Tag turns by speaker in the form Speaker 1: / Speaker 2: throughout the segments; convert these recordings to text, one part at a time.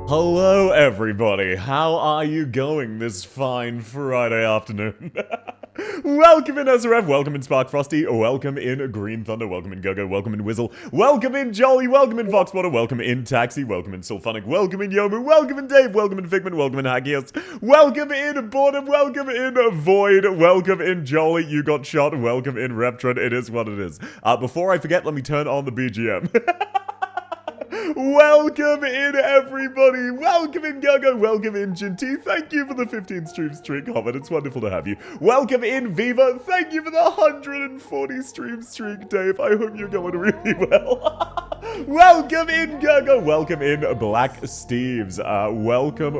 Speaker 1: Hello everybody, how are you going this fine Friday afternoon? Welcome in SRF, welcome in Spark Frosty, welcome in Green Thunder, welcome in Go-Go, welcome in Whizzle, welcome in Jolly, welcome in Foxwater, welcome in Taxi, welcome in Sulphonic, welcome in Yomu, welcome in Dave, welcome in Figment, welcome in Haggius, welcome in Boredom, welcome in Void, welcome in Jolly, you got shot, welcome in Reptron, it is what it is. Before I forget, let me turn on the BGM. Welcome in everybody, welcome in Go-Go, welcome in Jinty, thank you for the 15 stream streak, Hobbit, it's wonderful to have you. Welcome in Viva, thank you for the 140 stream streak, Dave, I hope you're going really well. Welcome in Go-Go, welcome in Black Steves, welcome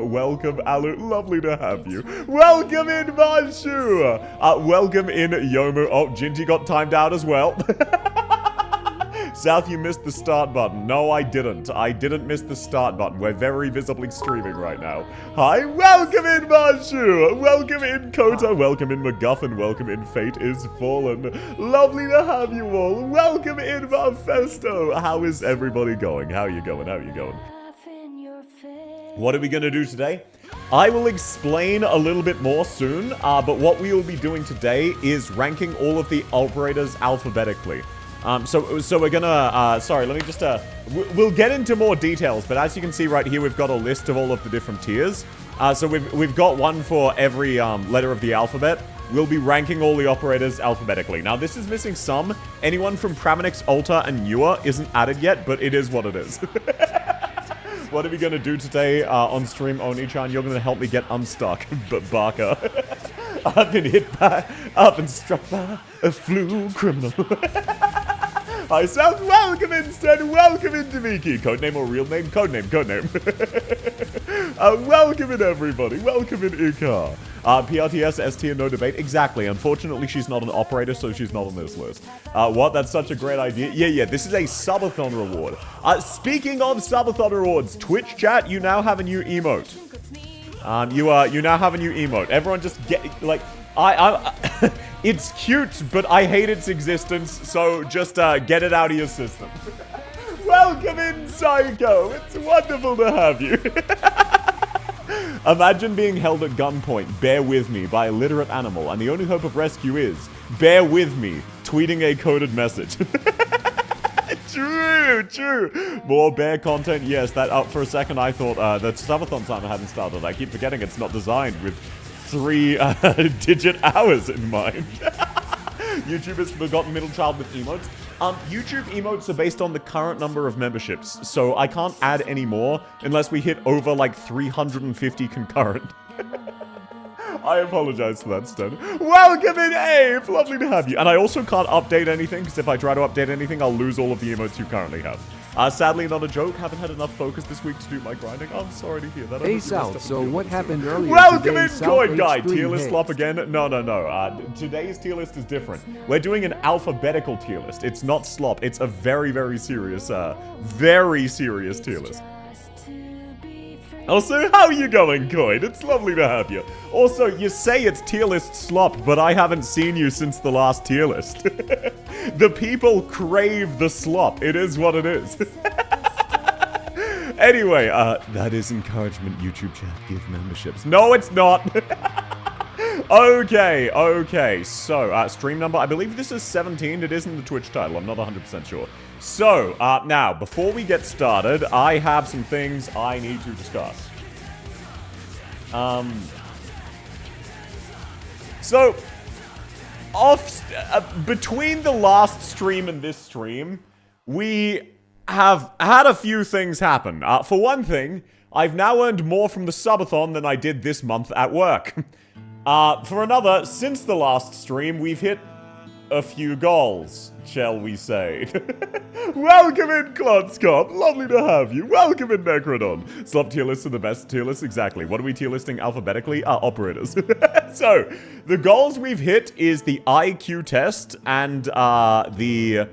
Speaker 1: Alu, lovely to have you. Welcome in Manshu, welcome in Yomu, oh, Jinty got timed out as well. South, you missed the start button. No, I didn't. I didn't miss the start button. We're very visibly streaming right now. Hi, welcome in Manshu. Welcome in Kota. Welcome in MacGuffin. Welcome in Fate is Fallen. Lovely to have you all. Welcome in Mephisto. How is everybody going? How are you going? How are you going? What are we going to do today? I will explain a little bit more soon, but what we will be doing today is ranking all of the operators alphabetically. So we're gonna, sorry, let me just, we'll get into more details, but as you can see right here, we've got a list of all of the different tiers. So we've got one for every, letter of the alphabet. We'll be ranking all the operators alphabetically. Now, this is missing some. Anyone from Praminix, Alta, and Newer isn't added yet, but it is what it is. What are we gonna do today, on stream, Oni-chan? You're gonna help me get unstuck, but Barker. I've been struck by a flu criminal. Hi, South, welcome instead, welcome in Deviki. Codename or real name? Codename. Welcome in everybody, welcome in Ikar. PRTS, ST, and no debate. Exactly, unfortunately she's not an operator, so she's not on this list. What? That's such a great idea. Yeah, this is a Subathon reward. Speaking of Subathon rewards, Twitch chat, you now have a new emote. You now have a new emote. Everyone just get, like, it's cute, but I hate its existence, so just, get it out of your system. Welcome in, Psycho! It's wonderful to have you. Imagine being held at gunpoint, bear with me, by a literate animal, and the only hope of rescue is, bear with me, tweeting a coded message. True. More bear content, yes, that up for a second I thought, that Subathon timer hadn't started. I keep forgetting it's not designed with 3-digit hours in mind. YouTube has forgotten middle child with emotes. YouTube emotes are based on the current number of memberships, so I can't add any more unless we hit over like 350 concurrent. I apologize for that, Stan. Welcome in, Abe! Lovely to have you. And I also can't update anything, because if I try to update anything, I'll lose all of the emotes you currently have. Sadly, not a joke. Haven't had enough focus this week to do my grinding. I'm sorry to hear that.
Speaker 2: Hey, Sal, so what happened earlier
Speaker 1: Welcome
Speaker 2: today,
Speaker 1: in, Coin Guy. Tier list flop again? No. Today's tier list is different. We're doing an alphabetical tier list. It's not slop. It's a very, very serious tier list. Also, how are you going, Coin? It's lovely to have you. Also, you say it's tier list slop, but I haven't seen you since the last tier list. The people crave the slop. It is what it is. Anyway, that is encouragement, YouTube chat. Give memberships. No, it's not. Okay. So, stream number, I believe this is 17. It is in the Twitch title. I'm not 100% sure. So, now, before we get started, I have some things I need to discuss. So, between the last stream and this stream, we have had a few things happen. For one thing, I've now earned more from the Subathon than I did this month at work. For another, since the last stream, we've hit a few goals, shall we say. Welcome in, Klotzkop. Lovely to have you. Welcome in, Necrodon. Slop tier lists are the best tier lists, exactly. What are we tier listing alphabetically? Operators. So, the goals we've hit is the IQ test, and the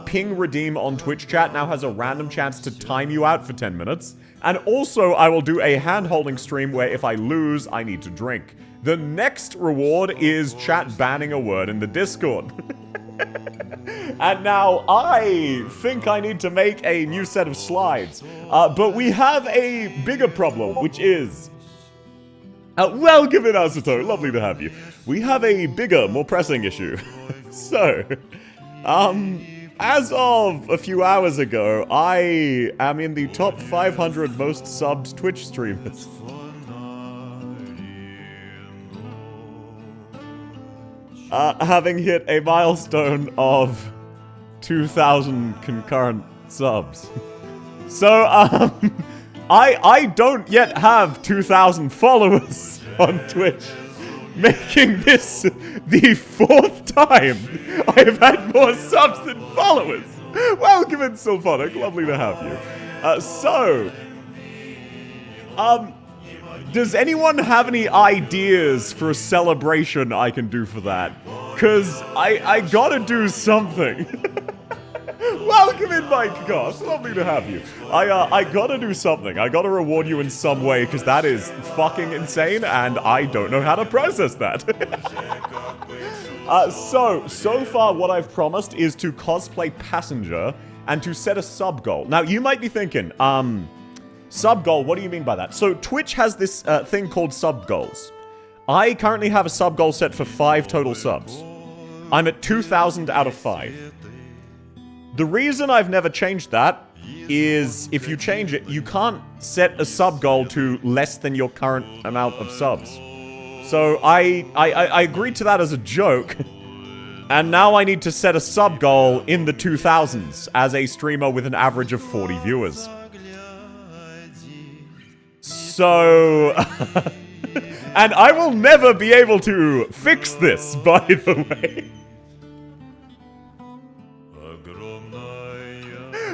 Speaker 1: ping redeem on Twitch chat now has a random chance to time you out for 10 minutes. And also, I will do a hand-holding stream where if I lose, I need to drink. The next reward is chat banning a word in the Discord. And now I think I need to make a new set of slides. But we have a bigger problem, which is... welcome in, Asuto. Lovely to have you. We have a bigger, more pressing issue. So, as of a few hours ago, I am in the top 500 most subbed Twitch streamers. Having hit a milestone of 2,000 concurrent subs. So, I don't yet have 2,000 followers on Twitch, making this the 4th time I have had more subs than followers. Welcome in, Sylphonic. Lovely to have you. Does anyone have any ideas for a celebration I can do for that? Cause I gotta do something. Welcome in, Mike Goss. Lovely to have you. I gotta do something. I gotta reward you in some way, because that is fucking insane, and I don't know how to process that. So far what I've promised is to cosplay Passenger and to set a sub goal. Now, you might be thinking, sub goal, what do you mean by that? So Twitch has this thing called sub goals. I currently have a sub goal set for 5 total subs. I'm at 2,000 out of 5. The reason I've never changed that is if you change it, you can't set a sub goal to less than your current amount of subs. So I agreed to that as a joke, and now I need to set a sub goal in the 2000s as a streamer with an average of 40 viewers. So... and I will never be able to fix this, by the way.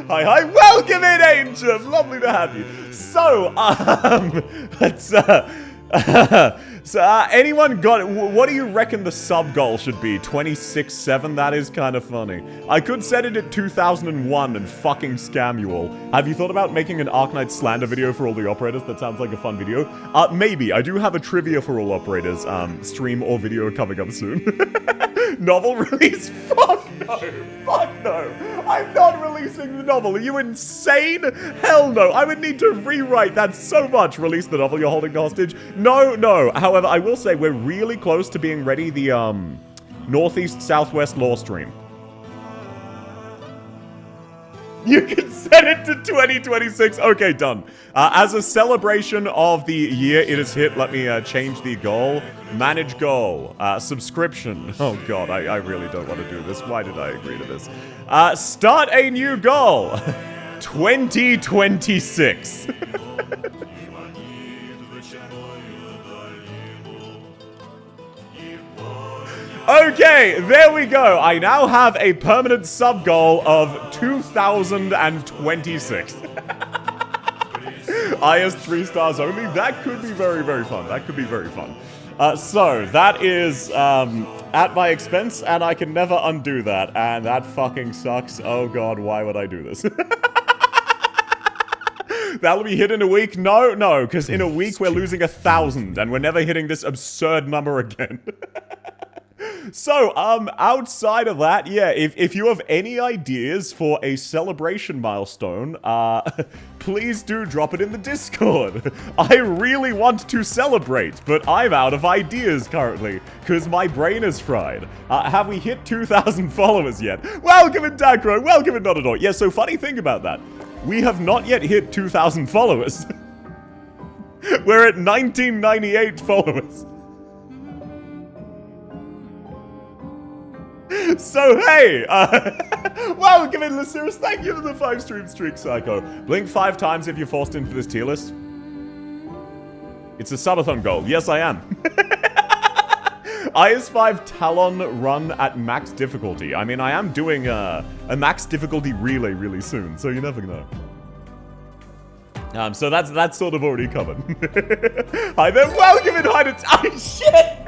Speaker 1: Hi, welcome in, Angel! Lovely to have you. So, anyone got... what do you reckon the sub goal should be? 26.7? That is kind of funny. I could set it at 2001 and fucking scam you all. Have you thought about making an Arknight slander video for all the operators? That sounds like a fun video. Maybe. I do have a trivia for all operators, stream or video coming up soon. Novel release? Fuck no! Fuck no! I'm not releasing the novel. Are you insane? Hell no. I would need to rewrite that so much. Release the novel you're holding hostage? No, no. However, I will say we're really close to being ready the, Northeast Southwest law stream. You can set it to 2026. Okay, done. As a celebration of the year it has hit, let me change the goal. Manage goal. Subscription. Oh god, I really don't want to do this. Why did I agree to this? Start a new goal. 2026. Okay, there we go. I now have a permanent sub goal of 2026. IS 3 stars only. That could be very, very fun. That could be very fun. So, that is at my expense, and I can never undo that. And that fucking sucks. Oh god, why would I do this? That'll be hit in a week? No, no, because in a week we're losing 1,000, and we're never hitting this absurd number again. So, outside of that, yeah, if you have any ideas for a celebration milestone, please do drop it in the Discord. I really want to celebrate, but I'm out of ideas currently, because my brain is fried. Have we hit 2,000 followers yet? Welcome in, Dacro, welcome in, Not at All. Yeah, so funny thing about that, we have not yet hit 2,000 followers. We're at 1998 followers. So, hey, welcome in, Lysiris. Thank you for the 5-stream streak, Psycho. Blink 5 times if you're forced into this tier list. It's a subathon goal. Yes, I am. IS5 Talon run at max difficulty. I mean, I am doing a max difficulty relay really soon, so you never know. So that's sort of already covered. Hi there, welcome in, hide it. Oh, shit!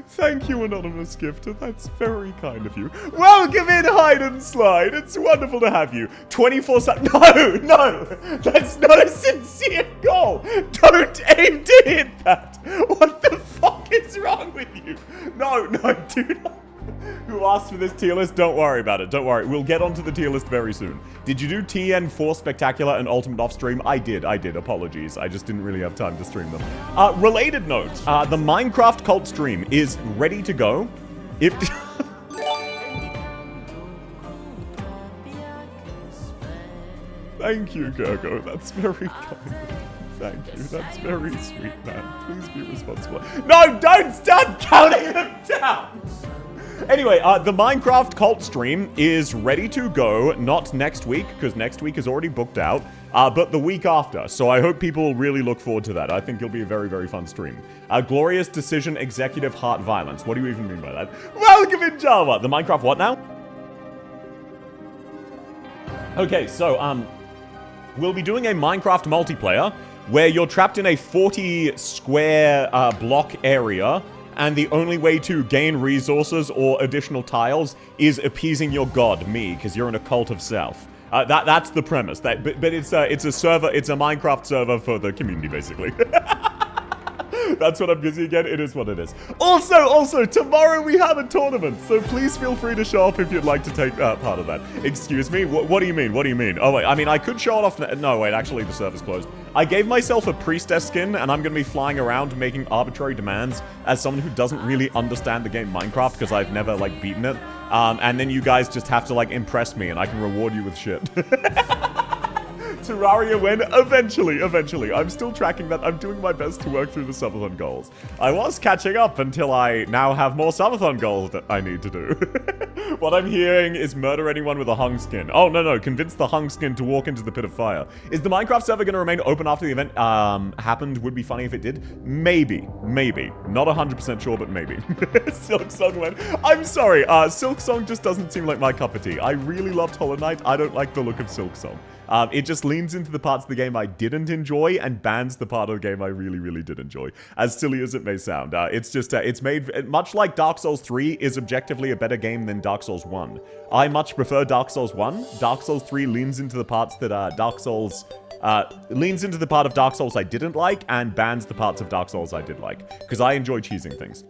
Speaker 1: Thank you, Anonymous Gifter. That's very kind of you. Welcome in, Hide and Slide. It's wonderful to have you. 24/7. No, no. That's not a sincere goal. Don't aim to hit that. What the fuck is wrong with you? No, no, do not. Who asked for this tier list? Don't worry about it. Don't worry. We'll get onto the tier list very soon. Did you do TN4 Spectacular and Ultimate off stream? I did. Apologies. I just didn't really have time to stream them. Related note. The Minecraft cult stream is ready to go. If... Thank you, Gergo. That's very kind. Thank you. That's very sweet, man. Please be responsible. No, don't start counting them down! Anyway, the Minecraft cult stream is ready to go, not next week, because next week is already booked out, but the week after. So I hope people really look forward to that. I think it'll be a very, very fun stream. Glorious Decision Executive Heart Violence. What do you even mean by that? Welcome in Java! The Minecraft what now? Okay, so, we'll be doing a Minecraft multiplayer where you're trapped in a 40 square block area, and the only way to gain resources or additional tiles is appeasing your god, me, because you're in a cult of self. That's the premise. But it's a server. It's a Minecraft server for the community, basically. That's what I'm busy again. It is what it is. Also, tomorrow we have a tournament, so please feel free to show up if you'd like to take part of that. Excuse me? What do you mean? What do you mean? Oh, wait. I mean, I could show it off. No, wait. Actually, the server's closed. I gave myself a priestess skin, and I'm going to be flying around making arbitrary demands as someone who doesn't really understand the game Minecraft because I've never, like, beaten it. And then you guys just have to, like, impress me, and I can reward you with shit. Terraria win? Eventually. I'm still tracking that. I'm doing my best to work through the Subathon goals. I was catching up until I now have more Subathon goals that I need to do. What I'm hearing is murder anyone with a hung skin. Oh, no. Convince the hung skin to walk into the pit of fire. Is the Minecraft server going to remain open after the event happened? Would be funny if it did. Maybe. Not 100% sure, but maybe. Silk Song went. I'm sorry. Silk Song just doesn't seem like my cup of tea. I really loved Hollow Knight. I don't like the look of Silk Song. It just leans into the parts of the game I didn't enjoy and bans the part of the game I really, really did enjoy. As silly as it may sound. It's just, it's made, much like Dark Souls 3 is objectively a better game than Dark Souls 1. I much prefer Dark Souls 1. Dark Souls 3 leans into the parts that leans into the part of Dark Souls I didn't like and bans the parts of Dark Souls I did like. Because I enjoy cheesing things.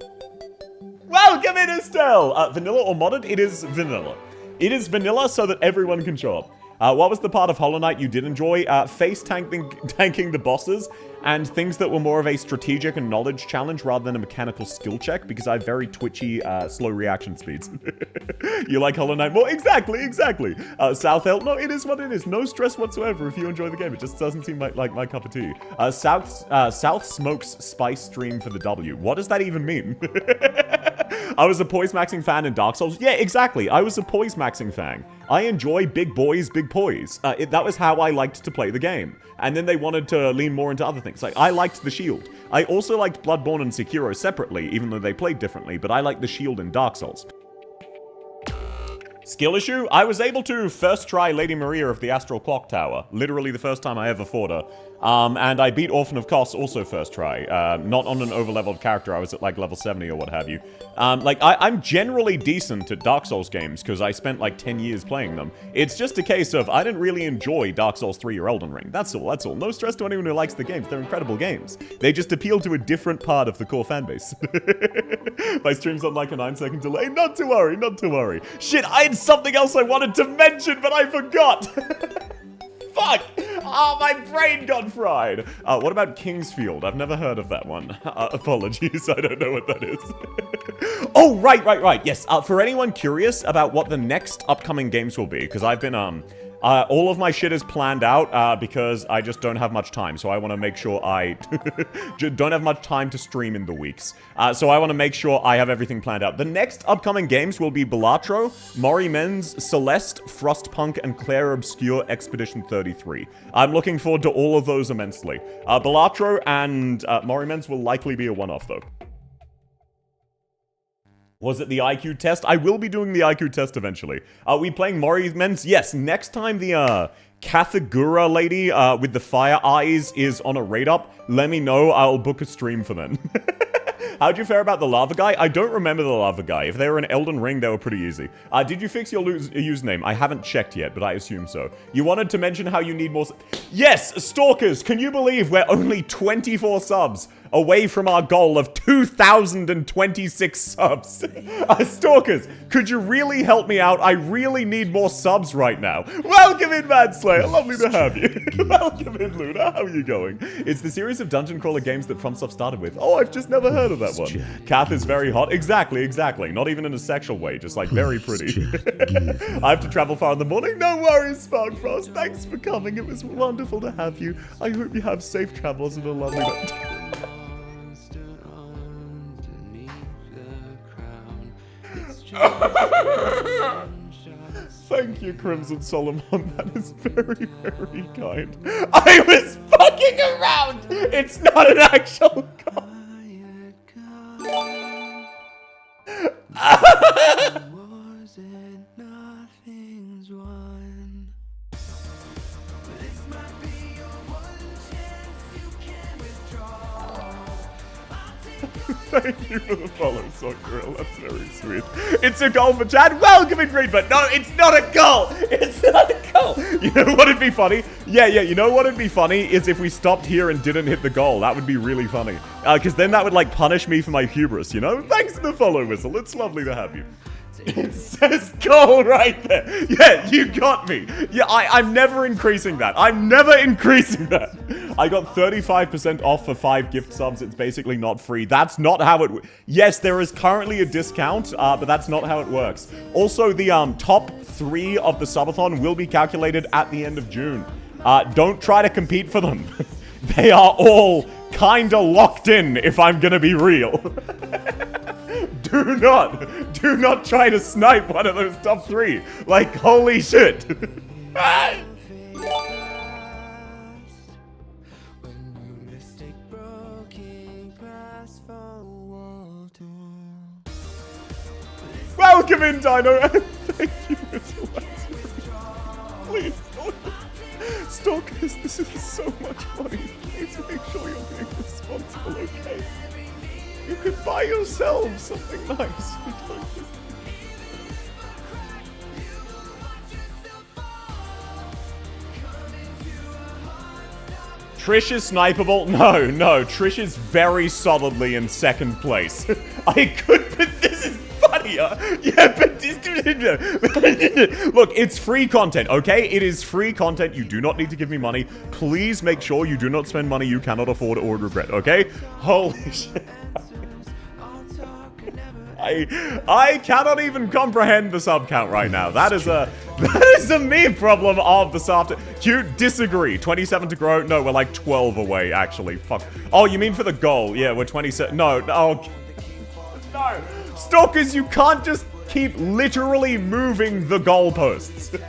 Speaker 1: Welcome in, Estelle! Vanilla or modded? It is vanilla. It is vanilla so that everyone can show up. What was the part of Hollow Knight you did enjoy? Face tanking the bosses and things that were more of a strategic and knowledge challenge rather than a mechanical skill check because I have very twitchy, slow reaction speeds. You like Hollow Knight more? Exactly. South Elk? No, it is what it is. No stress whatsoever if you enjoy the game. It just doesn't seem like my cup of tea. South Smokes Spice stream for the W. What does that even mean? I was a poise maxing fan in Dark Souls. Yeah, exactly. I was a poise maxing fan. I enjoy big boys, big poise. That was how I liked to play the game. And then they wanted to lean more into other things. Like, I liked the shield. I also liked Bloodborne and Sekiro separately, even though they played differently, but I liked the shield in Dark Souls. Skill issue? I was able to first try Lady Maria of the Astral Clock Tower. Literally the first time I ever fought her. And I beat Orphan of Kos also first try. Not on an overleveled character. I was at like level 70 or what have you. I'm generally decent at Dark Souls games because I spent like 10 years playing them. It's just a case of I didn't really enjoy Dark Souls 3 or Elden Ring. That's all. No stress to anyone who likes the games. They're incredible games. They just appeal to a different part of the core fanbase. My stream's on like a 9-second delay. Not to worry. Shit, I had something else I wanted to mention, but I forgot. Fuck! Oh, my brain got fried. What about Kingsfield? I've never heard of that one. Apologies, I don't know what that is. Oh, right. Yes, for anyone curious about what the next upcoming games will be, because I've been, all of my shit is planned out because I just don't have much time. So I want to make sure I don't have much time to stream in the weeks. So I want to make sure I have everything planned out. The next upcoming games will be Balatro, Mori Men's, Celeste, Frostpunk, and Claire Obscure Expedition 33. I'm looking forward to all of those immensely. Balatro and Mori Men's will likely be a one-off though. Was it the IQ test? I will be doing the IQ test eventually. Are we playing Mori Men's? Yes, next time the Kathagura lady with the fire eyes is on a raid up, let me know. I'll book a stream for them. How'd you fare about the lava guy? I don't remember the lava guy. If they were in Elden Ring, they were pretty easy. Did you fix your username? I haven't checked yet, but I assume so. You wanted to mention how you need more... Yes, Stalkers! Can you believe we're only 24 subs away from our goal of 2,026 subs. Stalkers, could you really help me out? I really need more subs right now. Welcome in, Manslayer. Lovely to have you. Welcome in, Luna. How are you going? It's the series of dungeon crawler games that FromSoft started with. Oh, I've just never heard of that one. Kath is very hot. Exactly. Not even in a sexual way, just like very pretty. I have to travel far in the morning. No worries, Sparkfrost. Thanks for coming. It was wonderful to have you. I hope you have safe travels and a lovely night. Thank you, Crimson Solomon. That is very, very kind. I was fucking around! It's not an actual call. Thank you for the follow, Sockgirl. That's very sweet. It's a goal for Chad. Welcome in, Greenbird. No, it's not a goal. It's not a goal. You know what'd be funny? Yeah. You know what'd be funny is if we stopped here and didn't hit the goal. That would be really funny. Because then that would like punish me for my hubris, you know? Thanks for the follow, Whistle. It's lovely to have you. It says goal right there. Yeah, you got me. Yeah, I'm never increasing that. I'm never increasing that. I got 35% off for 5 gift subs. It's basically not free. That's not how it... Yes, there is currently a discount, but that's not how it works. Also, the top 3 of the Subathon will be calculated at the end of June. Don't try to compete for them. They are all kinda locked in, if I'm gonna be real. Do not try to snipe one of those top 3. Like, holy shit. Welcome in, Dino. Thank you, Mr. Please, Stalkers, this is so much money. Please make sure you're being responsible, okay? You could buy yourself something nice. Trish is snipeable? No. Trish is very solidly in 2nd place. I could, but this is funnier. Yeah, but look, it's free content, okay? It is free content. You do not need to give me money. Please make sure you do not spend money you cannot afford or regret, okay? Holy shit. I cannot even comprehend the sub count right now. That is a me problem of the soft. Cute, disagree. 27 to grow. No, we're like 12 away, actually. Fuck. Oh, you mean for the goal? Yeah, we're 27. No. No. Stalkers, you can't just keep literally moving the goalposts.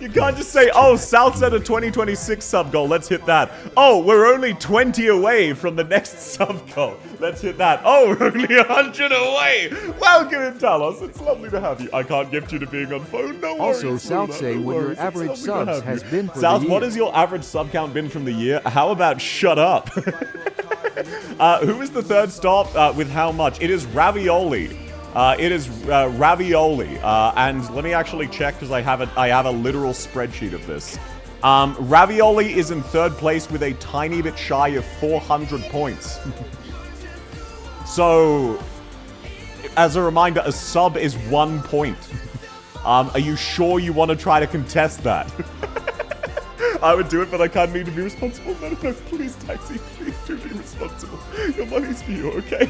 Speaker 1: You can't just say, oh, South Center 2026 sub goal, let's hit that. Oh, we're only 20 away from the next sub goal. Let's hit that. Oh, we're only 100 away. Welcome in, Talos. It's lovely to have you. I can't gift you to being on phone. No worries.
Speaker 2: Also, South say what your average subs has been for
Speaker 1: South,
Speaker 2: the year.
Speaker 1: what has your average sub count been from the year? How about shut up? Who is the 3rd stop with how much? It is Ravioli. It is Ravioli, and let me actually check because I have a literal spreadsheet of this. Ravioli is in 3rd place with a tiny bit shy of 400 points. So, as a reminder, a sub is 1 point. Are you sure you want to try to contest that? I would do it, but I can't need to be responsible. No, please, Taxi, please do be responsible. Your money's for you, okay?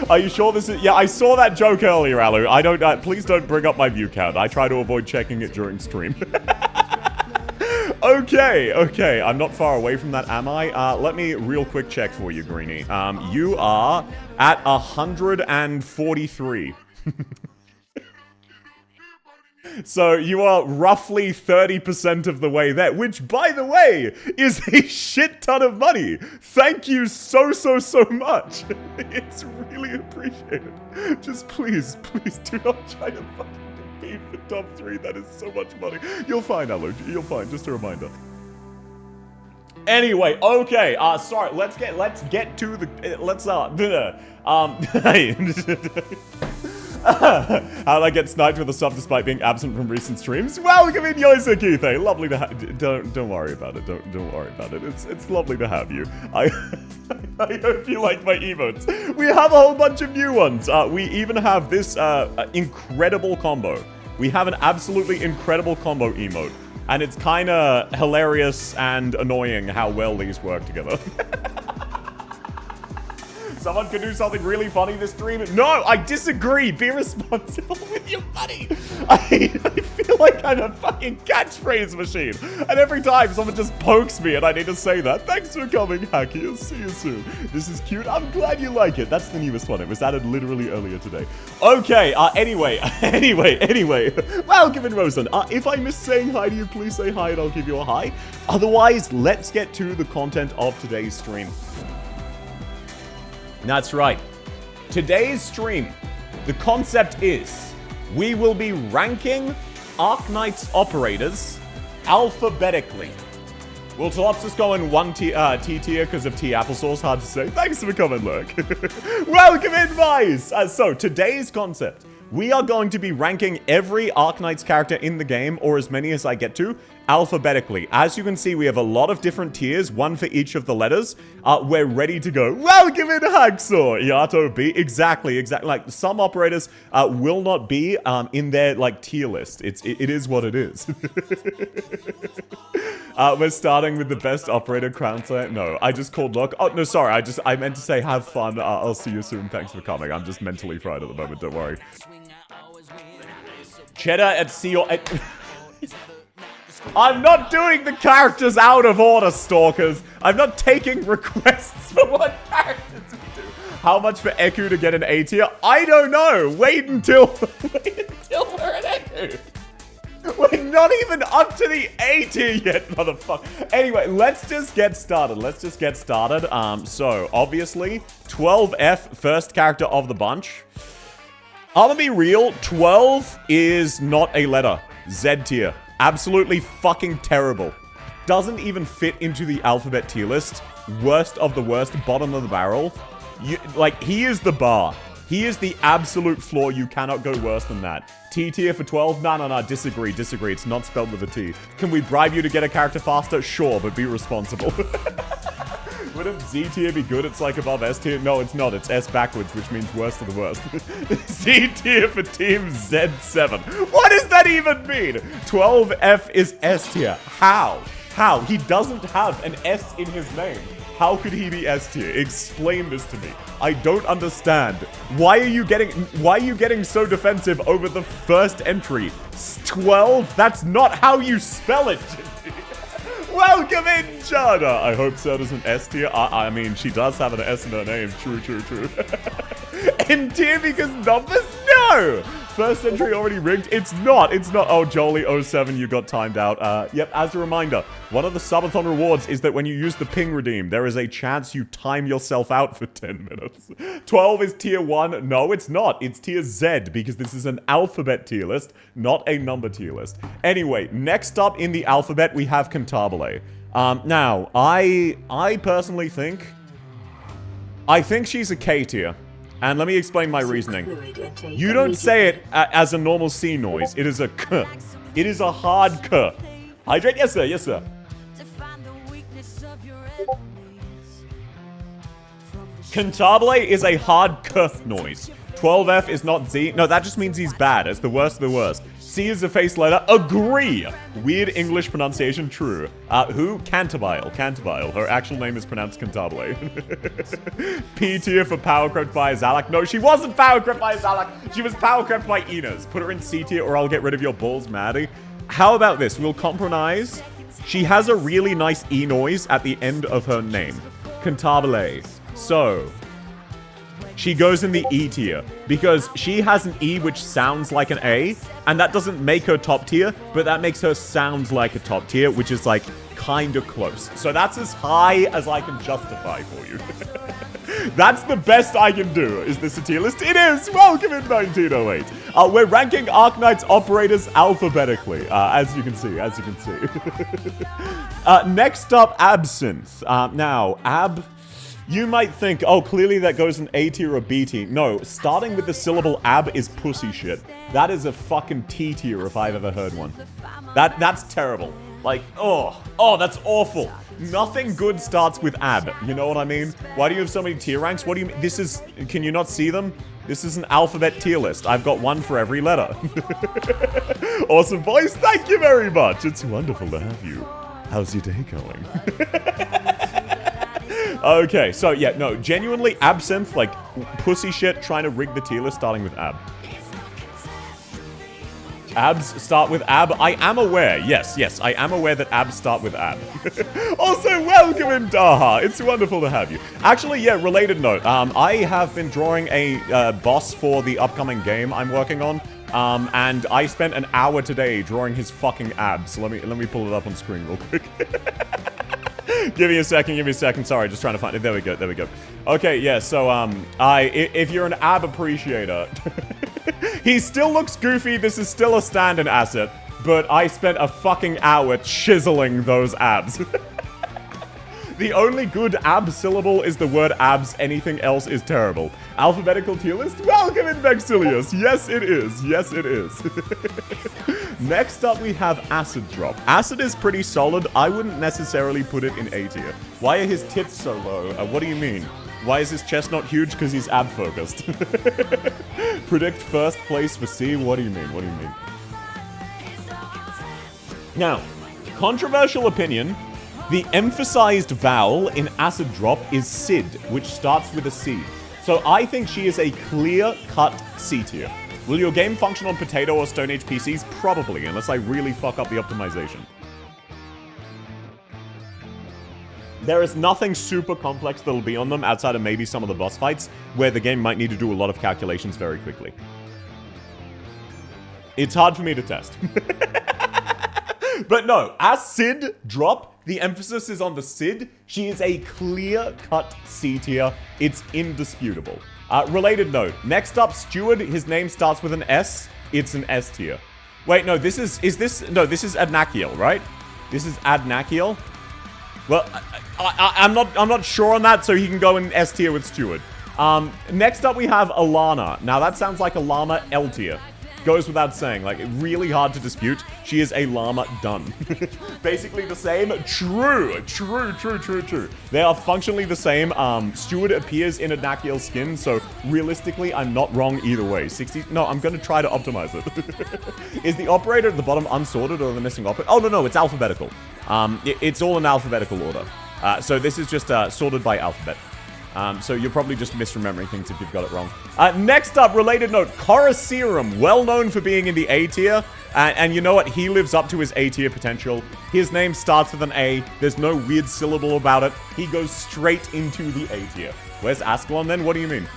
Speaker 1: Are you sure this is... Yeah, I saw that joke earlier, Alu. I don't... please don't bring up my view count. I try to avoid checking it during stream. Okay. I'm not far away from that, am I? Let me real quick check for you, Greenie. You are at 143. So you are roughly 30% of the way there, which, by the way, is a shit ton of money. Thank you so much. It's really appreciated. Just please do not try to fucking compete for top 3. That is so much money. You'll find, Alu. You'll find. Just a reminder. Anyway, okay. Sorry. Let's get to the. How'd I get sniped with a sub despite being absent from recent streams? Welcome in, Yoisakithe. Lovely to have. Don't worry about it. Don't worry about it. It's lovely to have you. I hope you like my emotes. We have a whole bunch of new ones. We even have this incredible combo. We have an absolutely incredible combo emote, and it's kind of hilarious and annoying how well these work together. Someone could do something really funny this stream. No, I disagree. Be responsible with your money. I feel like I'm a fucking catchphrase machine. And every time someone just pokes me and I need to say that. Thanks for coming, Hacky. I'll see you soon. This is cute. I'm glad you like it. That's the newest one. It was added literally earlier today. Okay, anyway. Welcome in, Rosen. If I miss saying hi to you, please say hi and I'll give you a hi. Otherwise, let's get to the content of today's stream. That's right. Today's stream, the concept is we will be ranking Arknight's operators alphabetically. Will Tolopsis go in one T tier because of tea applesauce? Hard to say. Thanks for coming, Lurk. Welcome in, Vice! So, today's concept. We are going to be ranking every Arknight's character in the game, or as many as I get to, alphabetically. As you can see, we have a lot of different tiers, one for each of the letters. We're ready to go. Welcome in, Hacksaw! Yato B. Exactly. Like, some operators will not be in their, like, tier list. It is what it is. We're starting with the best operator, Crown Slayer. No, I just called Look. Oh, no, sorry. I meant to say have fun. I'll see you soon. Thanks for coming. I'm just mentally fried at the moment. Don't worry. Cheddar at C or... I'm not doing the characters out of order, stalkers. I'm not taking requests for what characters we do. How much for Eku to get an A tier? I don't know. Wait until we're at Eku. We're not even up to the A tier yet, motherfucker. Anyway, let's just get started. So, obviously, 12F, first character of the bunch. I'm gonna be real, 12 is not a letter. Z tier. Absolutely fucking terrible. Doesn't even fit into the alphabet tier list. Worst of the worst, bottom of the barrel. He is the bar. He is the absolute floor. You cannot go worse than that. T tier for 12? No. Disagree. It's not spelled with a T. Can we bribe you to get a character faster? Sure, but be responsible. Wouldn't Z tier be good? It's like above S tier? No, it's not. It's S backwards, which means worst of the worst. Z tier for Team Z7. What does that even mean? 12F is S tier. How? He doesn't have an S in his name. How could he be S tier? Explain this to me. I don't understand. Why are you getting so defensive over the first entry? 12? That's not how you spell it. Welcome in, Jada! I hope so doesn't S tier. I mean, she does have an S in her name. True. N tier because numbers? No! First entry already rigged? It's not. Oh, Jolie07, you got timed out. Yep, as a reminder, one of the Subathon rewards is that when you use the ping redeem, there is a chance you time yourself out for 10 minutes. 12 is tier 1. No, it's not. It's tier Z because this is an alphabet tier list, not a number tier list. Anyway, next up in the alphabet, we have Cantabile. Now, I personally think... I think she's a K tier. And let me explain my reasoning. You don't say it as a normal C noise. It is a K. It is a hard K. Hydrate? Yes, sir. Cantabile is a hard K noise. 12F is not Z. No, that just means he's bad. It's the worst of the worst. C is the face letter. Agree. Weird English pronunciation. True. Who? Cantabile. Her actual name is pronounced Cantabile. P tier for power crept by Zalak. No, she wasn't power crept by Zalak. She was power crept by Inez. Put her in C tier or I'll get rid of your balls, Maddie. How about this? We'll compromise. She has a really nice E noise at the end of her name. Cantabile. So... she goes in the E tier because she has an E which sounds like an A, and that doesn't make her top tier, but that makes her sound like a top tier, which is like kind of close. So that's as high as I can justify for you. That's the best I can do. Is this a tier list? It is! Welcome in 1908. We're ranking Arknight's operators alphabetically, as you can see. Next up, Absinthe. Now, You might think, oh, clearly that goes in A tier or B tier. No, starting with the syllable ab is pussy shit. That is a fucking T tier if I've ever heard one. That's terrible. Like, oh, that's awful. Nothing good starts with ab. You know what I mean? Why do you have so many tier ranks? What do you mean? This is, can you not see them? This is an alphabet tier list. I've got one for every letter. Awesome voice. Thank you very much. It's wonderful to have you. How's your day going? Okay, so yeah, no, genuinely absinthe, like pussy shit, trying to rig the tier list starting with ab. Abs start with ab. I am aware. Yes, I am aware that abs start with ab. Also, welcome in, Daha. It's wonderful to have you. Actually, yeah, related note. I have been drawing a boss for the upcoming game I'm working on. And I spent an hour today drawing his fucking abs. Let me pull it up on screen real quick. Give me a second. Sorry, just trying to find it. There we go. Okay, yeah, so, if you're an ab appreciator, he still looks goofy. This is still a stand-in asset, but I spent a fucking hour chiseling those abs. The only good ab syllable is the word abs. Anything else is terrible. Alphabetical tier list? Welcome in, Vexilius. Yes, it is. Next up, we have Acid Drop. Acid is pretty solid. I wouldn't necessarily put it in A tier. Why are his tits so low? What do you mean? Why is his chest not huge? Because he's ab-focused. Predict first place for C? What do you mean? Now, controversial opinion. The emphasized vowel in Acid Drop is Sid, which starts with a C. So I think she is a clear-cut C tier. Will your game function on Potato or Stone Age PCs? Probably, unless I really fuck up the optimization. There is nothing super complex that'll be on them outside of maybe some of the boss fights, where the game might need to do a lot of calculations very quickly. It's hard for me to test. But no, Acid Drop, the emphasis is on the Sid. She is a clear-cut C tier. It's indisputable. Related note. Next up, Steward. His name starts with an S. It's an S tier. Wait, no, this is Adnakiel, right? This is Adnakiel. Well, I'm not sure on that, so he can go in S tier with Steward. Next up, we have Alana. Now, that sounds like a llama L tier. Goes without saying, like, really hard to dispute. She is a llama done. Basically the same. True. They are functionally the same. Steward appears in Adnakiel's skin, so realistically, I'm not wrong either way. 60. No, I'm going to try to optimize it. Is the operator at the bottom unsorted or the missing operator? Oh, no, it's alphabetical. It's all in alphabetical order. So this is just sorted by alphabet. So you're probably just misremembering things if you've got it wrong. Next up, related note, Coruscarum, well known for being in the A tier. And you know what? He lives up to his A tier potential. His name starts with an A. There's no weird syllable about it. He goes straight into the A tier. Where's Ascalon then? What do you mean?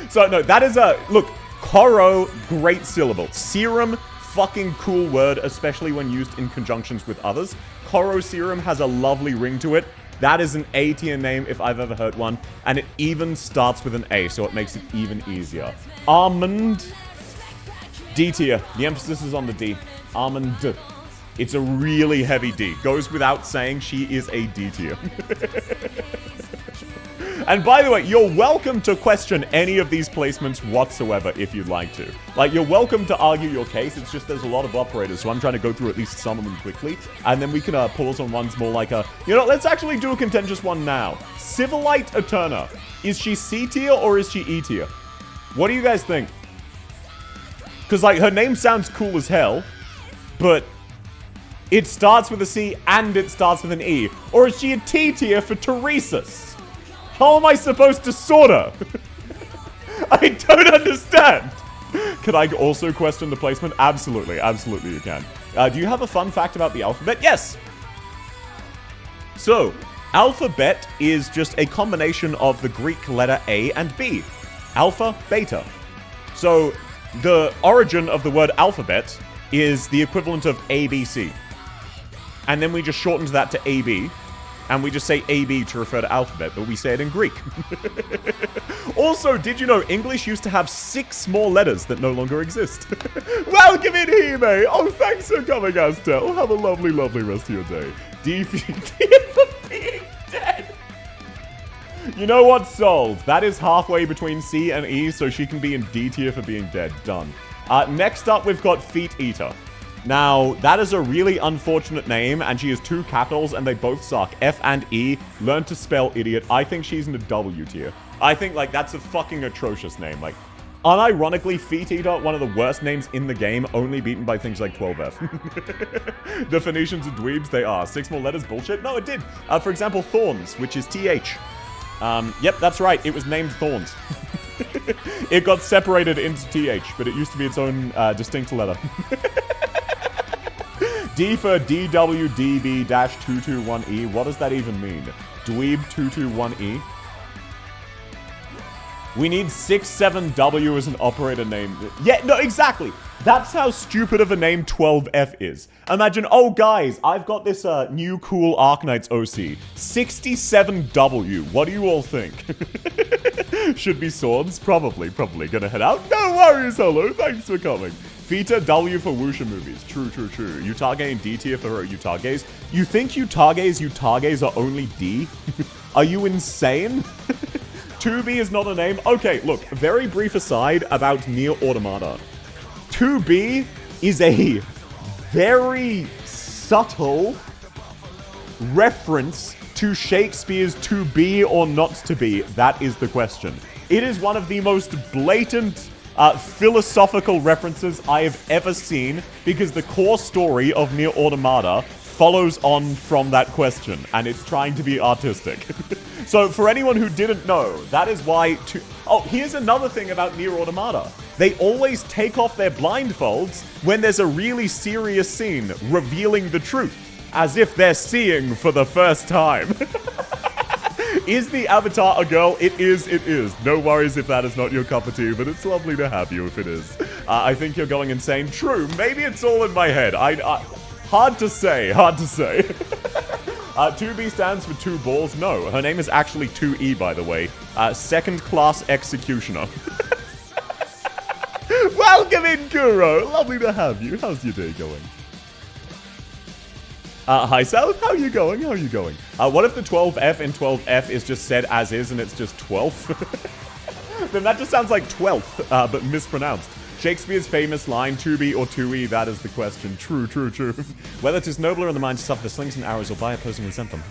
Speaker 1: So, no, that is a... Look, Coro, great syllable. Serum, fucking cool word, especially when used in conjunctions with others. Coruscarum has a lovely ring to it. That is an A tier name if I've ever heard one. And it even starts with an A, so it makes it even easier. Almond. D tier. The emphasis is on the D. Almond. It's a really heavy D. Goes without saying she is a D tier. And by the way, you're welcome to question any of these placements whatsoever if you'd like to. Like, you're welcome to argue your case. It's just there's a lot of operators, so I'm trying to go through at least some of them quickly. And then we can pause on ones more like a... You know, let's actually do a contentious one now. Civilite Eterna. Is she C tier or is she E tier? What do you guys think? Because, like, her name sounds cool as hell, but it starts with a C and it starts with an E. Or is she a T tier for Teresa's? How am I supposed to sort her? I don't understand. Can I also question the placement? Absolutely. Absolutely you can. Do you have a fun fact about the alphabet? Yes. So, alphabet is just a combination of the Greek letter A and B. Alpha, beta. So, the origin of the word alphabet is the equivalent of ABC. And then we just shortened that to AB. And we just say AB to refer to alphabet, but we say it in Greek. Also, did you know English used to have 6 more letters that no longer exist? Welcome in, Hime! Oh, thanks for coming, Astel. Have a lovely, lovely rest of your day. D for being dead. You know what's sold? That is halfway between C and E, so she can be in D tier for being dead. Done. Next up, we've got Feet Eater. Now, that is a really unfortunate name, and she has 2 capitals, and they both suck. F and E. Learn to spell idiot. I think she's in the W tier. I think, like, that's a fucking atrocious name. Like, unironically, Feet Eater, one of the worst names in the game, only beaten by things like 12F. The Phoenicians are dweebs, they are. 6 more letters, bullshit? No, it did. For example, Thorns, which is TH. Yep, that's right, it was named Thorns. It got separated into TH, but it used to be its own distinct letter. D for DWDB-221E. What does that even mean? Dweeb221E? We need 67W as an operator name. Yeah, no, exactly. That's how stupid of a name 12F is. Imagine, oh guys, I've got this new cool Arknights OC. 67W. What do you all think? Should be swords? Probably gonna head out. No worries, Holo. Thanks for coming. Fita W for Wuxia movies. True. Utage in D tier for her Utages. You think Utages are only D? Are you insane? 2B is not a name? Okay, look, very brief aside about Nier Automata. 2B is a very subtle reference to Shakespeare's to be or not to be. That is the question. It is one of the most blatant philosophical references I have ever seen, because the core story of Nier Automata follows on from that question, and it's trying to be artistic. So, for anyone who didn't know, that is why... Oh, here's another thing about Nier Automata. They always take off their blindfolds when there's a really serious scene revealing the truth, as if they're seeing for the first time. Is the avatar a girl? It is. No worries if that is not your cup of tea, but it's lovely to have you if it is. I think you're going insane. True, maybe it's all in my head. Hard to say. 2B stands for 2 balls. No, her name is actually 2E, by the way. Second-class executioner. Welcome in, Kuro. Lovely to have you. How's your day going? Hi, South. How are you going? What if the 12F in 12F is just said as is and it's just 12th? Then that just sounds like 12th, but mispronounced. Shakespeare's famous line, 2B or 2E, that is the question. True. Whether 'tis nobler in the mind to suffer the slings and arrows or by opposing resent them.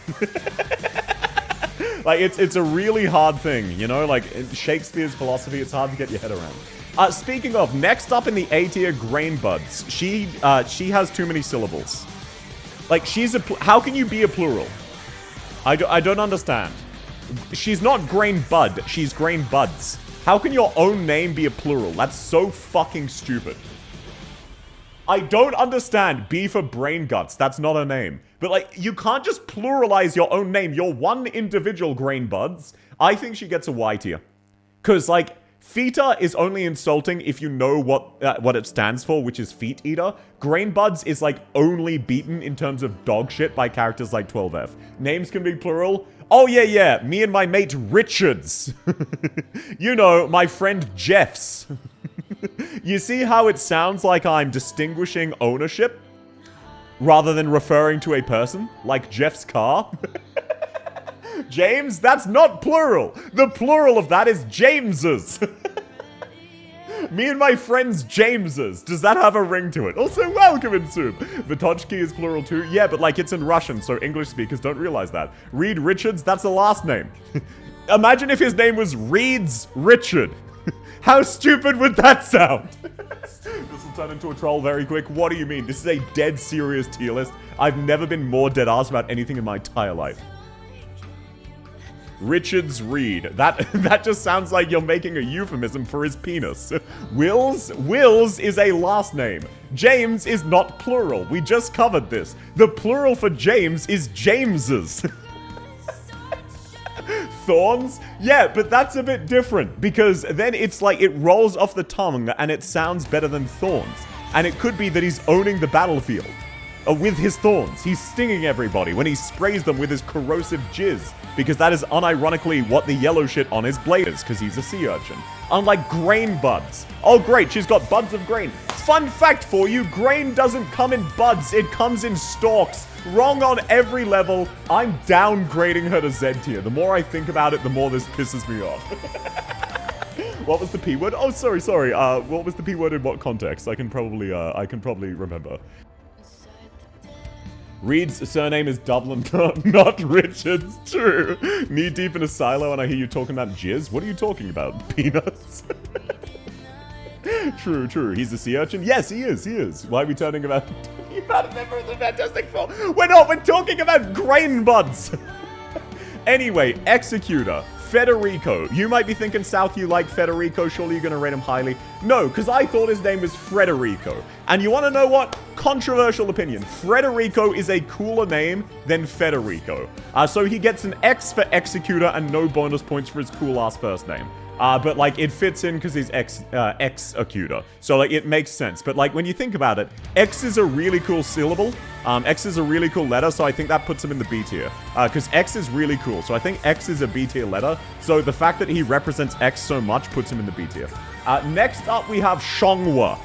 Speaker 1: Like, it's a really hard thing, you know? Like, Shakespeare's philosophy, it's hard to get your head around. Speaking of, next up in the A tier, Grain Buds. She has too many syllables. Like, how can you be a plural? I don't understand. She's not Grain Bud, she's Grain Buds. How can your own name be a plural? That's so fucking stupid. I don't understand B for Brain Guts. That's not a name. But, like, you can't just pluralize your own name. You're one individual, Grain Buds. I think she gets a Y tier. Because, like, Feta is only insulting if you know what it stands for, which is Feet Eater. Grain Buds is, like, only beaten in terms of dog shit by characters like 12F. Names can be plural. Oh, yeah, me and my mate Richards. You know, my friend Jeffs. You see how it sounds like I'm distinguishing ownership rather than referring to a person, like Jeff's car? James, that's not plural. The plural of that is Jameses. Me and my friends Jameses. Does that have a ring to it? Also, welcome in Soup. Vitochki is plural too. Yeah, but like it's in Russian, so English speakers don't realize that. Reed Richards, that's a last name. Imagine if his name was Reeds Richard. How stupid would that sound? This will turn into a troll very quick. What do you mean? This is a dead serious tier list. I've never been more dead ass about anything in my entire life. Richards Reed. That just sounds like you're making a euphemism for his penis. Wills is a last name. James is not plural. We just covered this. The plural for James is Jameses. Thorns? Yeah, but that's a bit different, because then it's like it rolls off the tongue and it sounds better than thorns. And it could be that he's owning the battlefield. With his thorns. He's stinging everybody when he sprays them with his corrosive jizz. Because that is unironically what the yellow shit on his blade is, because he's a sea urchin. Unlike Grain Buds. Oh great, she's got buds of grain. Fun fact for you, grain doesn't come in buds, it comes in stalks. Wrong on every level. I'm downgrading her to Z tier. The more I think about it, the more this pisses me off. What was the P word? Oh, sorry. What was the P word in what context? I can probably remember. Reed's surname is Dublin, not Richards. True. Knee deep in a silo, and I hear you talking about jizz. What are you talking about? Peanuts? True. He's a sea urchin? Yes, he is. Why are we turning about a member of the Fantastic Four? We're not, we're talking about grain buds. Anyway, Executor. Federico. You might be thinking, South, you like Federico. Surely you're going to rate him highly. No, because I thought his name was Frederico. And you want to know what? Controversial opinion. Frederico is a cooler name than Federico. So he gets an X for Executor and no bonus points for his cool-ass first name. But, like, it fits in because he's Executor. So, like, it makes sense. But, like, when you think about it, X is a really cool syllable. X is a really cool letter, so I think that puts him in the B tier. Because X is really cool, so I think X is a B tier letter. So the fact that he represents X so much puts him in the B tier. Next up, we have Shongwa.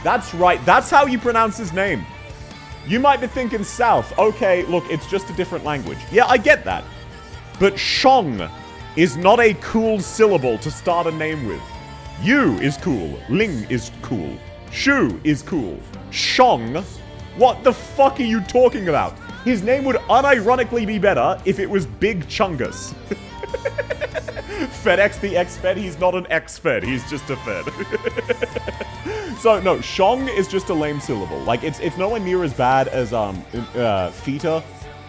Speaker 1: That's right, that's how you pronounce his name. You might be thinking South. Okay, look, it's just a different language. Yeah, I get that. But Shong is not a cool syllable to start a name with. Yu is cool. Ling is cool. Shu is cool. Shong? What the fuck are you talking about? His name would unironically be better if it was Big Chungus. FedEx the X-Fed, he's not an X-Fed, he's just a Fed. So, no, Shong is just a lame syllable. Like, it's nowhere near as bad as, Feta.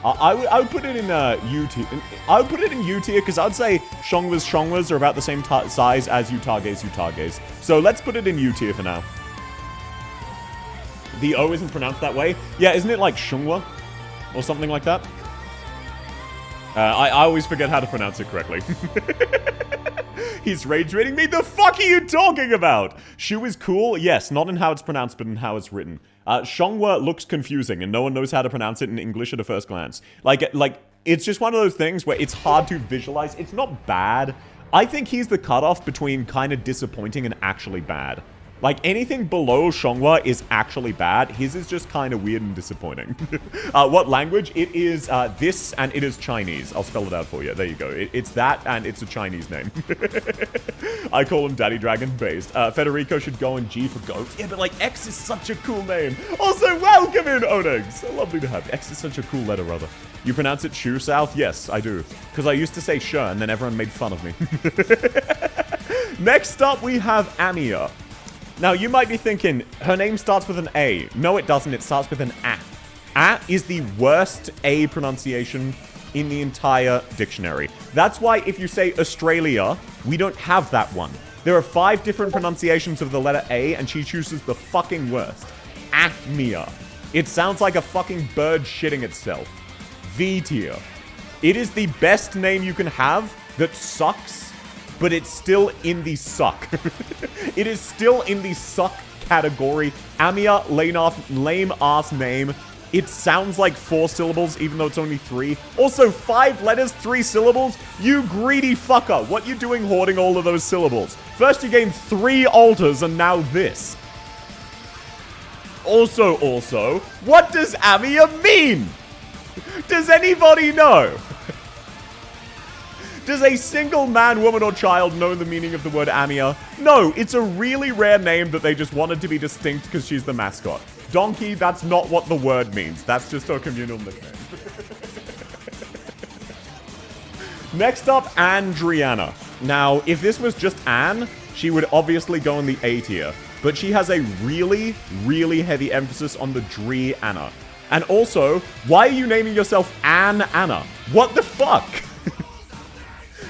Speaker 1: I would put it in U tier. I would put it in U tier because I'd say Shongwas are about the same size as Utages. So let's put it in U tier for now. The O isn't pronounced that way. Yeah, isn't it like Shungwa? Or something like that? I always forget how to pronounce it correctly. He's rage rating me? The fuck are you talking about? Shu is cool? Yes, not in how it's pronounced, but in how it's written. Shongwa looks confusing, and no one knows how to pronounce it in English at a first glance. Like, it's just one of those things where it's hard to visualize. It's not bad. I think he's the cutoff between kind of disappointing and actually bad. Like, anything below Shongwa is actually bad. His is just kind of weird and disappointing. What language? It is this, and it is Chinese. I'll spell it out for you. There you go. It's that, and it's a Chinese name. I call him Daddy Dragon based. Federico should go in G for goat. Yeah, but, like, X is such a cool name. Also, welcome in, Onegs. So lovely to have you. X is such a cool letter, rather. You pronounce it Shu, South? Yes, I do. Because I used to say Shu, and then everyone made fun of me. Next up, we have Amia. Now, you might be thinking, her name starts with an A. No, it doesn't. It starts with an A. A is the worst A pronunciation in the entire dictionary. That's why if you say Australia, we don't have that one. There are 5 different pronunciations of the letter A, and she chooses the fucking worst. Amia. It sounds like a fucking bird shitting itself. V tier. It is the best name you can have that sucks, but it's still in the suck. It is still in the suck category. Amia, lame ass name. It sounds like 4 syllables, even though it's only 3. Also, 5 letters, 3 syllables? You greedy fucker. What you doing hoarding all of those syllables? First you gained 3 alters, and now this. Also, what does Amia mean? Does anybody know? Does a single man, woman, or child know the meaning of the word Amia? No, it's a really rare name that they just wanted to be distinct because she's the mascot. Donkey, that's not what the word means. That's just her communal nickname. Next up, Andriana. Now, if this was just Anne, she would obviously go in the A tier. But she has a really, really heavy emphasis on the Dre Anna. And also, why are you naming yourself Anne Anna? What the fuck?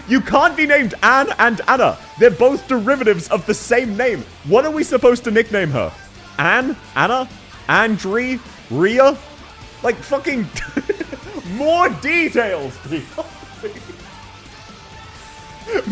Speaker 1: You can't be named Anne and Anna. They're both derivatives of the same name. What are we supposed to nickname her? Anne? Anna? Andri? Rhea? Like, fucking... more details, people.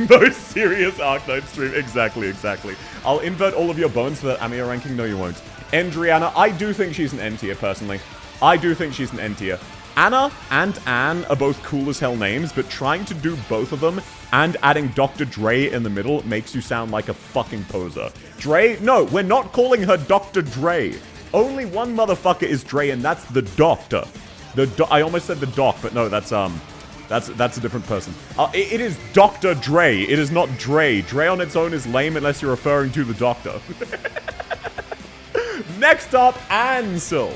Speaker 1: No serious Arknight stream. Exactly. I'll invert all of your bones for that Amia ranking. No, you won't. Andriana, I do think she's an N tier, personally. I do think she's an N tier. Anna and Anne are both cool as hell names, but trying to do both of them and adding Dr. Dre in the middle makes you sound like a fucking poser. Dre? No, we're not calling her Dr. Dre. Only one motherfucker is Dre, and that's the doctor. I almost said the doc, but no, that's a different person. It is Dr. Dre. It is not Dre. Dre on its own is lame unless you're referring to the doctor. Next up, Ansel.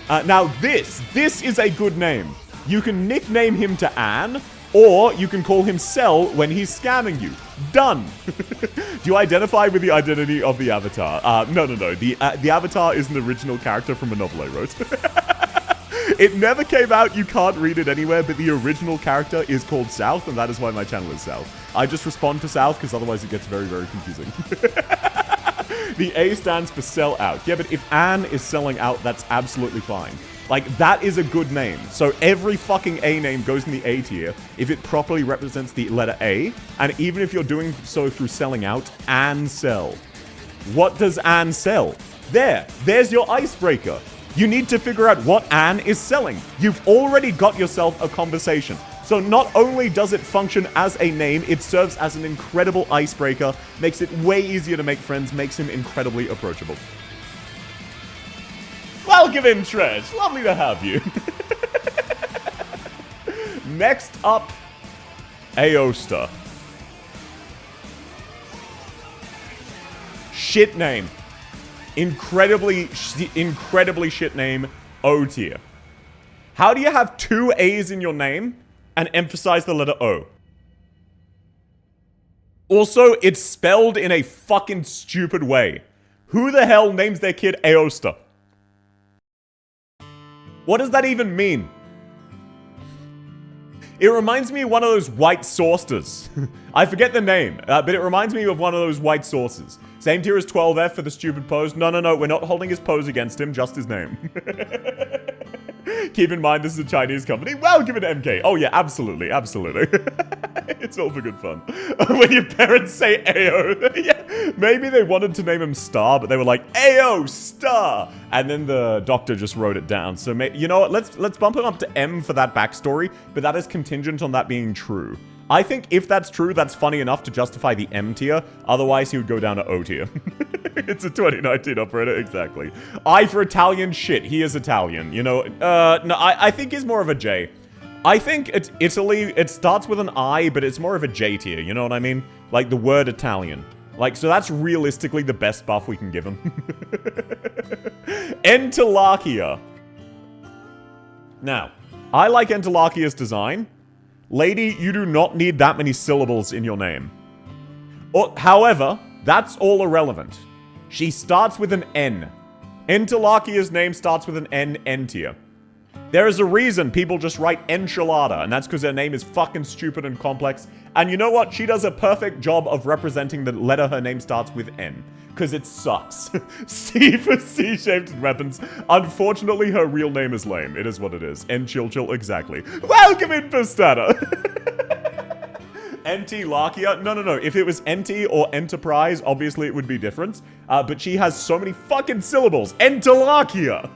Speaker 1: Now this is a good name. You can nickname him to Anne, or you can call him Cell when he's scamming you. Done. Do you identify with the identity of the avatar? No. The avatar is an original character from a novel I wrote. It never came out, you can't read it anywhere, but the original character is called South, and that is why my channel is South. I just respond to South, because otherwise it gets very, very confusing. The A stands for sell out. Yeah, but if Anne is selling out, that's absolutely fine. Like, that is a good name. So every fucking A name goes in the A tier if it properly represents the letter A, and even if you're doing so through selling out, Anne sell. What does Anne sell? There's your icebreaker. You need to figure out what Anne is selling. You've already got yourself a conversation. So not only does it function as a name, it serves as an incredible icebreaker, makes it way easier to make friends, makes him incredibly approachable. Welcome in, Tresh. Lovely to have you. Next up, Aosta. Shit name. Incredibly shit name, O tier. How do you have two A's in your name and emphasize the letter O? Also, it's spelled in a fucking stupid way. Who the hell names their kid Aosta? What does that even mean? It reminds me of one of those white saucers. I forget the name, but it reminds me of one of those white saucers. Same tier as 12F for the stupid pose. No, we're not holding his pose against him, just his name. Keep in mind, this is a Chinese company. Well, give it MK. Oh yeah, absolutely. It's all for good fun. When your parents say Ayo, yeah, maybe they wanted to name him Star, but they were like, Ayo, Star! And then the doctor just wrote it down. So, you know what, let's bump him up to M for that backstory, but that is contingent on that being true. I think if that's true, that's funny enough to justify the M tier. Otherwise, he would go down to O tier. It's a 2019 operator, exactly. I for Italian, shit, he is Italian. You know, no, I think he's more of a J. I think it's Italy, it starts with an I, but it's more of a J tier, you know what I mean? Like the word Italian. Like, so that's realistically the best buff we can give him. Entalachia. Now, I like Entalachia's design. Lady, you do not need that many syllables in your name. However, that's all irrelevant. She starts with an N. Entalachia's name starts with an N, N tier. There is a reason people just write enchilada, and that's because her name is fucking stupid and complex. And you know what? She does a perfect job of representing the letter her name starts with N. Because it sucks. C for C-shaped weapons. Unfortunately, her real name is lame. It is what it is. Enchilchil, exactly. Welcome in, Pastata! Entalachia? No. If it was Enti or Enterprise, obviously it would be different. But she has so many fucking syllables. Entalachia!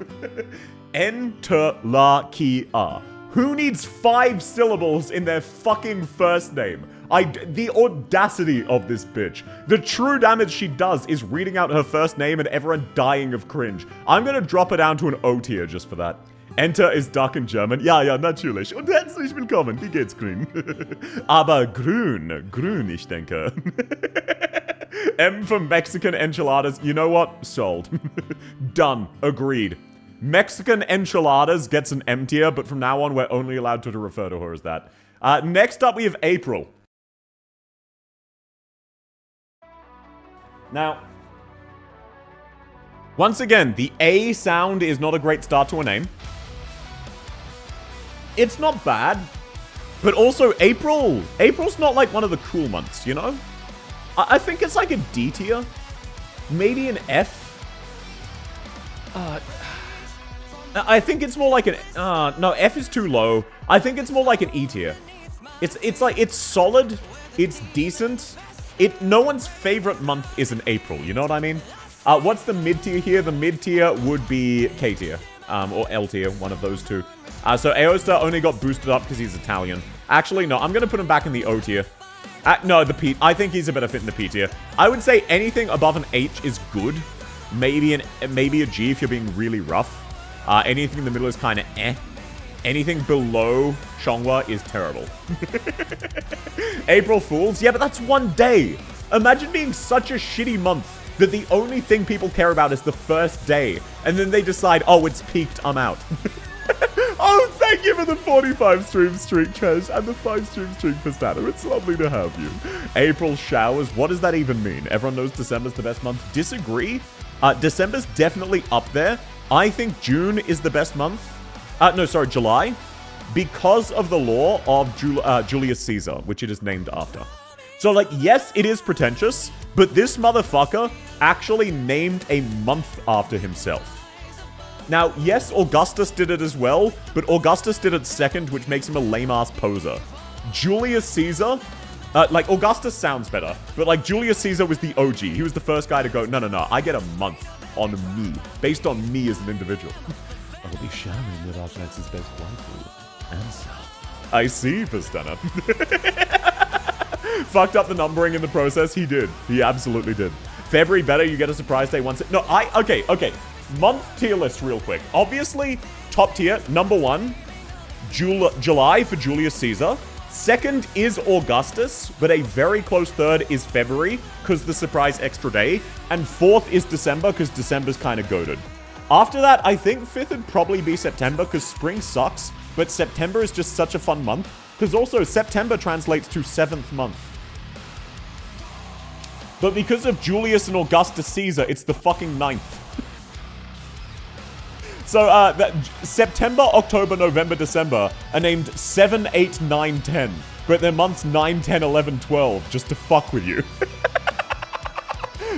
Speaker 1: Entalachia. Who needs 5 syllables in their fucking first name? The audacity of this bitch. The true damage she does is reading out her first name and everyone dying of cringe. I'm gonna drop her down to an O tier just for that. Enter is dark in German. Ja, natürlich. Und herzlich willkommen. Wie geht's, grün? Aber grün, ich denke. M for Mexican enchiladas. You know what? Sold. Done. Agreed. Mexican enchiladas gets an M tier, but from now on, we're only allowed to refer to her as that. Next up, we have April. Now, once again, the A sound is not a great start to a name. It's not bad, but also April's not like one of the cool months, you know? I think it's like a D tier, maybe an F. I think it's more like an, no, F is too low. I think it's more like an E tier. It's like, it's solid, it's decent. No one's favorite month is in April, you know what I mean? What's the mid tier here? The mid tier would be K tier. or L tier, one of those two. So Aosta only got boosted up because he's Italian. Actually, no, I'm going to put him back in the O tier. No, the P. I think he's a better fit in the P tier. I would say anything above an H is good. Maybe a G if you're being really rough. Anything in the middle is kind of eh. Anything below Chonghua is terrible. April Fools? Yeah, but that's one day. Imagine being such a shitty month that the only thing people care about is the first day. And then they decide, oh, it's peaked, I'm out. Oh, thank you for the 45 stream streak, Tresh, and the 5 stream streak for Stato. It's lovely to have you. April showers. What does that even mean? Everyone knows December's the best month. Disagree. December's definitely up there. I think June is the best month. No, sorry, July. Because of the law of Julius Caesar, which it is named after. So, like, yes, it is pretentious, but this motherfucker actually named a month after himself. Now, yes, Augustus did it as well, but Augustus did it second, which makes him a lame-ass poser. Julius Caesar, like, Augustus sounds better, but, like, Julius Caesar was the OG. He was the first guy to go, no, I get a month on me, based on me as an individual. I'll be sharing with our Knight's best waifu, Ansel. I see, Pistana. Fucked up the numbering in the process. He did. He absolutely did. February better, you get a surprise day once. No, okay. Month tier list real quick. Obviously, top tier, number 1, July for Julius Caesar. Second is Augustus, but a very close third is February, because the surprise extra day. And fourth is December, because December's kind of goated. After that, I think fifth would probably be September, because spring sucks, but September is just such a fun month. Because also, September translates to 7th month. But because of Julius and Augustus Caesar, it's the fucking 9th. So, September, October, November, December are named 7, 8, 9, 10. But they're months 9, 10, 11, 12, just to fuck with you.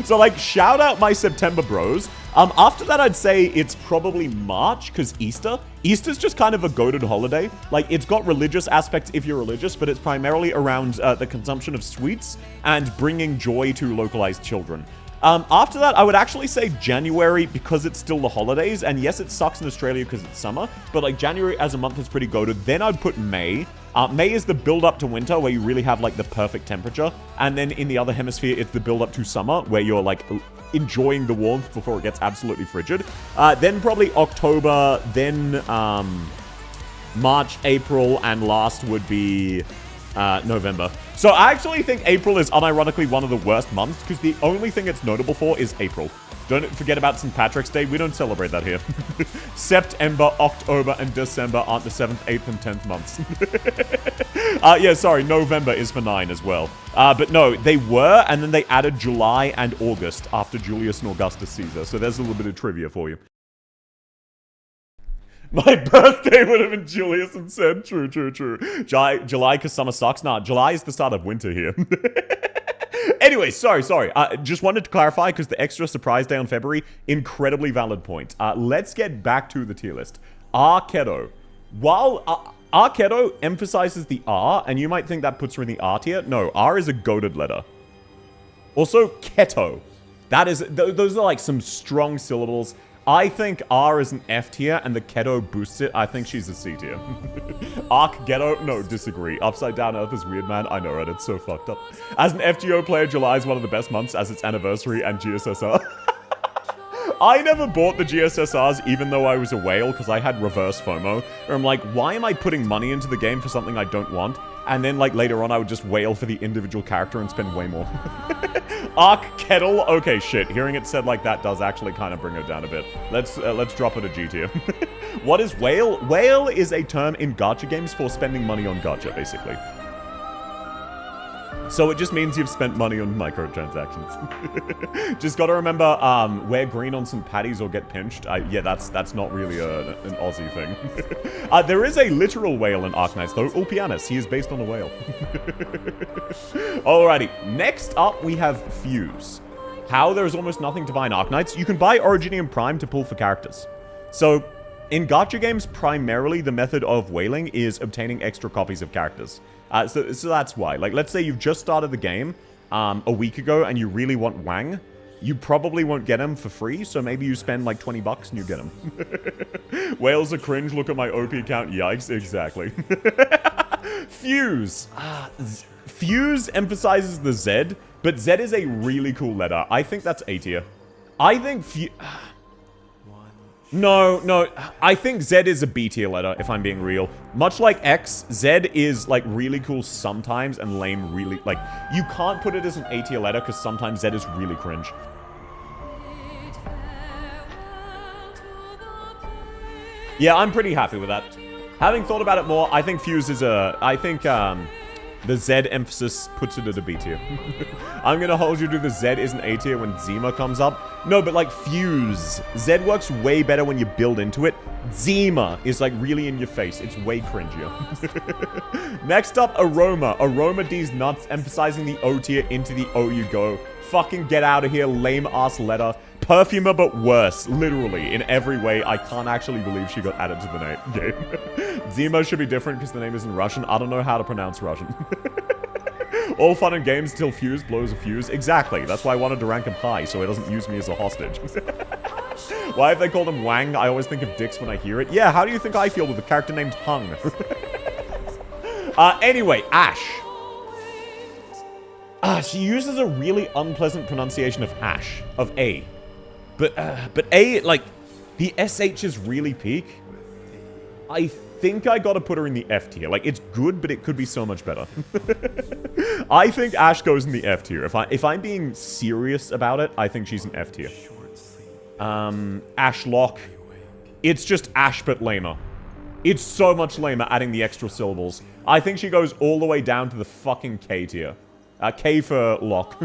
Speaker 1: So, like, shout out my September bros. After that, I'd say it's probably March, because Easter. Easter's just kind of a goated holiday. Like, it's got religious aspects if you're religious, but it's primarily around the consumption of sweets and bringing joy to localized children. After that, I would actually say January, because it's still the holidays, and yes, it sucks in Australia because it's summer, but like January as a month is pretty goated. Then I'd put May. May is the build-up to winter, where you really have like the perfect temperature, and then in the other hemisphere, it's the build-up to summer, where you're like enjoying the warmth before it gets absolutely frigid. Then probably October, then March, April, and last would be November. So I actually think April is unironically one of the worst months, because the only thing it's notable for is April. Don't forget about St. Patrick's Day. We don't celebrate that here. September, October, and December aren't the 7th, 8th, and 10th months. Yeah, sorry, November is for 9 as well. But no, they were, and then they added July and August after Julius and Augustus Caesar. So there's a little bit of trivia for you. My birthday would have been Julius and said, true. July, because summer sucks. Nah, July is the start of winter here. Anyway, sorry. Just wanted to clarify, because the extra surprise day on February, incredibly valid point. Let's get back to the tier list. Arkedo. While Arkedo emphasizes the R, and you might think that puts her in the R tier. No, R is a goated letter. Also, keto. That is, those are like some strong syllables. I think R is an F tier, and the keto boosts it. I think she's a C tier. Arc Ghetto? No, disagree. Upside Down Earth is weird, man. I know, right? It's so fucked up. As an FGO player, July is one of the best months as its anniversary and GSSR. I never bought the GSSRs even though I was a whale, because I had reverse FOMO. Where I'm like, why am I putting money into the game for something I don't want? And then, like, later on, I would just wail for the individual character and spend way more. Arc Kettle? Okay, shit. Hearing it said like that does actually kind of bring her down a bit. Let's drop it a G tier. What is whale? Whale is a term in gacha games for spending money on gacha, basically. So it just means you've spent money on microtransactions. Just gotta remember, wear green on some patties or get pinched. Yeah, that's not really an Aussie thing. There is a literal whale in Arknights, though. Ulpianus, he is based on a whale. Alrighty, next up we have Fuse. How there's almost nothing to buy in Arknights. You can buy Originium Prime to pull for characters. So, in gacha games, primarily the method of whaling is obtaining extra copies of characters. So that's why. Like, let's say you've just started the game a week ago and you really want Wang. you probably won't get them for free, so maybe you spend like 20 bucks and you get them. Whales are cringe, look at my OP account, yikes, exactly. Fuse. Fuse emphasizes the Z, but Z is a really cool letter. I think that's A tier. I think No, I think Z is a B tier letter, if I'm being real. Much like X, Z is, like, really cool sometimes and lame really, like, you can't put it as an A tier letter because sometimes Z is really cringe. Yeah, I'm pretty happy with that. Having thought about it more, I think Fuse is I think, the Z emphasis puts it at a B tier. I'm gonna hold you to the Z is an A tier when Zima comes up. No, but like Fuse. Z works way better when you build into it. Zima is like really in your face. It's way cringier. Next up, Aroma. Aroma D's nuts, emphasizing the O tier into the O you go. Fucking get out of here, lame ass letter. Perfumer, but worse. Literally, in every way. I can't actually believe she got added to the game. Zima should be different because the name is in Russian. I don't know how to pronounce Russian. All fun and games till Fuse blows a fuse. Exactly. That's why I wanted to rank him high, so he doesn't use me as a hostage. Why have they called him Wang? I always think of dicks when I hear it. Yeah, how do you think I feel with a character named Hung? Anyway, Ash. She uses a really unpleasant pronunciation of Ash, of A. But A, like, the SH is really peak. I think I gotta put her in the F tier. Like, it's good, but it could be so much better. I think Ash goes in the F tier. If I'm being serious about it, I think she's an F tier. Ashlock. It's just Ash, but lamer. It's so much lamer adding the extra syllables. I think she goes all the way down to the fucking K tier. K for lock.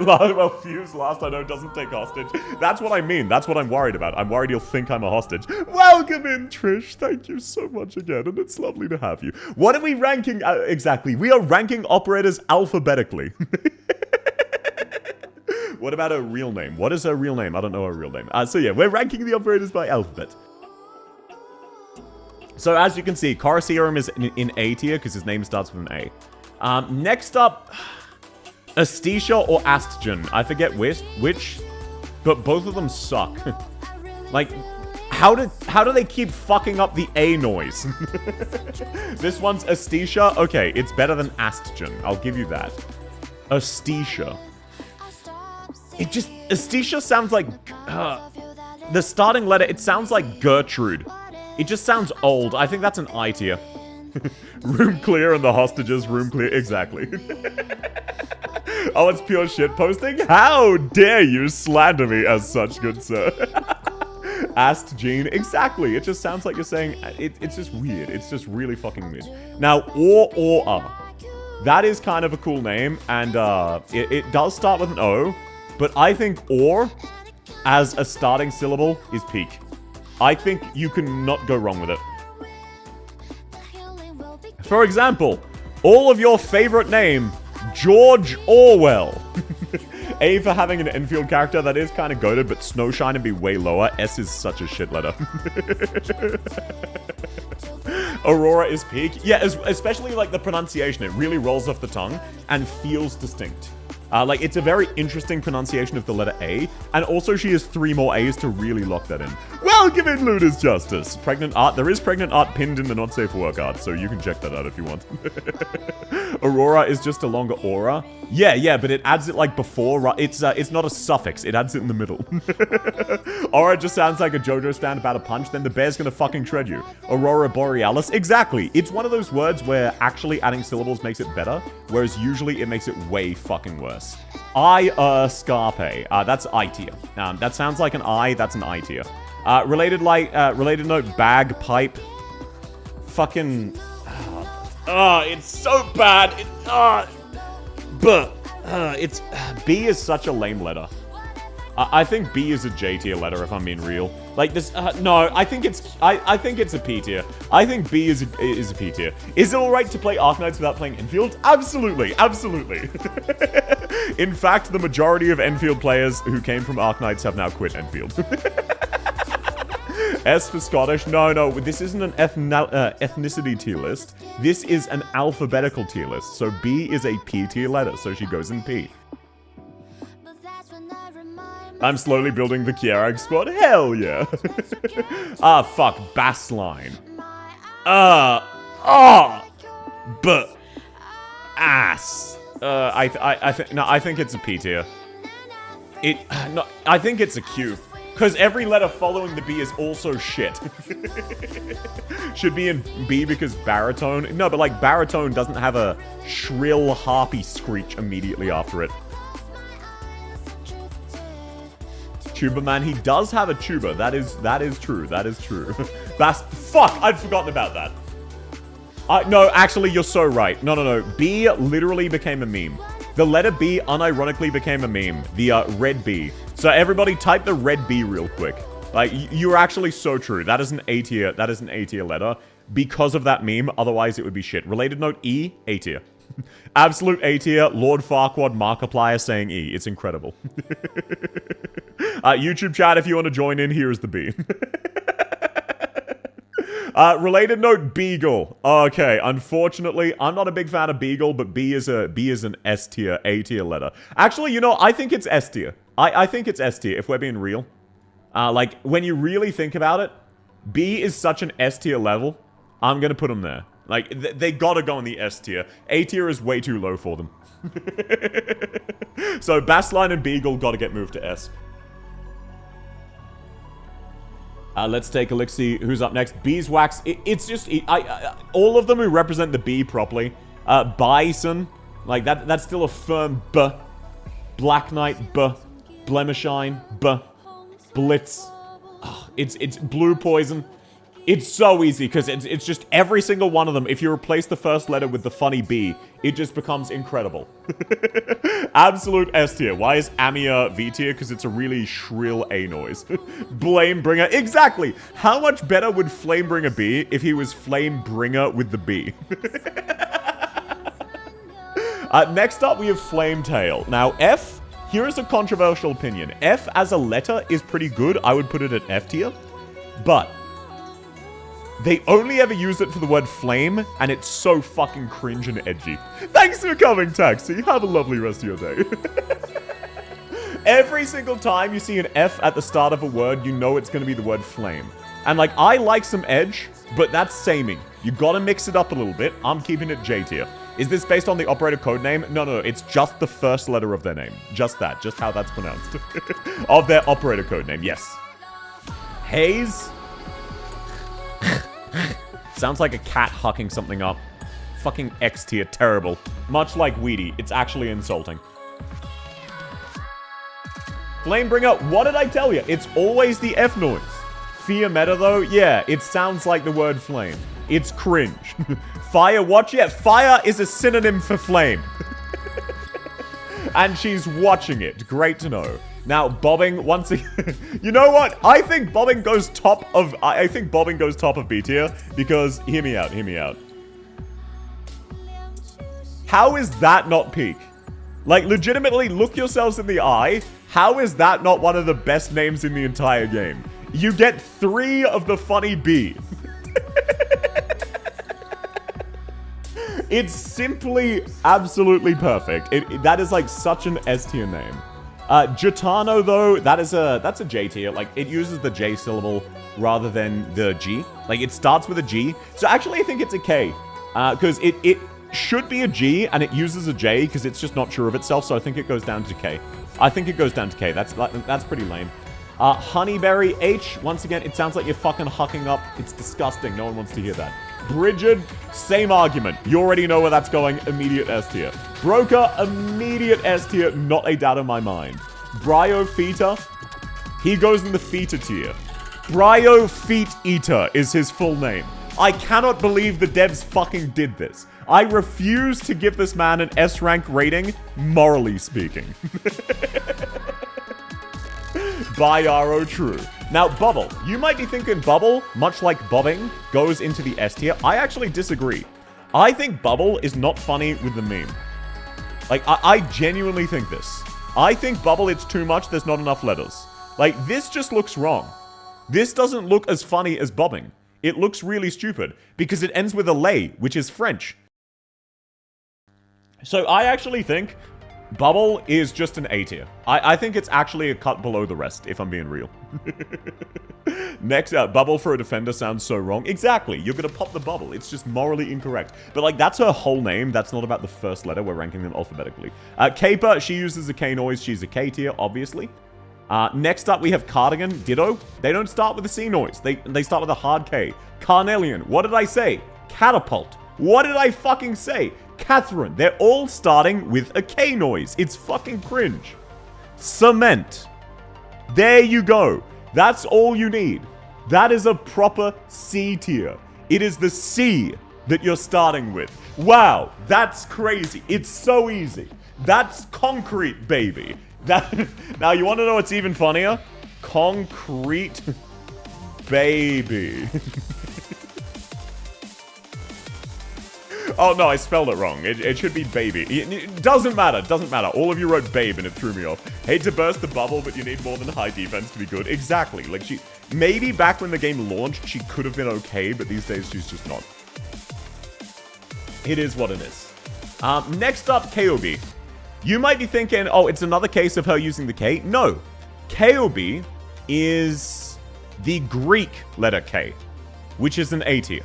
Speaker 1: Well, Fuse, last I know, doesn't take hostage. That's what I mean. That's what I'm worried about. I'm worried you'll think I'm a hostage. Welcome in, Trish. Thank you so much again, and it's lovely to have you. What are we ranking exactly? We are ranking operators alphabetically. What about her real name? What is her real name? I don't know her real name. So yeah, we're ranking the operators by alphabet. So as you can see, Caraserum is in A tier because his name starts with an A. Next up, Aesthesia or Astgen. I forget which, but both of them suck. Like, how do they keep fucking up the A noise? This one's Aesthesia. Okay, it's better than Astgen. I'll give you that. Aesthesia. Aesthesia sounds like, the starting letter, it sounds like Gertrude. It just sounds old. I think that's an I tier. Room clear and the hostages room clear. Exactly. Oh, it's pure shit posting? How dare you slander me as such, good sir? Asked Gene. Exactly. It just sounds like you're saying... It's just weird. It's just really fucking weird. Now, or. That is kind of a cool name, and it does start with an O, but I think or, as a starting syllable, is peak. I think you can not go wrong with it. For example, all of your favorite name, George Orwell. A for having an Enfield character that is kind of goated, but Snowshine would be way lower. S is such a shit letter. Aurora is peak. Yeah, especially like the pronunciation. It really rolls off the tongue and feels distinct. Like, it's a very interesting pronunciation of the letter A, and also she has 3 more A's to really lock that in. Welcome in, Luda's Justice! Pregnant art. There is pregnant art pinned in the not safe for work art, so you can check that out if you want. Aurora is just a longer aura. Yeah, but it adds it like before. It's not a suffix. It adds it in the middle. Aura just sounds like a JoJo stand about a punch, then the bear's gonna fucking shred you. Aurora Borealis. Exactly. It's one of those words where actually adding syllables makes it better, whereas usually it makes it way fucking worse. Scarpe. That's I tier. That sounds like an I. That's an I tier. Related note, bagpipe. Fucking. It's so bad. It's B is such a lame letter. I think B is a J tier letter if I'm being real. Like this, no, I think it's a P tier. I think B is a P tier. Is it alright to play Arknights without playing Enfield? Absolutely, absolutely. In fact, the majority of Enfield players who came from Arknights have now quit Enfield. S for Scottish. No, this isn't an ethnicity tier list. This is an alphabetical tier list. So B is a P tier letter, so she goes in P. I'm slowly building the Kierag squad. Hell yeah. Ah, fuck. Bassline. But ass. I think it's a P tier. No, I think it's a Q. Because every letter following the B is also shit. Should be in B because baritone. No, but like baritone doesn't have a shrill, harpy screech immediately after it. Tuba man, he does have a tuba. That is true. That is true. Fuck, I'd forgotten about that. No, actually, you're so right. No. B literally became a meme. The letter B unironically became a meme. The red B. So everybody type the red B real quick. Like, you're actually so true. That is an A tier. That is an A tier letter. Because of that meme, otherwise it would be shit. Related note E, A tier. Absolute A tier. Lord Farquaad Markiplier saying E. It's incredible. YouTube chat, if you want to join in, here's the B. Related note, Beagle. Okay, unfortunately, I'm not a big fan of Beagle, but B is an S tier, A tier letter. Actually, you know, I think it's S tier. I think it's S tier, if we're being real. Like, when you really think about it, B is such an S tier level, I'm gonna put them there. Like, they gotta go in the S tier. A tier is way too low for them. So, Bassline and Beagle gotta get moved to S. Let's take a look, see who's up next. Beeswax. It's just... all of them who represent the B properly. Bison. Like, that's still a firm B. Black Knight, B. Blemishine, B. Blitz. Oh, it's Blue Poison. It's so easy, because it's just every single one of them. If you replace the first letter with the funny B, it just becomes incredible. Absolute S tier. Why is Amia V tier? Because it's a really shrill A noise. Flamebringer. Exactly. How much better would Flamebringer be if he was Flamebringer with the B? Next up, we have Flametail. Now, F, here is a controversial opinion. F as a letter is pretty good. I would put it at F tier. But they only ever use it for the word flame, and it's so fucking cringe and edgy. Thanks for coming, Taxi. Have a lovely rest of your day. Every single time you see an F at the start of a word, you know it's going to be the word flame. And, like, I like some edge, but that's samey. You gotta mix it up a little bit. I'm keeping it J tier. Is this based on the operator code name? No. It's just the first letter of their name. Just that. Just how that's pronounced. Of their operator code name, yes. Haze. Sounds like a cat hucking something up. Fucking X tier, terrible. Much like Weedy, it's actually insulting. Flamebringer, what did I tell you? It's always the F noise. Fear meta though, yeah, it sounds like the word flame. It's cringe. Fire watch, yeah, fire is a synonym for flame. And she's watching it, great to know. Now, bobbing, once again... You know what? I think bobbing goes top of... I think bobbing goes top of B tier, because... Hear me out. How is that not peak? Like, legitimately, look yourselves in the eye. How is that not one of the best names in the entire game? You get 3 of the funny B. It's simply absolutely perfect. That is, like, such an S tier name. Gitano, though, that's a J tier. Like, it uses the J syllable rather than the G. Like, it starts with a G. So, actually, I think it's a K. Because it should be a G, and it uses a J, because it's just not sure of itself, so I think it goes down to K. I think it goes down to K. That's pretty lame. Honeyberry H, once again, it sounds like you're fucking hucking up. It's disgusting. No one wants to hear that. Brigid, same argument. You already know where that's going. Immediate S tier. Broker, immediate S tier. Not a doubt in my mind. Bryophyta, he goes in the Feta tier. Bryophyte Eater is his full name. I cannot believe the devs fucking did this. I refuse to give this man an S rank rating, morally speaking. Byaro true. Now, Bubble. You might be thinking Bubble, much like bobbing, goes into the S tier. I actually disagree. I think Bubble is not funny with the meme. Like, I genuinely think this. I think Bubble, it's too much, there's not enough letters. Like, this just looks wrong. This doesn't look as funny as bobbing. It looks really stupid, because it ends with a lay, which is French. So I actually think Bubble is just an A tier. I think it's actually a cut below the rest, if I'm being real. Next up, Bubble for a defender sounds so wrong. Exactly, you're gonna pop the bubble. It's just morally incorrect. But like, that's her whole name. That's not about the first letter. We're ranking them alphabetically. Caper, she uses a K noise. She's a K tier, obviously. Next up, we have Cardigan, ditto. They don't start with a C noise. They start with a hard K. Carnelian, what did I say? Catapult. What did I fucking say? Catherine, they're all starting with a K noise. It's fucking cringe. Cement. There you go. That's all you need. That is a proper C tier. It is the C that you're starting with. Wow, that's crazy. It's so easy. That's concrete, baby. Now, you want to know what's even funnier? Concrete baby. Oh, no, I spelled it wrong. It should be baby. It doesn't matter. Doesn't matter. All of you wrote babe, and it threw me off. Hate to burst the bubble, but you need more than high defense to be good. Exactly. Like, maybe back when the game launched, she could have been okay, but these days, she's just not. It is what it is. Next up, KOB. You might be thinking, oh, it's another case of her using the K. No. KOB is the Greek letter K, which is an A tier.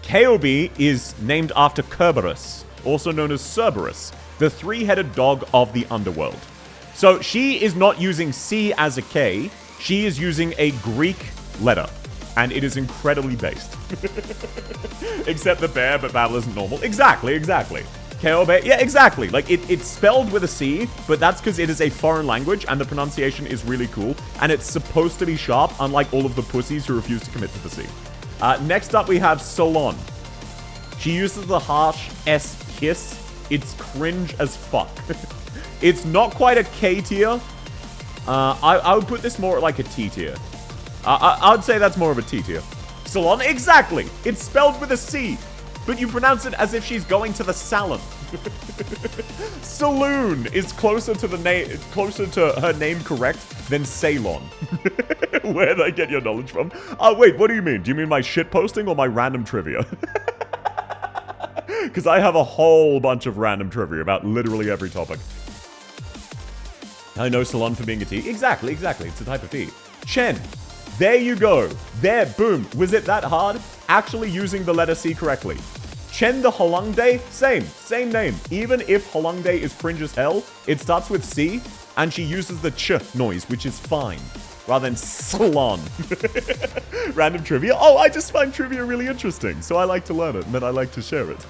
Speaker 1: KOB is named after Kerberos, also known as Cerberus, the three-headed dog of the underworld. So she is not using C as a K, she is using a Greek letter, and it is incredibly based. Except the bear, but battle isn't normal. Exactly. KOB, yeah, exactly. Like, it's spelled with a C, but that's because it is a foreign language, and the pronunciation is really cool, and it's supposed to be sharp, unlike all of the pussies who refuse to commit to the C. Next up, we have Solon. She uses the harsh S hiss. It's cringe as fuck. It's not quite a K tier. I would put this more like a T tier. I would say that's more of a T tier. Solon, exactly. It's spelled with a C, but you pronounce it as if she's going to the salon. Saloon is closer to her name correct than Ceylon. Where'd I get your knowledge from? Wait, what do you mean? Do you mean my shit posting or my random trivia? Because I have a whole bunch of random trivia about literally every topic. I know Salon for being a T. Exactly. It's a type of T. Chen. There you go. There, boom. Was it that hard? Actually using the letter C correctly. Chen the Holungde, same name. Even if Holungde is cringe as hell, it starts with C, and she uses the ch noise, which is fine, rather than salon. Random trivia. Oh, I just find trivia really interesting, so I like to learn it, and then I like to share it.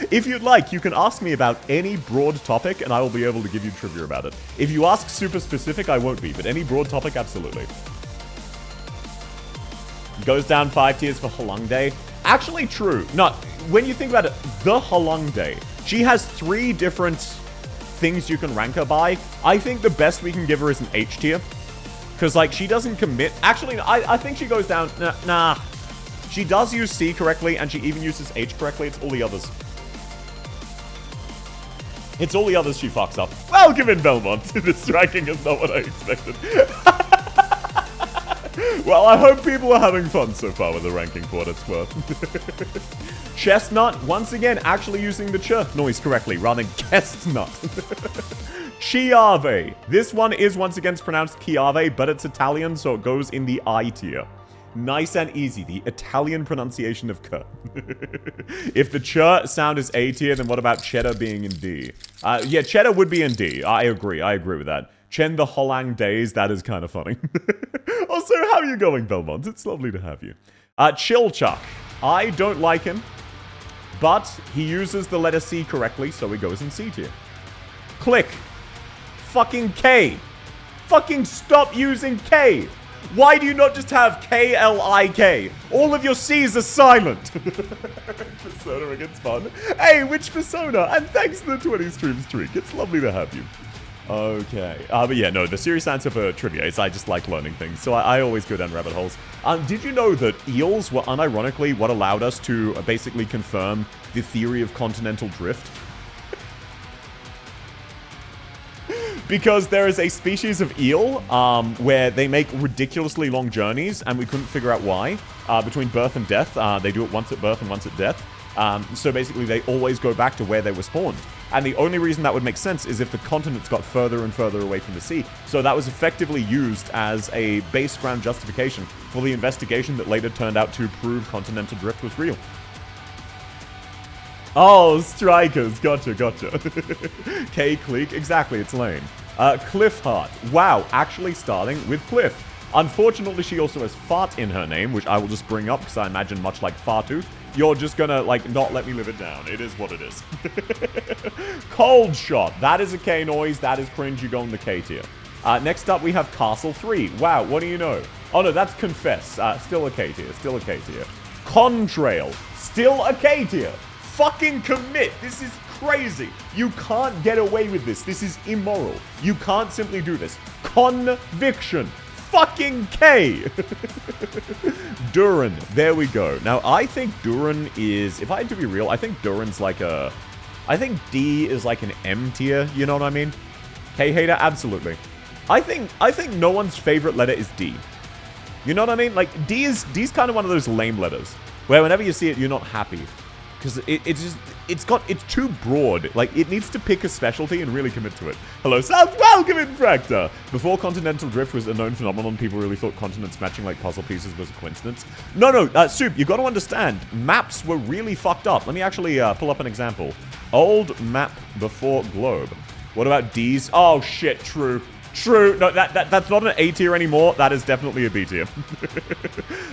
Speaker 1: If you'd like, you can ask me about any broad topic, and I will be able to give you trivia about it. If you ask super specific, I won't be, but any broad topic, absolutely. Goes down 5 tiers for Holungde. Actually true. No, when you think about it, the Holungde, she has 3 different things you can rank her by. I think the best we can give her is an H tier. Because, like, she doesn't commit. Actually, I think she goes down. Nah. She does use C correctly, and she even uses H correctly. It's all the others. It's all the others she fucks up. Welcome in, Belmont. This ranking is not what I expected. Well, I hope people are having fun so far with the ranking for what it's worth. Chestnut, once again, actually using the ch noise correctly, rather than chestnut. Chiave. This one is once again pronounced Chiave, but it's Italian, so it goes in the I tier. Nice and easy, the Italian pronunciation of k. If the ch sound is A tier, then what about cheddar being in D? Yeah, cheddar would be in D. I agree with that. Chen the Holang Days, that is kind of funny. Also, how are you going, Belmont? It's lovely to have you. Chilchuck. I don't like him, but he uses the letter C correctly, so he goes in C tier. Click. Fucking K. Fucking stop using K. Why do you not just have K-L-I-K? All of your C's are silent. Persona against fun. Hey, which Persona? And thanks to the 20 stream streak. It's lovely to have you. Okay. But yeah, no, the serious answer for trivia is I just like learning things, so I always go down rabbit holes. Did you know that eels were unironically what allowed us to basically confirm the theory of continental drift? Because there is a species of eel where they make ridiculously long journeys, and we couldn't figure out why. Between birth and death, they do it once at birth and once at death. So basically, they always go back to where they were spawned. And the only reason that would make sense is if the continents got further and further away from the sea. So that was effectively used as a base ground justification for the investigation that later turned out to prove continental drift was real. Oh, strikers. Gotcha. K Clique. Exactly, it's lame. Cliff Heart. Wow, actually starting with Cliff. Unfortunately, she also has Fart in her name, which I will just bring up because I imagine much like Fartooth, you're just gonna, like, not let me live it down. It is what it is. Cold Shot. That is a K noise. That is cringe. You go in the K tier. Next up, we have Castle 3. Wow, what do you know? Oh, no, that's Confess. Still a K tier. Contrail. Still a K tier. Fucking commit. This is crazy. You can't get away with this. This is immoral. You can't simply do this. Conviction. Fucking K. Duran. There we go. Now, I think Duran is, if I had to be real, I think Duran's like a, I think D is like an M tier. You know what I mean? K hater? Absolutely. I think no one's favorite letter is D. You know what I mean? Like, D's kind of one of those lame letters where whenever you see it, you're not happy. Because it's too broad. Like, it needs to pick a specialty and really commit to it. Hello, South. Welcome, Infractor. Before continental drift was a known phenomenon, people really thought continents matching like puzzle pieces was a coincidence. No, Soup, you got to understand, maps were really fucked up. Let me actually pull up an example. Old map before globe. What about D's? Oh, shit, true. No, that's not an A tier anymore. That is definitely a B tier.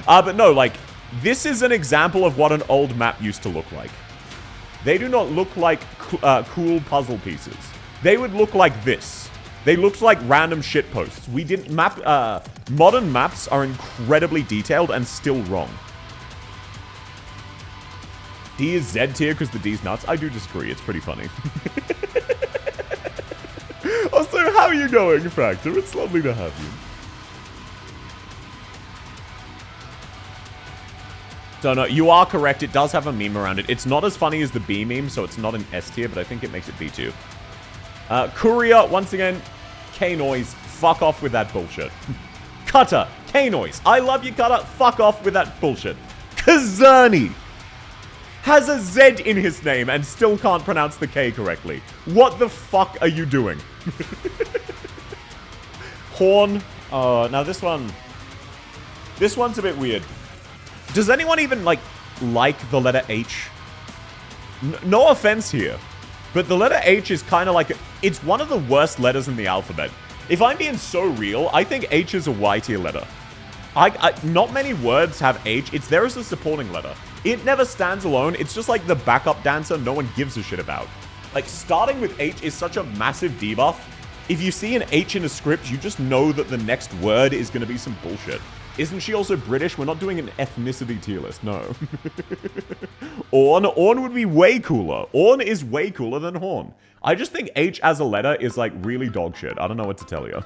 Speaker 1: But no, like, this is an example of what an old map used to look like. They do not look like cool puzzle pieces. They would look like this. They looked like random shit posts. We didn't map. Modern maps are incredibly detailed and still wrong. D is Z tier because the D's nuts. I do disagree. It's pretty funny. Also, how are you going, Fractor? It's lovely to have you. So no, you are correct. It does have a meme around it. It's not as funny as the B meme, so it's not an S tier, but I think it makes it B tier. Courier, once again, K-Noise. Fuck off with that bullshit. Cutter, K-Noise. I love you, Cutter. Fuck off with that bullshit. Kazani has a Z in his name and still can't pronounce the K correctly. What the fuck are you doing? Horn. Now this one's a bit weird. Does anyone even, like the letter H? No offense here, but the letter H is kind of like, it's one of the worst letters in the alphabet. If I'm being so real, I think H is a Y tier letter. Not many words have H. It's there as a supporting letter. It never stands alone. It's just like the backup dancer no one gives a shit about. Like, starting with H is such a massive debuff. If you see an H in a script, you just know that the next word is going to be some bullshit. Isn't she also British? We're not doing an ethnicity tier list, no. Orn would be way cooler. Orn is way cooler than Horn. I just think H as a letter is, like, really dog shit. I don't know what to tell you.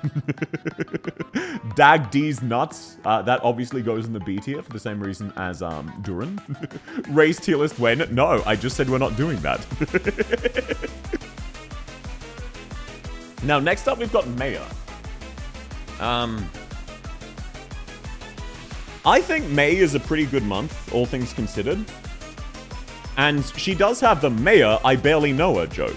Speaker 1: Dag D's nuts. That obviously goes in the B tier for the same reason as Duran. Race tier list when? No, I just said we're not doing that. Now, next up, we've got Maya. I think May is a pretty good month, all things considered. And she does have the Maya, I barely know her joke.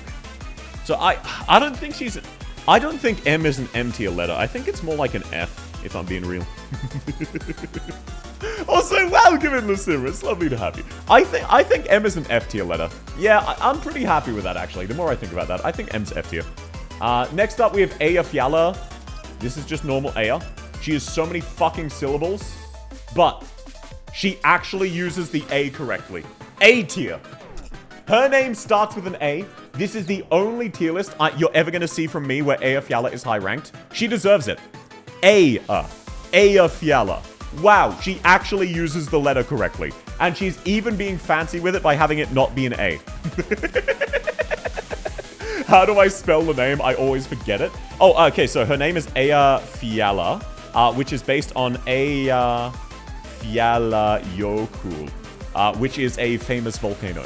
Speaker 1: So I don't think she's... I don't think M is an M tier letter. I think it's more like an F, if I'm being real. Also, welcome in, Lucira. It's lovely to have you. I think M is an F tier letter. Yeah, I'm pretty happy with that, actually. The more I think about that, I think M's F tier. Next up, we have Aya Fiala. This is just normal Aya. She has so many fucking syllables. But she actually uses the A correctly. A tier. Her name starts with an A. This is the only tier list you're ever going to see from me where Aya Fiala is high ranked. She deserves it. Aya Fiala. Wow, she actually uses the letter correctly. And she's even being fancy with it by having it not be an A. How do I spell the name? I always forget it. Oh, okay, so her name is Aya Fiala, which is based on Aya Fiala Yokul, which is a famous volcano.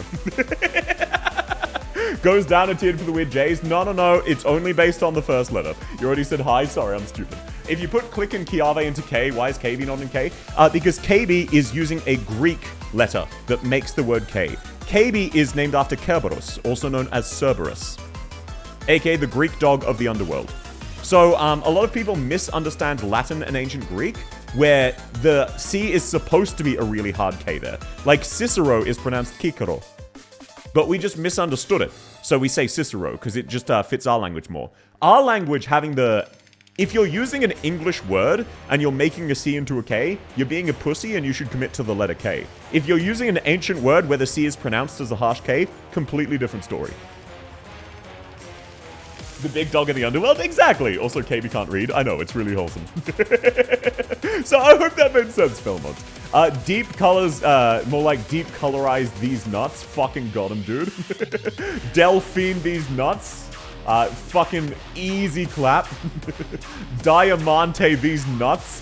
Speaker 1: Goes down a tier for the weird J's. No. It's only based on the first letter. You already said hi. Sorry, I'm stupid. If you put Click and Kiave into K, why is KB not in K? Because KB is using a Greek letter that makes the word K. KB is named after Kerberos, also known as Cerberus, aka the Greek dog of the underworld. So, a lot of people misunderstand Latin and ancient Greek, where the C is supposed to be a really hard K there. Like, Cicero is pronounced Kikero. But we just misunderstood it. So we say Cicero, because it just fits our language more. Our language having the... If you're using an English word, and you're making a C into a K, you're being a pussy and you should commit to the letter K. If you're using an ancient word where the C is pronounced as a harsh K, completely different story. The big dog in the underworld? Exactly! Also, KB can't read. I know, it's really wholesome. So I hope that made sense, Philmont. Deep colors, more like deep colorize these nuts. Fucking got him, dude. Delphine these nuts. Fucking easy clap. Diamante these nuts.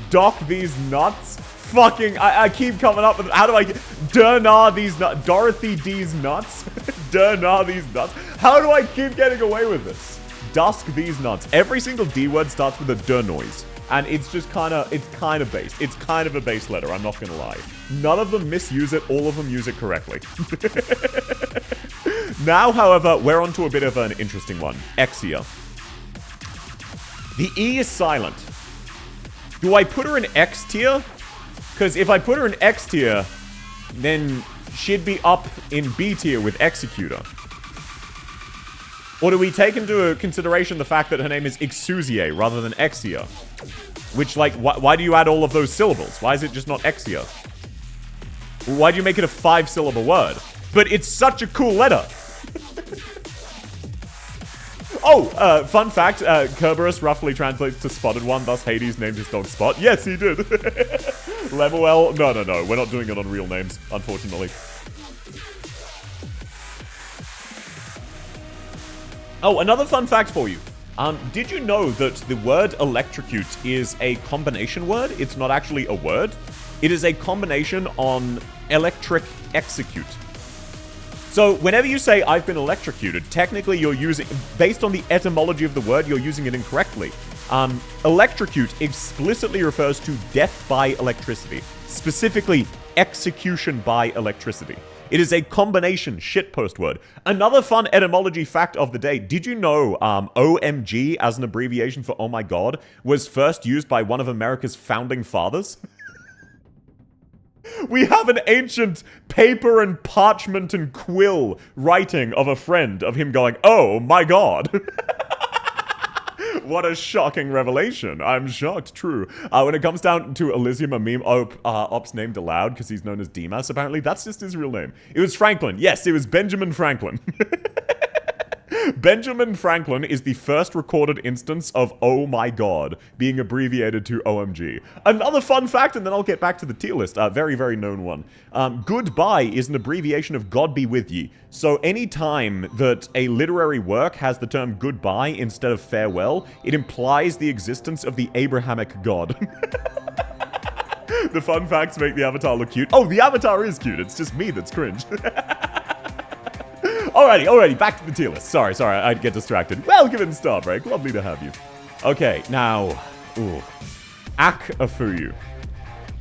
Speaker 1: Doc these nuts. Fucking, I keep coming up with, how do I get, Dernar these nuts, Dorothy D's nuts, Dernar these nuts. How do I keep getting away with this? Dusk these nuts. Every single D word starts with a der noise. And it's just it's kind of based. It's kind of a base letter, I'm not gonna lie. None of them misuse it, all of them use it correctly. Now, however, we're onto a bit of an interesting one. Exia. The E is silent. Do I put her in X tier? Because if I put her in X tier, then she'd be up in B tier with Executor. Or do we take into consideration the fact that her name is Ixuzie rather than Exia? Which, like, why do you add all of those syllables? Why is it just not Exia? Why do you make it a 5-syllable word? But it's such a cool letter. Oh, fun fact, Kerberos roughly translates to spotted one, thus Hades named his dog Spot. Yes, he did. Lemuel, no, we're not doing it on real names, unfortunately. Oh, another fun fact for you. Did you know that the word electrocute is a combination word? It's not actually a word. It is a combination on electric execute. So whenever you say, I've been electrocuted, technically you're using, based on the etymology of the word, you're using it incorrectly. Electrocute explicitly refers to death by electricity. Specifically, execution by electricity. It is a combination shitpost word. Another fun etymology fact of the day. Did you know OMG, as an abbreviation for oh my god, was first used by one of America's founding fathers? We have an ancient paper and parchment and quill writing of a friend of him going, oh my god. What a shocking revelation. I'm shocked, true. When it comes down to Elysium, a meme ops named aloud because he's known as Demas, apparently. That's just his real name. It was Franklin. Yes, it was Benjamin Franklin. Benjamin Franklin is the first recorded instance of oh my god being abbreviated to OMG. Another fun fact, and then I'll get back to the tier list. Very, very known one. Goodbye is an abbreviation of God be with ye. So any time that a literary work has the term goodbye instead of farewell, it implies the existence of the Abrahamic God. The fun facts make the avatar look cute. Oh, the avatar is cute. It's just me that's cringe. Alrighty, back to the tier list. Sorry, I'd get distracted. Welcome in Starbreak. Lovely to have you. Okay, now, Ak-a-fuyu.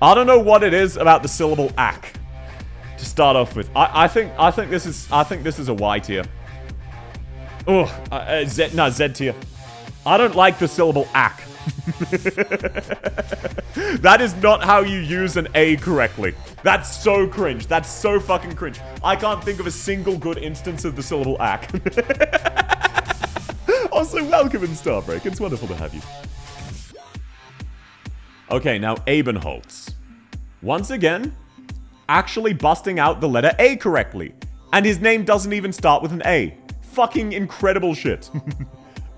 Speaker 1: I don't know what it is about the syllable ak. To start off with, I think this is a Y tier. Z tier. I don't like the syllable ak. That is not how you use an A correctly. That's so cringe. That's so fucking cringe. I can't think of a single good instance of the syllable ak. Also, welcome in Starbreak. It's wonderful to have you. Okay, now Abenholtz. Once again, actually busting out the letter A correctly. And his name doesn't even start with an A. Fucking incredible shit.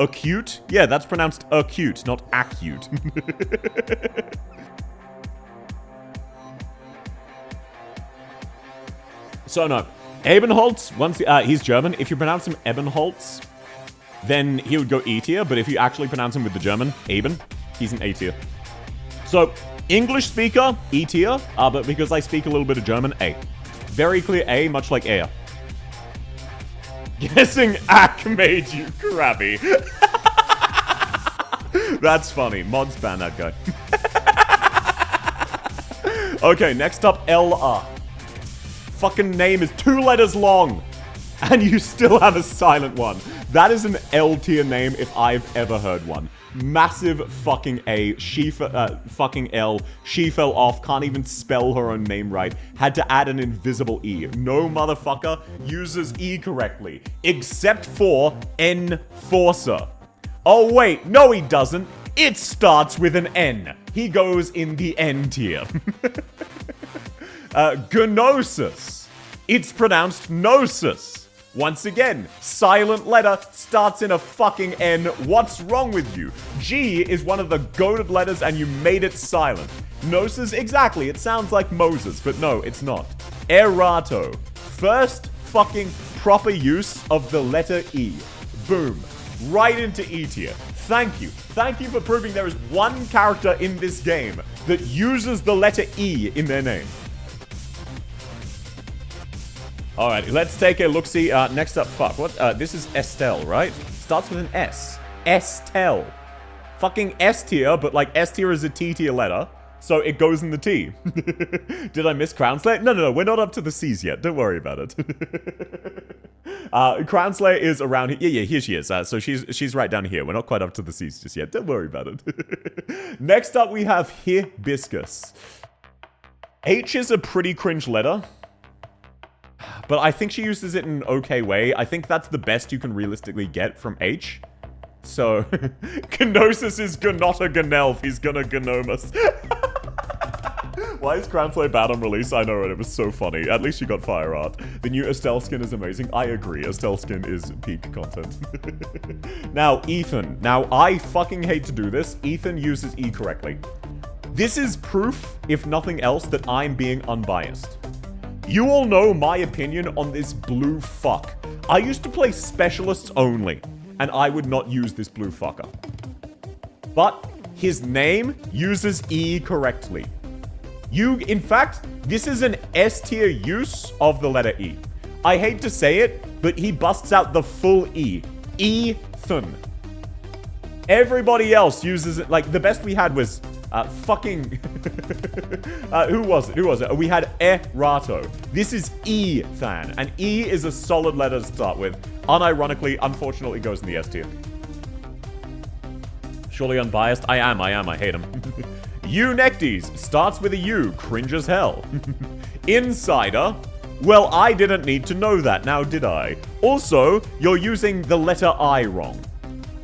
Speaker 1: Acute? Yeah, that's pronounced acute, not acute. So no, Ebenholz, once he's German. If you pronounce him Ebenholz, then he would go E tier. But if you actually pronounce him with the German, Eben, he's an A tier. So English speaker, E tier. But because I speak a little bit of German, A. Very clear A, much like air. Guessing Ak made you crabby. That's funny. Mods ban that guy. Okay, next up, LR. fucking name is 2 letters long. And you still have a silent one. That is an L tier name if I've ever heard one. Massive fucking A. Fucking L. She fell off. Can't even spell her own name right. Had to add an invisible E. No motherfucker uses E correctly. Except for Enforcer. Oh wait, no he doesn't. It starts with an N. He goes in the N tier. Gnosis. It's pronounced Gnosis. Once again, silent letter starts in a fucking N. What's wrong with you? G is one of the goated letters and you made it silent. Gnosis, exactly. It sounds like Moses, but no, it's not. Erato. First fucking proper use of the letter E. Boom. Right into E tier. Thank you. Thank you for proving there is one character in this game that uses the letter E in their name. Alright, let's take a look-see. Next up, fuck. What? This is Estelle, right? Starts with an S. Estelle. Fucking S tier, but like S tier is a T tier letter. So it goes in the T. Did I miss Crown Slayer? No, we're not up to the C's yet. Don't worry about it. Crown Slayer is around here. Yeah, here she is. So she's right down here. We're not quite up to the C's just yet. Don't worry about it. Next up, we have Hibiscus. H is a pretty cringe letter. But I think she uses it in an okay way. I think that's the best you can realistically get from H. So, Gnosis is Gnota Gnelf. He's gonna gnome us. Why is Crown Slayer bad on release? I know, it was so funny. At least you got fire art. The new Estelle skin is amazing. I agree. Estelle skin is peak content. Now, Ethan. Now, I fucking hate to do this. Ethan uses E correctly. This is proof, if nothing else, that I'm being unbiased. You all know my opinion on this blue fuck. I used to play specialists only, and I would not use this blue fucker. But his name uses E correctly. In fact, this is an S tier use of the letter E. I hate to say it, but he busts out the full E. Ethan. Everybody else uses it, like, the best we had was fucking... who was it? We had Erato. This is Ethan, and E is a solid letter to start with. Unironically, unfortunately, goes in the S tier. Surely unbiased? I am. I hate him. Unectes starts with a U. Cringe as hell. Insider. Well, I didn't need to know that, now did I? Also, you're using the letter I wrong.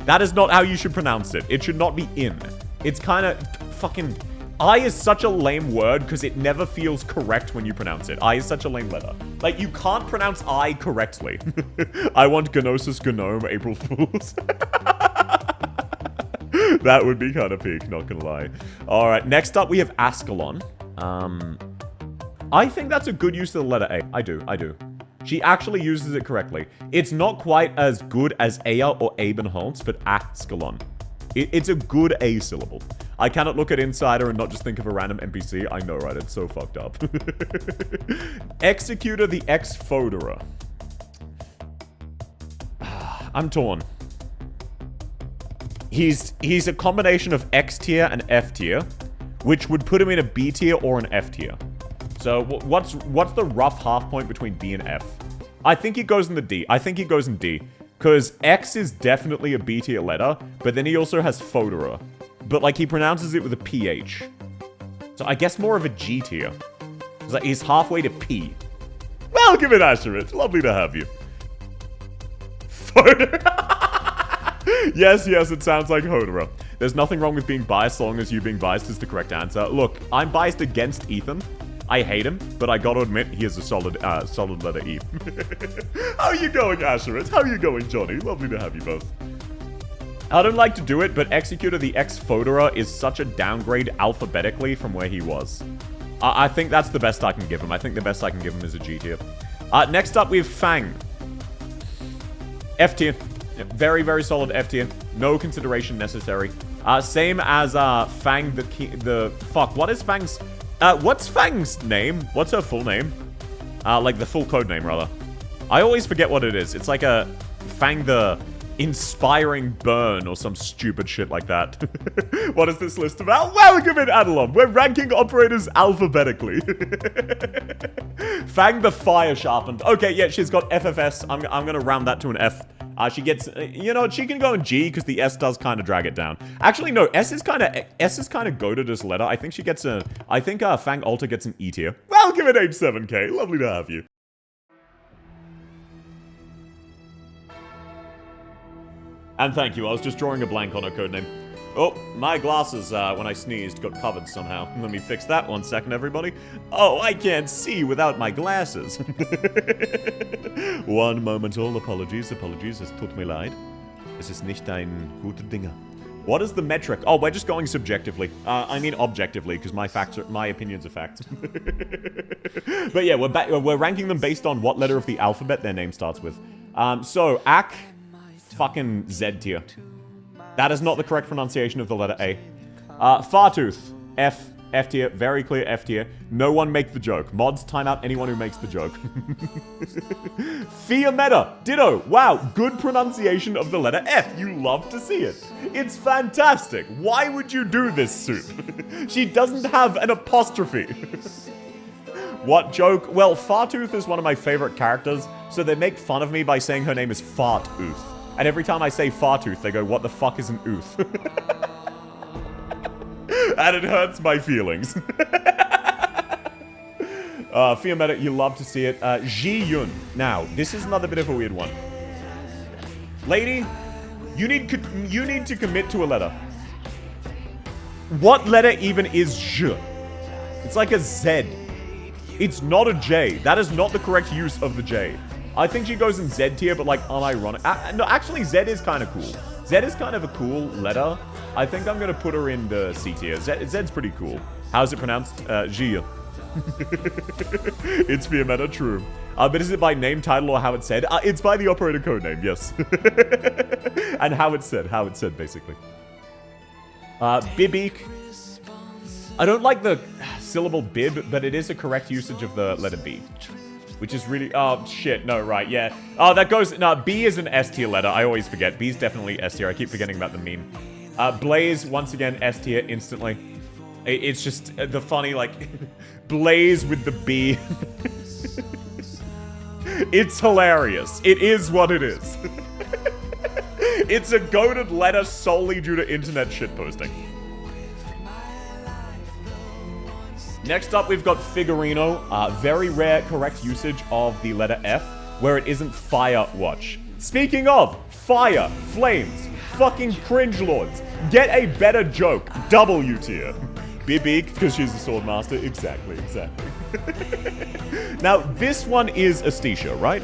Speaker 1: That is not how you should pronounce it. It should not be in. It's kind of... fucking... I is such a lame word because it never feels correct when you pronounce it. I is such a lame letter. Like, you can't pronounce I correctly. I want Gnosis Gnome April Fools. That would be kind of peak, not gonna lie. Alright, next up we have Ascalon. I think that's a good use of the letter A. I do. She actually uses it correctly. It's not quite as good as Aya or Abenholtz, but Ascalon. It's a good A syllable. I cannot look at Insider and not just think of a random NPC. I know, right? It's so fucked up. Executor the Ex-Foderer. I'm torn. He's a combination of X tier and F tier, which would put him in a B tier or an F tier. So what's the rough half point between B and F? I think he goes in the D. I think he goes in D. Because X is definitely a B tier letter, but then he also has Foderer. But, like, he pronounces it with a PH. So I guess more of a G tier. Like, he's halfway to P. Welcome in, Asherit. Lovely to have you. Foderer. Yes, it sounds like Hodera. There's nothing wrong with being biased so long as you being biased is the correct answer. Look, I'm biased against Ethan. I hate him, but I gotta admit, he is a solid letter E. How you going, Asherit? How you going, Johnny? Lovely to have you both. I don't like to do it, but Executor the Ex-Foderer is such a downgrade alphabetically from where he was. I think that's the best I can give him. I think the best I can give him is a G tier. Next up, we have Fang. F tier. Very, very solid F tier. No consideration necessary. Same as Fang fuck, what is Fang's... what's Fang's name? What's her full name? Like the full code name, rather. I always forget what it is. It's like a Fang the inspiring burn or some stupid shit like that. What is this list about? Welcome in, Adelon. We're ranking operators alphabetically. Fang the Fire Sharpened. Okay, yeah, she's got FFS. I'm gonna round that to an F. She gets, you know, she can go in G because the S does kind of drag it down. Actually, no, S is kind of goated as letter. I think she gets a, I think Fang Alta gets an E tier. Welcome in H7K. Lovely to have you. And thank you, I was just drawing a blank on her codename. Oh, my glasses, when I sneezed, got covered somehow. Let me fix that 1 second, everybody. Oh, I can't see without my glasses. One moment, all apologies, es tut mir leid. Es ist nicht ein guter Dinger. What is the metric? Oh, we're just going subjectively. I mean objectively, because my opinions are facts. But yeah, we're ranking them based on what letter of the alphabet their name starts with. So, Ak, fucking Z tier. That is not the correct pronunciation of the letter A. Fartooth, F tier, very clear F tier. No one make the joke. Mods, time out anyone who makes the joke. Fiametta, ditto. Wow, good pronunciation of the letter F. You love to see it. It's fantastic. Why would you do this, Soup? She doesn't have an apostrophe. What joke? Well, Fartooth is one of my favorite characters, so they make fun of me by saying her name is Fartooth. And every time I say Fartooth, they go, what the fuck is an ooth? And it hurts my feelings. Fiametta, you love to see it. Ji Yun. Now, this is another bit of a weird one. Lady, you need to commit to a letter. What letter even is J? It's like a Z. It's not a J. That is not the correct use of the J. I think she goes in Z tier, but like unironic. No, actually, Z is kind of cool. Z is kind of a cool letter. I think I'm gonna put her in the C tier. Z's pretty cool. How's it pronounced? Gia. It's Fiametta, true. But is it by name, title, or how it's said? It's by the operator codename, yes. And how it's said, basically. Bibik. I don't like the syllable bib, but it is a correct usage of the letter B. Which is really... Oh, shit. No, right. Yeah. Oh, that goes... No, B is an S tier letter. I always forget. B is definitely S tier. I keep forgetting about the meme. Blaze, once again, S tier instantly. It's just the funny, like... Blaze with the B. It's hilarious. It is what it is. It's a goated letter solely due to internet shitposting. Next up, we've got Figurino. Very rare correct usage of the letter F, where it isn't Fire Watch. Speaking of, fire, flames, fucking cringe lords. Get a better joke. W tier. Bibik, because she's a sword master. Exactly. Now, this one is Aesthesia, right?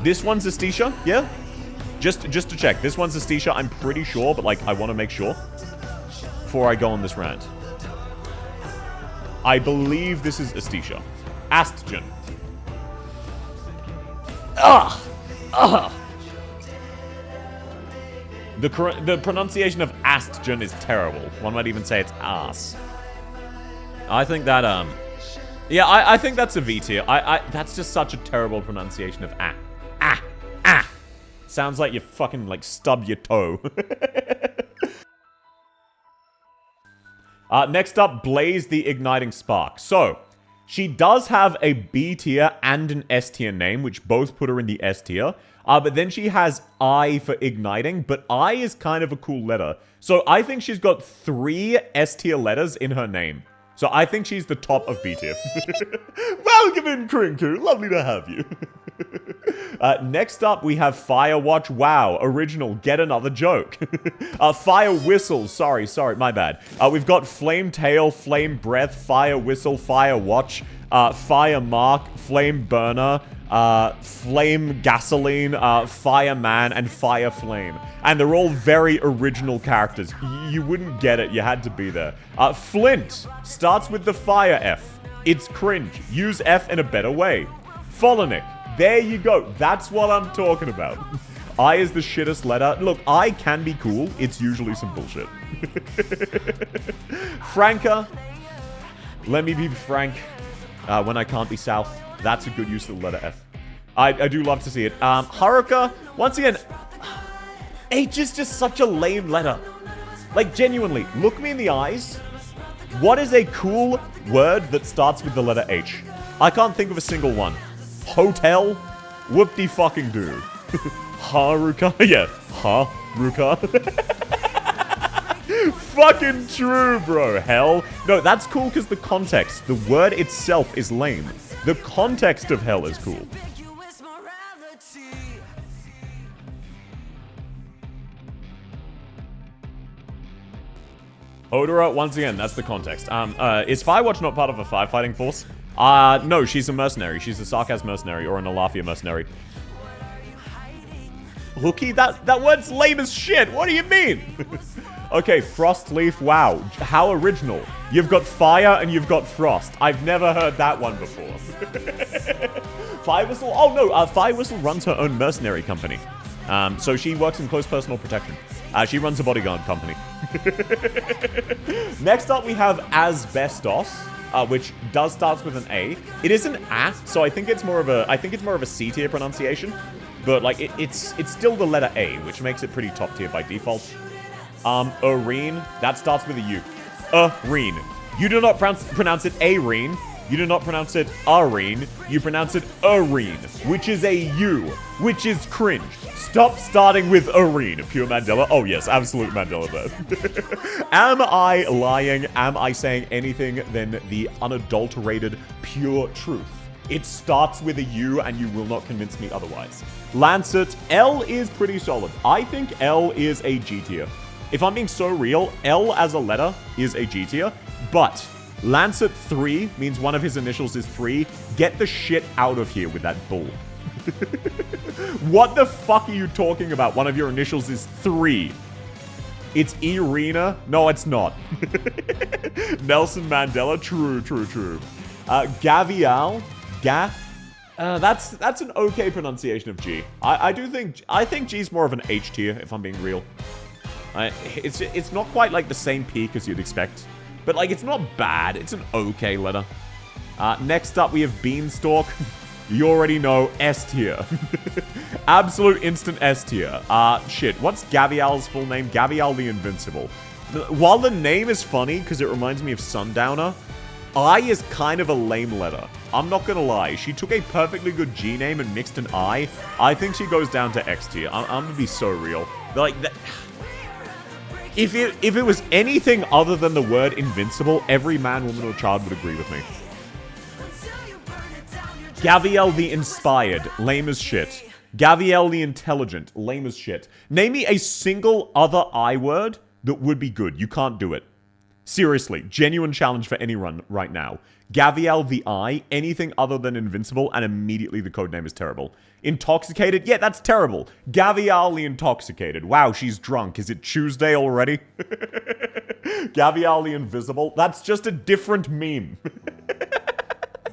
Speaker 1: This one's Aesthesia, yeah? Just to check. This one's Aesthesia, I'm pretty sure, but like, I want to make sure before I go on this rant. I believe this is Aesthesia. Astgen. The pronunciation of Astgen is terrible. One might even say it's ass. I think that, yeah, I think that's a V tier. That's just such a terrible pronunciation of ah. Sounds like you fucking, like, stub your toe. Next up, Blaze the Igniting Spark. So, she does have a B tier and an S tier name, which both put her in the S tier. But then she has I for igniting, but I is kind of a cool letter. So I think she's got 3 S tier letters in her name. So I think she's the top of B tier. Welcome in, Krinku. Lovely to have you. Next up, we have Firewatch. Wow, original. Get another joke. Fire Whistle. Sorry, my bad. We've got Flame Tail, Flame Breath, Fire Whistle, Fire Watch, Fire Mark, Flame Burner, Flame Gasoline, Fireman, and Fire Flame. And they're all very original characters. You wouldn't get it. You had to be there. Flint starts with the Fire F. It's cringe. Use F in a better way. Folonic. There you go. That's what I'm talking about. I is the shittest letter. Look, I can be cool. It's usually some bullshit. Franca. Let me be frank. When I can't be south. That's a good use of the letter F. I do love to see it. Haruka, once again, H is just such a lame letter. Like, genuinely, look me in the eyes. What is a cool word that starts with the letter H? I can't think of a single one. Hotel? Whoop-de-fucking-do. Haruka? Yeah, Haruka. Fucking true, bro. Hell. No, that's cool because the context. The word itself is lame. The context of hell is cool. Odora, once again, that's the context. Is Firewatch not part of a firefighting force? No, she's a mercenary. She's a Sarkaz mercenary or an Alafia mercenary. Hookie? That word's lame as shit. What do you mean? Okay, Frostleaf, wow. How original. You've got fire and you've got frost. I've never heard that one before. Firewhistle? Oh no, Firewhistle runs her own mercenary company. So she works in close personal protection. She runs a bodyguard company. Next up, we have Asbestos, which does starts with an A. It is an A, so I think it's more of a C tier pronunciation. But like it's still the letter A, which makes it pretty top tier by default. Arene, that starts with a U. Arene. You do not pronounce it Arene. You do not pronounce it Arene. You pronounce it Arene, which is a U, which is cringe. Stop starting with Arene. Pure Mandela. Oh yes, absolute Mandela there. Am I lying? Am I saying anything than the unadulterated pure truth? It starts with a U and you will not convince me otherwise. Lancet, L is pretty solid. I think L is a G tier. If I'm being so real, L as a letter is a G tier, but Lancet 3 means one of his initials is 3. Get the shit out of here with that bull. What the fuck are you talking about? One of your initials is 3. It's Irina? No, it's not. Nelson Mandela? True. Gavial? That's an okay pronunciation of G. I think G's more of an H tier, if I'm being real. It's not quite like the same peak as you'd expect. But like, it's not bad. It's an okay letter. Next up, we have Beanstalk. You already know, S tier. Absolute instant S tier. Shit, what's Gavial's full name? Gavial the Invincible. While the name is funny, because it reminds me of Sundowner, I is kind of a lame letter. I'm not gonna lie. She took a perfectly good G name and mixed an I. I think she goes down to X tier. I'm gonna be so real. Like, that... If it was anything other than the word invincible, every man, woman, or child would agree with me. Gaviel the Inspired, lame as shit. Gaviel the Intelligent, lame as shit. Name me a single other I word that would be good. You can't do it. Seriously, genuine challenge for anyone right now. Gaviel the I, anything other than invincible, and immediately the codename is terrible. Intoxicated? Yeah, that's terrible. Gavial the Intoxicated. Wow, she's drunk. Is it Tuesday already? Gavial the Invisible? That's just a different meme.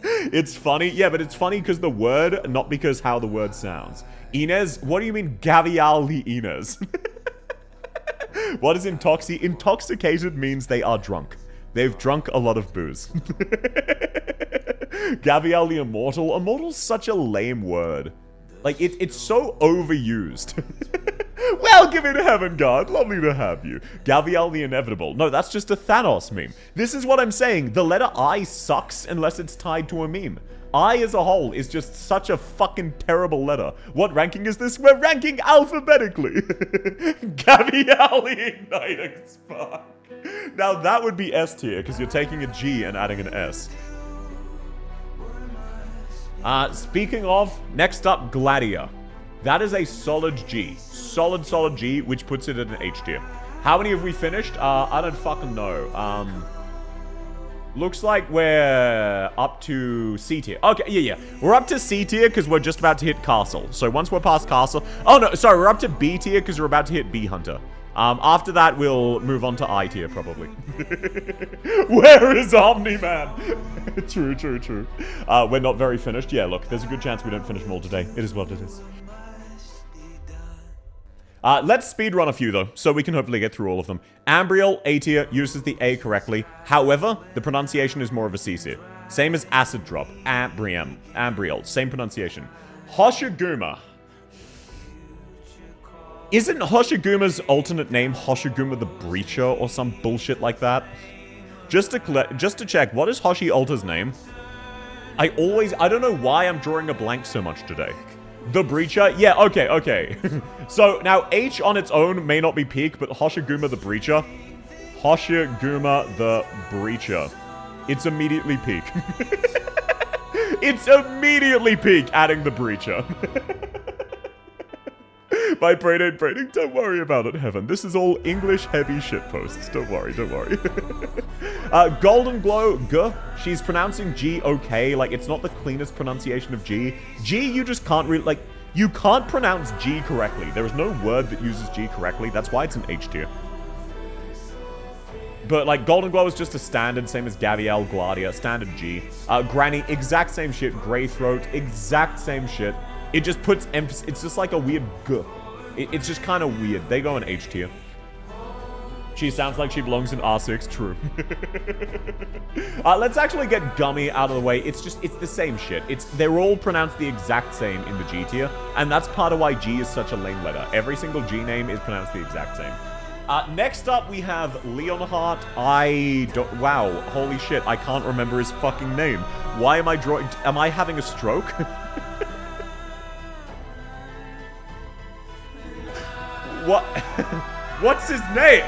Speaker 1: It's funny. Yeah, but it's funny because the word, not because how the word sounds. Inez? What do you mean Gavial the Inez? What is intoxicated means they are drunk. They've drunk a lot of booze. Gavial the Immortal? Immortal's such a lame word. Like, it's so overused. Welcome in heaven, God. Lovely to have you. Gavial the Inevitable. No, that's just a Thanos meme. This is what I'm saying. The letter I sucks unless it's tied to a meme. I as a whole is just such a fucking terrible letter. What ranking is this? We're ranking alphabetically. Gavial the Igniting Spark. Now that would be S tier because you're taking a G and adding an S. Speaking of, next up, Gladia. That is a solid G. Solid G, which puts it at an H tier. How many have we finished? I don't fucking know. Looks like we're up to C tier. Okay, yeah. We're up to C tier because we're just about to hit Castle. So once we're past Castle... Oh, no, sorry, we're up to B tier because we're about to hit Bee Hunter. After that, we'll move on to I tier, probably. Where is Omni-Man? True. We're not very finished. Yeah, look, there's a good chance we don't finish them all today. It is what it is. Let's speedrun a few, though, so we can hopefully get through all of them. Ambriel, A tier, uses the A correctly. However, the pronunciation is more of a C tier. Same as Acid Drop. Ambriel, same pronunciation. Hoshiguma. Isn't Hoshiguma's alternate name Hoshiguma the Breacher or some bullshit like that? Just to check, what is Hoshi Alta's name? I don't know why I'm drawing a blank so much today. The Breacher? Yeah, okay. So, now H on its own may not be peak, but Hoshiguma the Breacher. Hoshiguma the Breacher. It's immediately peak. It's immediately peak adding the Breacher. By braiding, don't worry about it, Heaven. This is all English heavy shitposts. Don't worry. Golden Glow, G. She's pronouncing G okay. Like, it's not the cleanest pronunciation of G. G, you just can't really, like, you can't pronounce G correctly. There is no word that uses G correctly. That's why it's an H tier. But, like, Golden Glow is just a standard, same as Gaviel, Gladia, standard G. Granny, exact same shit. Grey Throat, exact same shit. It just puts emphasis. It's just like a weird G. It's just kind of weird. They go in H tier. She sounds like she belongs in R6. True. Let's actually get Gummy out of the way. It's the same shit. They're all pronounced the exact same in the G tier. And that's part of why G is such a lame letter. Every single G name is pronounced the exact same. Next up, we have Leonhardt. Wow, holy shit, I can't remember his fucking name. Why am I drawing... Am I having a stroke? What? What's his name?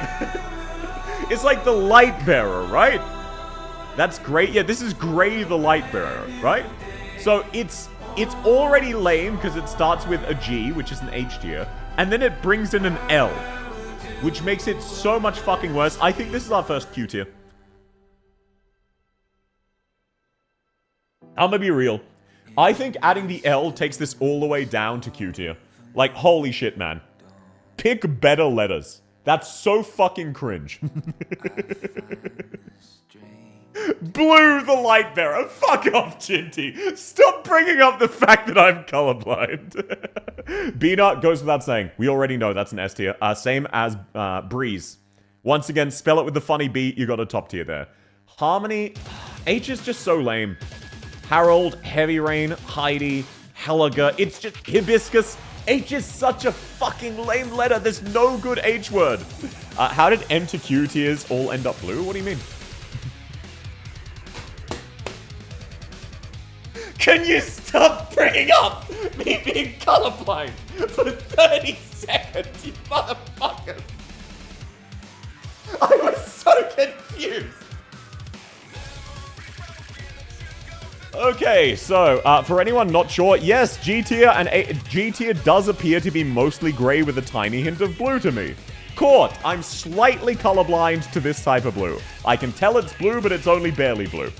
Speaker 1: It's like the Light Bearer, right? That's great. Yeah, this is Gray the Light Bearer, right? So it's already lame because it starts with a G, which is an H tier, and then it brings in an L, which makes it so much fucking worse. I think this is our first Q tier. I'm gonna be real. I think adding the L takes this all the way down to Q tier. Like, holy shit, man. Pick better letters. That's so fucking cringe. Blue the Light Bearer. Fuck off, Chinty. Stop bringing up the fact that I'm colorblind. B-Nut goes without saying. We already know that's an S tier. Same as Breeze. Once again, spell it with the funny B. You got a top tier there. Harmony. H is just so lame. Harold, Heavy Rain, Heidi, Heliga. It's just Hibiscus. H is such a fucking lame letter. There's no good H word. How did M to Q tiers all end up blue? What do you mean? Can you stop bringing up me being colorblind for 30 seconds, you motherfucker? I was so confused. Okay, so, for anyone not sure, yes, G tier and G tier does appear to be mostly grey with a tiny hint of blue to me. Caught! I'm slightly colorblind to this type of blue. I can tell it's blue, but it's only barely blue.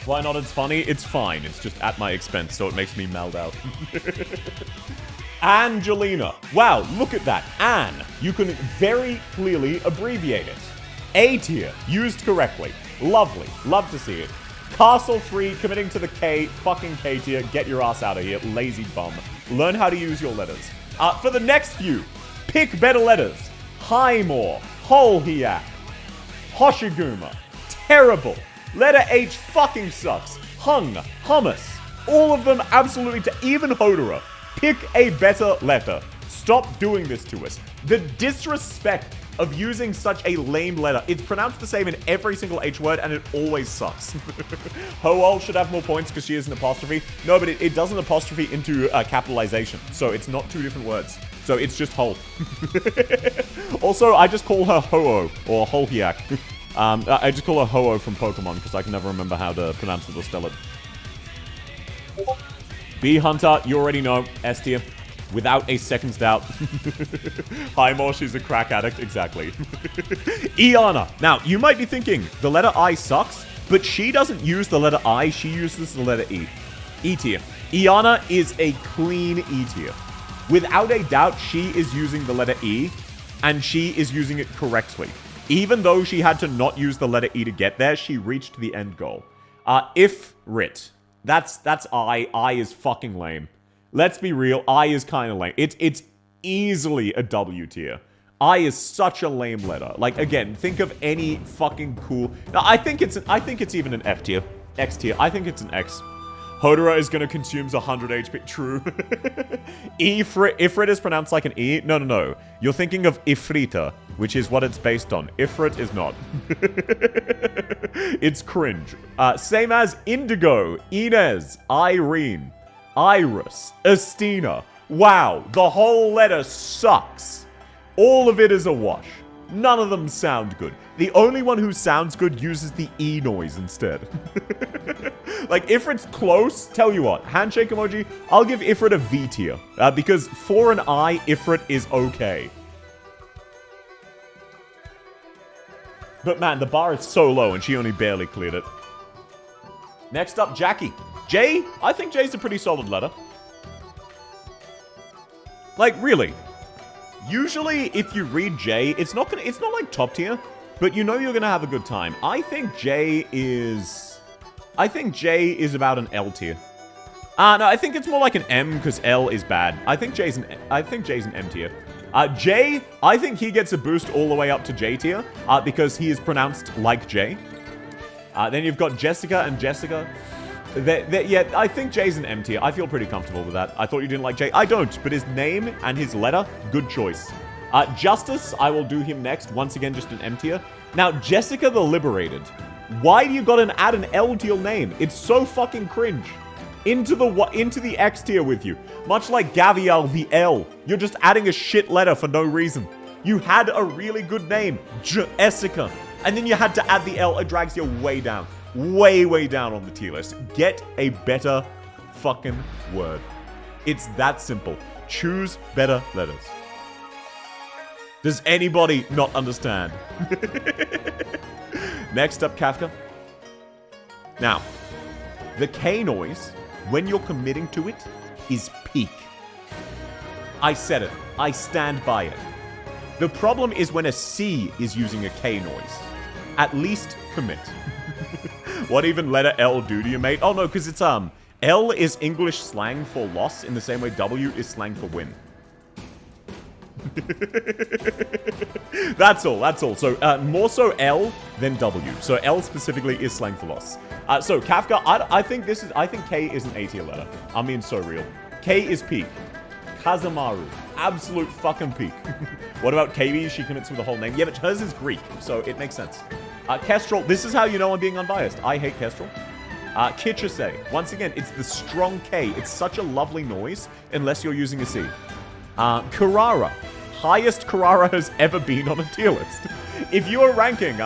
Speaker 1: Why not? It's funny. It's fine. It's just at my expense, so it makes me meld out. Angelina. Wow, look at that. Anne. You can very clearly abbreviate it. A tier, used correctly. Lovely. Love to see it. Castle 3, committing to the K, fucking K tier. Get your ass out of here, lazy bum. Learn how to use your letters. For the next few, pick better letters. Highmore, Holhiak, Hoshiguma. Terrible. Letter H fucking sucks. Hung, Hummus. All of them absolutely even Hodora. Pick a better letter. Stop doing this to us. The disrespect of using such a lame letter. It's pronounced the same in every single H word, and it always sucks. Hool should have more points because she is an apostrophe. No, but it does an apostrophe into capitalization, so it's not two different words. So it's just Hole. Also, I just call her Ho-Oh, or Holhiak. I just call her Ho-Oh from Pokemon because I can never remember how to pronounce it or spell it. Bee Hunter, you already know, S tier. Without a second's doubt. Highmore, she's a crack addict. Exactly. Iana. Now, you might be thinking, the letter I sucks, but she doesn't use the letter I, she uses the letter E. E tier. Iana is a clean E tier. Without a doubt, she is using the letter E, and she is using it correctly. Even though she had to not use the letter E to get there, she reached the end goal. If Rit. That's I. I is fucking lame. Let's be real, I is kind of lame. It's easily a W tier. I is such a lame letter. Like, again, think of any fucking cool... No, I think it's even an F tier. X tier. I think it's an X. Hodora is going to consume 100 HP. True. Ifrit is pronounced like an E. No. You're thinking of Ifrita, which is what it's based on. Ifrit is not. It's cringe. Same as Indigo, Inez, Irene, Iris, Estina. Wow, the whole letter sucks. All of it is a wash. None of them sound good. The only one who sounds good uses the E noise instead. Like, Ifrit's close, tell you what, handshake emoji, I'll give Ifrit a V tier. Because for an I, Ifrit is okay. But man, the bar is so low and she only barely cleared it. Next up, Jackie. J? I think J's a pretty solid letter. Like, really. Usually, if you read J, it's not like top tier, but you know you're gonna have a good time. I think J is about an L tier. No, I think it's more like an M because L is bad. I think J's an M tier. J, I think he gets a boost all the way up to J tier because he is pronounced like J. Then you've got Jessica and Jessica. Yeah, I think J's an M tier. I feel pretty comfortable with that. I thought you didn't like J. I don't, but his name and his letter, good choice. Justice, I will do him next. Once again, just an M tier. Now, Jessica the Liberated. Why do you gotta add an L to your name? It's so fucking cringe. Into the X tier with you. Much like Gavial the L. You're just adding a shit letter for no reason. You had a really good name. Jessica. And then you had to add the L. It drags you way down. Way down on the tier list. Get a better fucking word. It's that simple. Choose better letters. Does anybody not understand? Next up, Kafka. Now, the K noise, when you're committing to it, is peak. I said it. I stand by it. The problem is when a C is using a K noise. At least commit. What even letter L do to you, mate? Oh, no, because it's, L is English slang for loss in the same way W is slang for win. That's all. So, more so L than W. So, L specifically is slang for loss. So, Kafka, I think K is an A tier letter. I mean, so real. K is peak. Kazamaru. Absolute fucking peak. What about KB? She commits with the whole name. Yeah, but hers is Greek, so it makes sense. Kestrel, this is how you know I'm being unbiased. I hate Kestrel. Kitchase. Once again, it's the strong K. It's such a lovely noise, unless you're using a C. Carrara. Highest Carrara has ever been on a tier list. If you are ranking,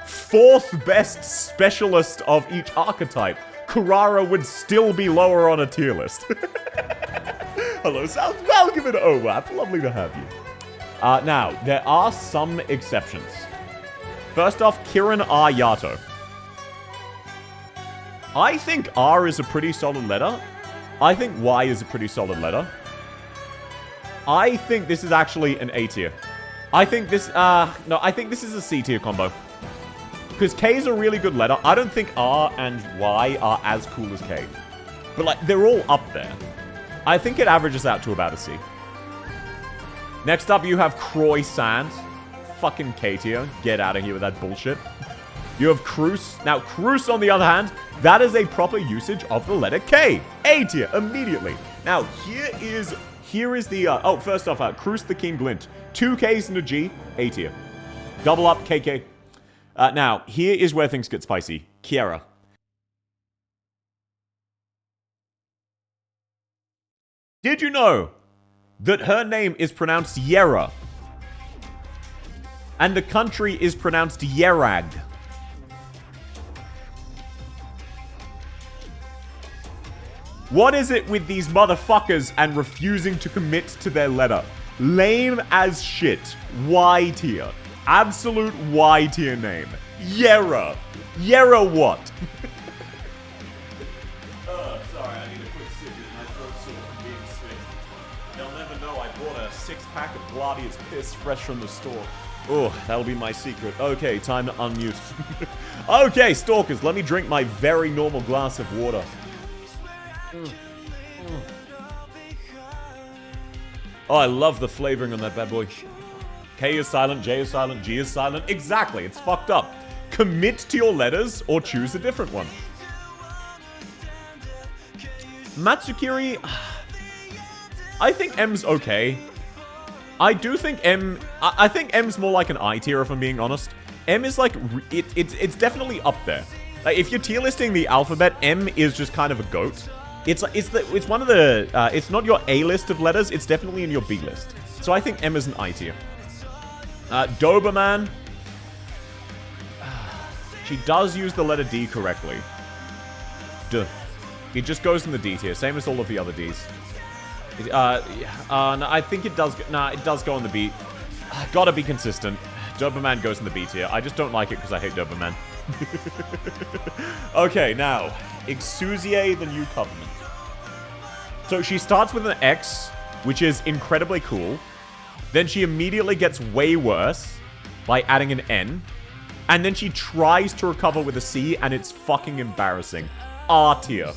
Speaker 1: fourth best specialist of each archetype, Carrara would still be lower on a tier list. Hello, South. Welcome to OWAP. Lovely to have you. Now, there are some exceptions. First off, Kiran R. Yato. I think R is a pretty solid letter. I think Y is a pretty solid letter. I think this is actually an A tier. I think this, I think this is a C tier combo. Because K is a really good letter. I don't think R and Y are as cool as K. But, like, they're all up there. I think it averages out to about a C. Next up, you have Croissant. Fucking K tier. Get out of here with that bullshit. You have Cruz. Now, Cruz, on the other hand, that is a proper usage of the letter K. A tier, immediately. Now, here is the, first off, Cruz the King Glint. 2 Ks and a G, A tier. Double up, KK. Now, here is where things get spicy. Kiara. Did you know that her name is pronounced Yera? And the country is pronounced Yerag. What is it with these motherfuckers and refusing to commit to their letter? Lame as shit. Y tier. Absolute Y tier name. Yera. Yera what? Sorry, I need a quick sip. My throat's sore from being sick. They'll never know I bought a 6-pack of Gladius Piss fresh from the store. Oh, that'll be my secret. Okay, time to unmute. Okay, stalkers, let me drink my very normal glass of water. Oh, I love the flavoring on that bad boy. K is silent, J is silent, G is silent. Exactly, it's fucked up. Commit to your letters or choose a different one. Matsukiri, I think M's okay. I do think I think M's more like an I tier if I'm being honest. M is like, it's definitely up there. Like, if you're tier listing the alphabet, M is just kind of a goat. It's one of the, it's not your A list of letters, it's definitely in your B list. So I think M is an I tier. Doberman. She does use the letter D correctly. Duh. It just goes in the D tier, same as all of the other Ds. No, I think it does, it does go in the B. Gotta be consistent. Doberman goes in the B tier. I just don't like it because I hate Doberman. Okay, now, Exusier, the New Covenant. So she starts with an X, which is incredibly cool. Then she immediately gets way worse by adding an N. And then she tries to recover with a C, and it's fucking embarrassing. R tier.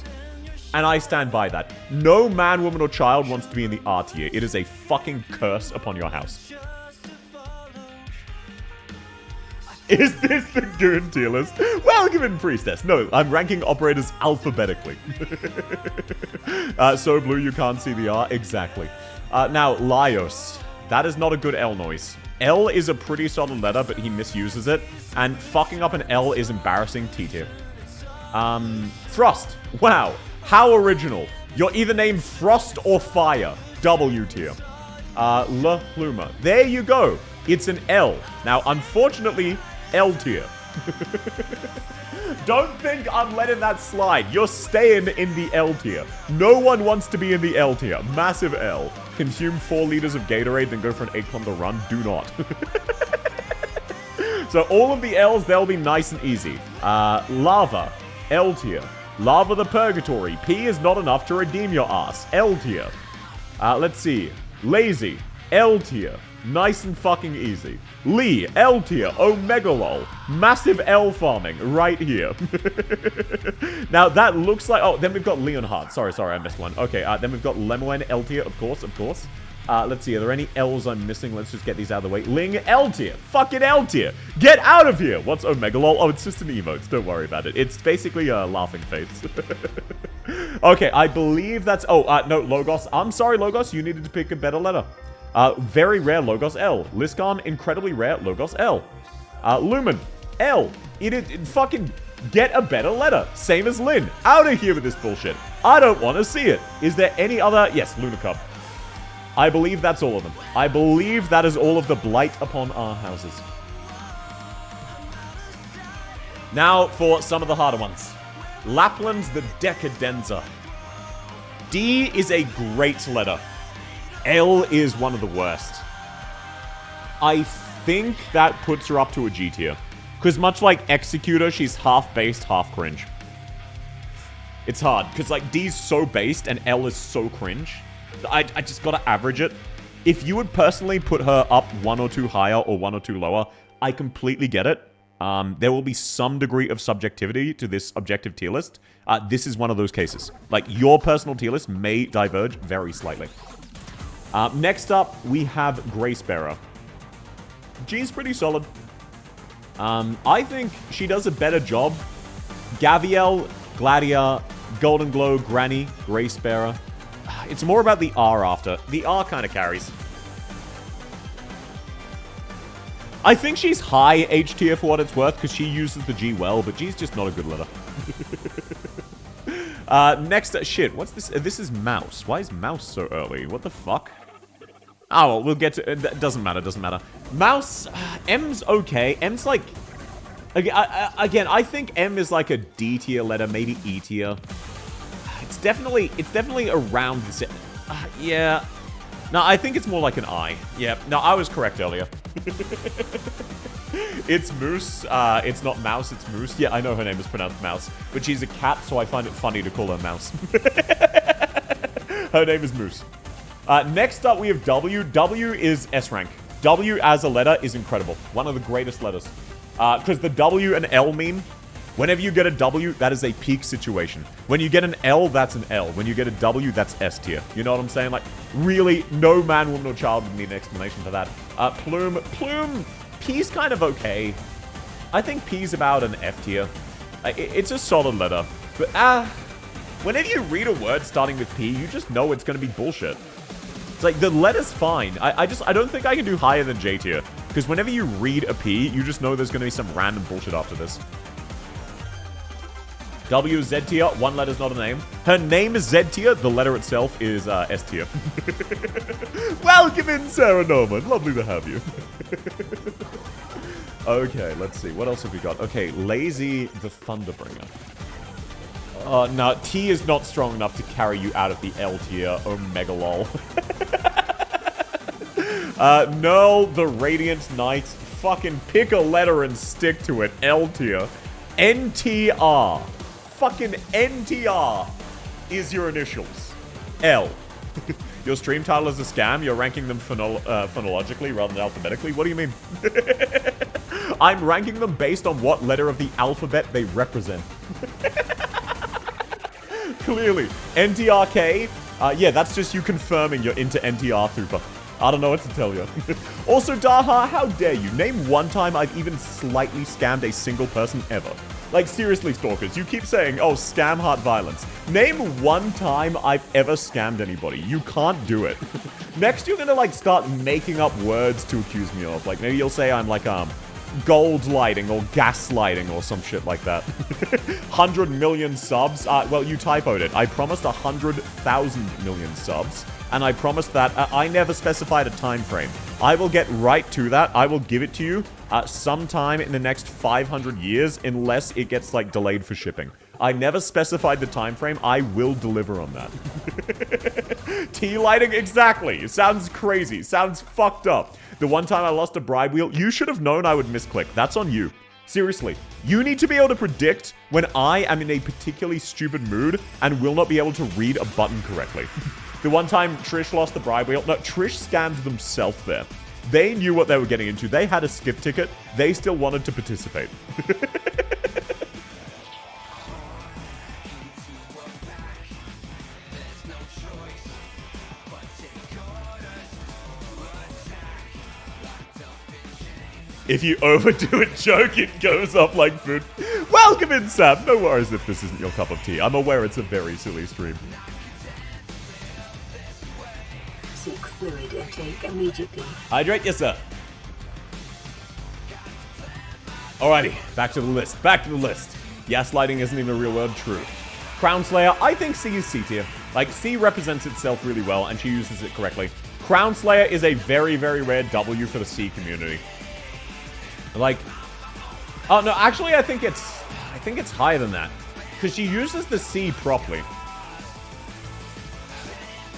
Speaker 1: And I stand by that. No man, woman, or child wants to be in the R tier. It is a fucking curse upon your house. Is this the Goon tier list? Welcome in, Priestess. No, I'm ranking operators alphabetically. So blue, you can't see the R? Exactly. Now, Laios. That is not a good L noise. L is a pretty solid letter, but he misuses it. And fucking up an L is embarrassing. T tier. Frost. Wow. How original. You're either named Frost or Fire. W tier. La Pluma. There you go. It's an L. Now, unfortunately, L tier. Don't think I'm letting that slide. You're staying in the L tier. No one wants to be in the L tier. Massive L. Consume 4 liters of Gatorade, then go for an 8-kilometer run. Do not. So all of the L's, they'll be nice and easy. Lava. L tier. Lava the Purgatory. P is not enough to redeem your ass. L tier. Let's see. Lazy. L tier. Nice and fucking easy. Lee, L tier, Omega lol. Massive L farming right here. Now that looks like, oh, then we've got Leonhard. Sorry, I missed one. Okay, then we've got Lemoen, L tier, of course. Let's see, are there any L's I'm missing? Let's just get these out of the way. Ling, L tier. Fucking L tier. Get out of here. What's Omega lol? Oh, it's just an emote. Don't worry about it. It's basically a laughing face. Okay, I believe that's, no, Logos. I'm sorry, Logos. You needed to pick a better letter. Very rare Logos L. Liscon, incredibly rare Logos L. Lumen, L. It fucking get a better letter. Same as Lin. Out of here with this bullshit. I don't want to see it. Is there any other? Yes, Lunacub. I believe that's all of them. I believe that is all of the blight upon our houses. Now for some of the harder ones. Lapland's the Decadenza. D is a great letter. L is one of the worst. I think that puts her up to a G tier. Because much like Executor, she's half based, half cringe. It's hard, because like D's so based and L is so cringe. I just gotta average it. If you would personally put her up 1 or 2 higher or 1 or 2 lower, I completely get it. There will be some degree of subjectivity to this objective tier list. This is one of those cases. Like, your personal tier list may diverge very slightly. Next up, we have Gracebearer. G's pretty solid. I think she does a better job. Gaviel, Gladia, Golden Glow, Granny, Gracebearer. It's more about the R after. The R kind of carries. I think she's high H tier for what it's worth, because she uses the G well, but G's just not a good letter. Next, shit, what's this? This is Mouse. Why is Mouse so early? What the fuck? Oh, well, we'll get to it. Doesn't matter, doesn't matter. Mouse, M's okay. M's like, again, I think M is like a D tier letter, maybe E tier. It's definitely around the yeah. No, I think it's more like an I. Yeah, no, I was correct earlier. It's Moose. It's not Mouse, it's Moose. Yeah, I know her name is pronounced Mouse, but she's a cat, so I find it funny to call her Mouse. Her name is Moose. Next up, we have W. W is S rank. W as a letter is incredible. One of the greatest letters. Because the W and L mean, whenever you get a W, that is a peak situation. When you get an L, that's an L. When you get a W, that's S tier. You know what I'm saying? Like, really, no man, woman, or child would need an explanation for that. Plume. Plume, P's kind of okay. I think P's about an F tier. It's a solid letter. But, whenever you read a word starting with P, you just know it's going to be bullshit. It's like, the letter's fine. I don't think I can do higher than J tier. Because whenever you read a P, you just know there's going to be some random bullshit after this. W, Z tier, one letter's not a name. Her name is Z tier, the letter itself is S tier. Welcome in, Sarah Norman. Lovely to have you. Okay, let's see. What else have we got? Okay, Lazy the Thunderbringer. No, T is not strong enough to carry you out of the L tier. Oh, mega lol. No, the Radiant Knight. Fucking pick a letter and stick to it. L tier. NTR. Fucking NTR is your initials. L. Your stream title is a scam. You're ranking them phonologically rather than alphabetically. What do you mean? I'm ranking them based on what letter of the alphabet they represent. Clearly. NTRK. Yeah, that's just you confirming you're into NTR Thooper. I don't know what to tell you. Also, Daha, how dare you? Name one time I've even slightly scammed a single person ever. Like, seriously, stalkers, you keep saying, oh, scam heart violence. Name one time I've ever scammed anybody. You can't do it. Next, you're gonna, like, start making up words to accuse me of. Like, maybe you'll say I'm, like, gold lighting or gaslighting or some shit like that. 100 million subs? Well, you typoed it. I promised 100,000 million subs. And I promised that I never specified a time frame. I will get right to that. I will give it to you sometime in the next 500 years, unless it gets, like, delayed for shipping. I never specified the time frame. I will deliver on that. Tea lighting? Exactly. Sounds crazy. Sounds fucked up. The one time I lost a bribe wheel, you should have known I would misclick. That's on you. Seriously. You need to be able to predict when I am in a particularly stupid mood and will not be able to read a button correctly. The one time Trish lost the bribe wheel. No, Trish scammed themselves there. They knew what they were getting into. They had a skip ticket. They still wanted to participate. If you overdo a joke, it goes up like food. Welcome in, Sam. No worries if this isn't your cup of tea. I'm aware it's a very silly stream.
Speaker 3: Seek fluid intake immediately.
Speaker 1: Hydrate, yes, sir. Alrighty, back to the list. Back to the list. Gaslighting isn't even a real word. True. Crown Slayer, I think C is C tier. Like, C represents itself really well, and she uses it correctly. Crown Slayer is a very, very rare W for the C community. Like, oh no, actually, I think it's higher than that, because she uses the C properly.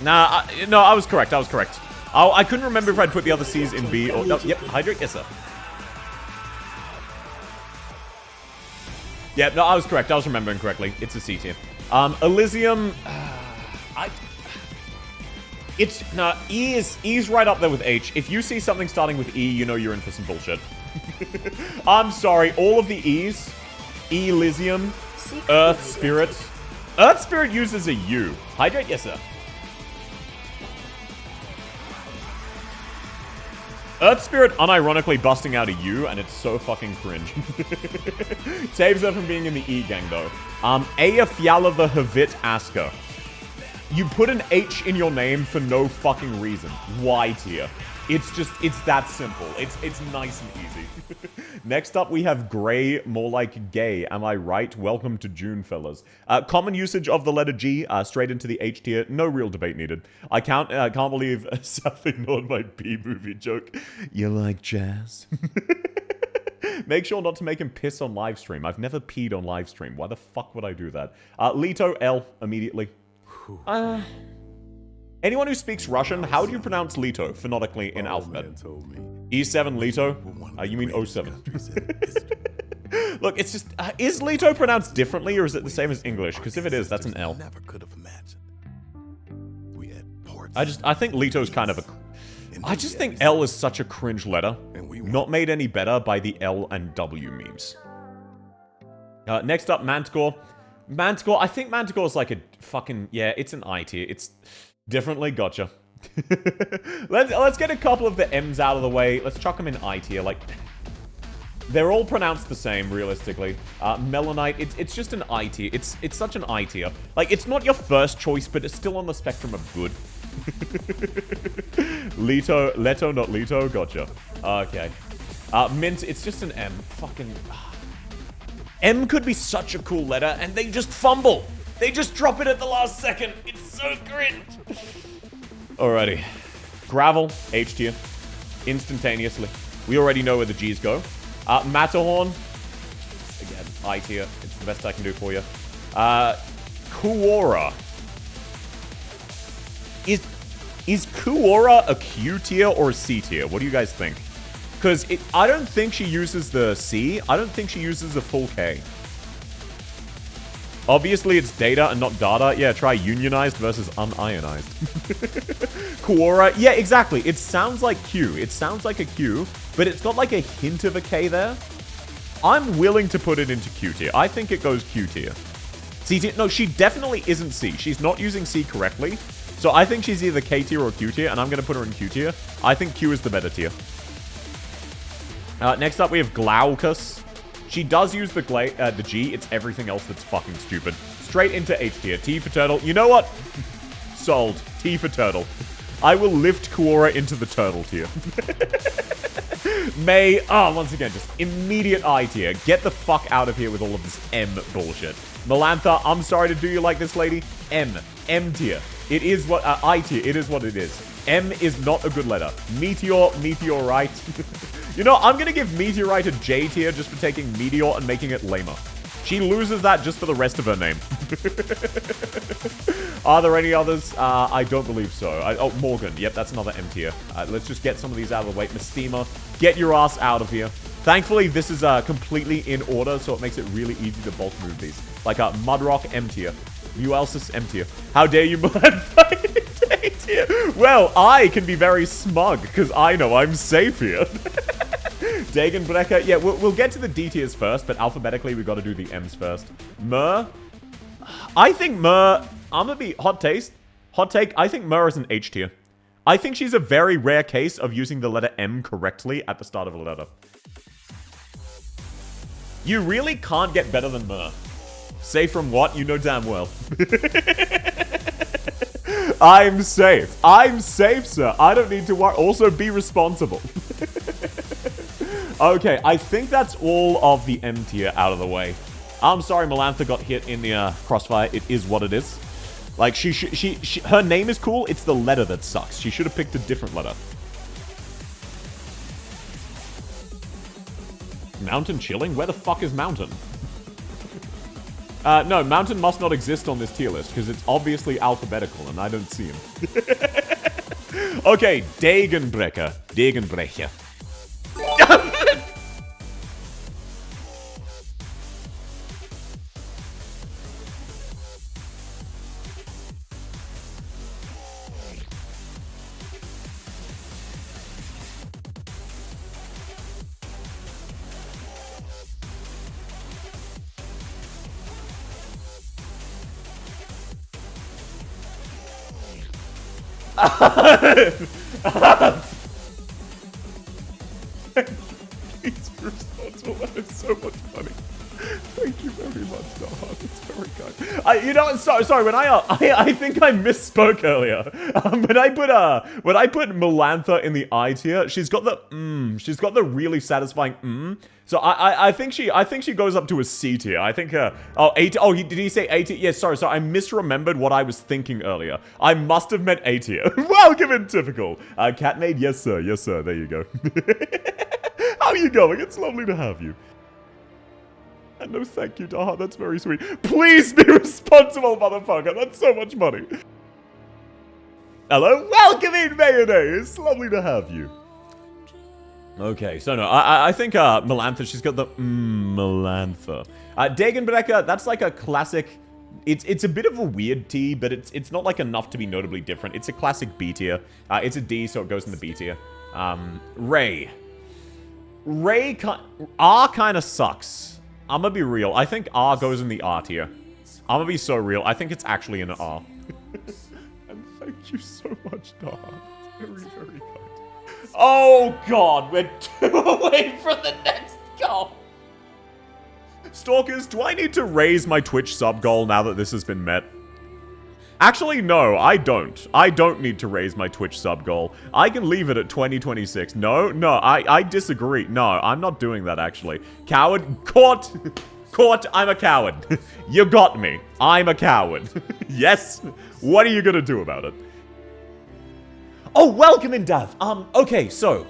Speaker 1: Nah, no, I was correct. I was correct. I couldn't remember if I'd put the other C's in B or... yep, hydrate, yes, sir. Yep, no, I was correct. I was remembering correctly. It's a C tier. Elysium... E's right up there with H. If you see something starting with E, you know you're in for some bullshit. I'm sorry, all of the E's, Elysium, Earth Spirit. Earth Spirit uses a U. Hydrate, yes, sir. Earth Spirit unironically busting out a U, and it's so fucking cringe. Saves her from being in the E gang, though. Aya Fiala the Havit Asker. You put an H in your name for no fucking reason. Y tier. It's that simple. It's nice and easy. Next up, we have Gray, more like gay. Am I right? Welcome to June, fellas. Common usage of the letter G, straight into the H tier. No real debate needed. I can't believe Seth ignored my B-movie joke. You like jazz? Make sure not to make him piss on livestream. I've never peed on livestream. Why the fuck would I do that? Lito, L, immediately. Anyone who speaks Russian, how do you pronounce Lito phonetically in alphabet? E7 Lito? You mean 07. Look, it's just... is Lito pronounced differently, or is it the same as English? Because if it is, that's an L. I think Lito's kind of a... I just think L is such a cringe letter. Not made any better by the L and W memes. Next up, Manticore. Manticore, I think Manticore is like a fucking... Yeah, it's an I tier. It's... Differently, gotcha. Let's get a couple of the M's out of the way. Let's chuck them in I tier, like... They're all pronounced the same, realistically. Melanite, it's just an I tier. It's such an I tier. Like, it's not your first choice, but it's still on the spectrum of good. Leto, not Leto. Gotcha. Okay. Mint, it's just an M. Fucking... M could be such a cool letter, and they just fumble. They just drop it at the last second. It's so cringe. Alrighty. Gravel, H tier. Instantaneously. We already know where the G's go. Matterhorn. Again, I tier. It's the best I can do for you. Kuora. Is Kuora a Q tier or a C tier? What do you guys think? Because I don't think she uses the C. I don't think she uses the full K. Obviously, it's data and not data. Yeah, try unionized versus unionized. Kuora. Yeah, exactly. It sounds like Q. It sounds like a Q, but it's got like a hint of a K there. I'm willing to put it into Q tier. I think it goes Q tier. C tier. No, she definitely isn't C. She's not using C correctly. So I think she's either K tier or Q tier, and I'm going to put her in Q tier. I think Q is the better tier. Next up, we have Glaucus. She does use the G. It's everything else that's fucking stupid. Straight into H tier. T for turtle. You know what? Sold. T for turtle. I will lift Kuora into the turtle tier. May, once again, just immediate I tier. Get the fuck out of here with all of this M bullshit. Melantha, I'm sorry to do you like this, lady. M tier. It is what, I tier. It is what it is. M is not a good letter. Meteor, meteorite. You know, I'm going to give Meteorite a J tier just for taking Meteor and making it lamer. She loses that just for the rest of her name. Are there any others? I don't believe so. Oh, Morgan. Yep, that's another M tier. Let's just get some of these out of the way. Mistema, get your ass out of here. Thankfully, this is completely in order, so it makes it really easy to bulk move these. Like Mudrock, M tier. Muelsis, M tier. How dare you A tier? Well, I can be very smug, because I know I'm safe here. Dagenbrecher. Yeah, we'll get to the D tiers first, but alphabetically, we've got to do the M's first. Myrrh. I think Myrrh... I'm going to be... Hot take. I think Myrrh is an H tier. I think she's a very rare case of using the letter M correctly at the start of a letter. You really can't get better than Myrrh. Safe from what? You know damn well. I'm safe. I'm safe, sir. I don't need to worry. Also, be responsible. Okay, I think that's all of the M tier out of the way. I'm sorry Melantha got hit in the crossfire. It is what it is. Like, her name is cool. It's the letter that sucks. She should have picked a different letter. Mountain chilling? Where the fuck is Mountain? No, Mountain must not exist on this tier list, because it's obviously alphabetical, and I don't see him. Okay, Dagenbrecher. Dagenbrecher. He's responsible. That is so much money. Thank you very much, Daha. That's very kind. You know, sorry. When I think I misspoke earlier. When I put Melantha in the I tier, she's got the she's got the really satisfying So I think she goes up to a C tier. I think did he say A tier? Yes, sorry. I misremembered what I was thinking earlier. I must have meant A tier. Welcome in typical. Catmaid, yes sir. Yes sir. There you go. How are you going? It's lovely to have you. And no thank you, Daha. That's very sweet. Please be responsible, motherfucker. That's so much money. Hello? Welcome in, Mayonnaise. Lovely to have you. Okay, so no, I think Melantha, she's got the Melantha. Dagenbrecher, that's like a classic... It's a bit of a weird T, but it's not like enough to be notably different. It's a classic B tier. It's a D, so it goes in the B tier. Ray. R kind of sucks. I'm gonna be real. I think R goes in the R tier. I'm gonna be so real. I think it's actually an R. And thank you so much, Dar. Very, very kind. Oh, God. We're 2 away from the next God. Stalkers, do I need to raise my Twitch sub goal now that this has been met? Actually, no, I don't. I don't need to raise my Twitch sub goal. I can leave it at 2026. No, I disagree. No, I'm not doing that, actually. Coward. Caught. Caught. I'm a coward. You got me. I'm a coward. Yes? What are you gonna do about it? Oh, welcome in, Dav. Okay, so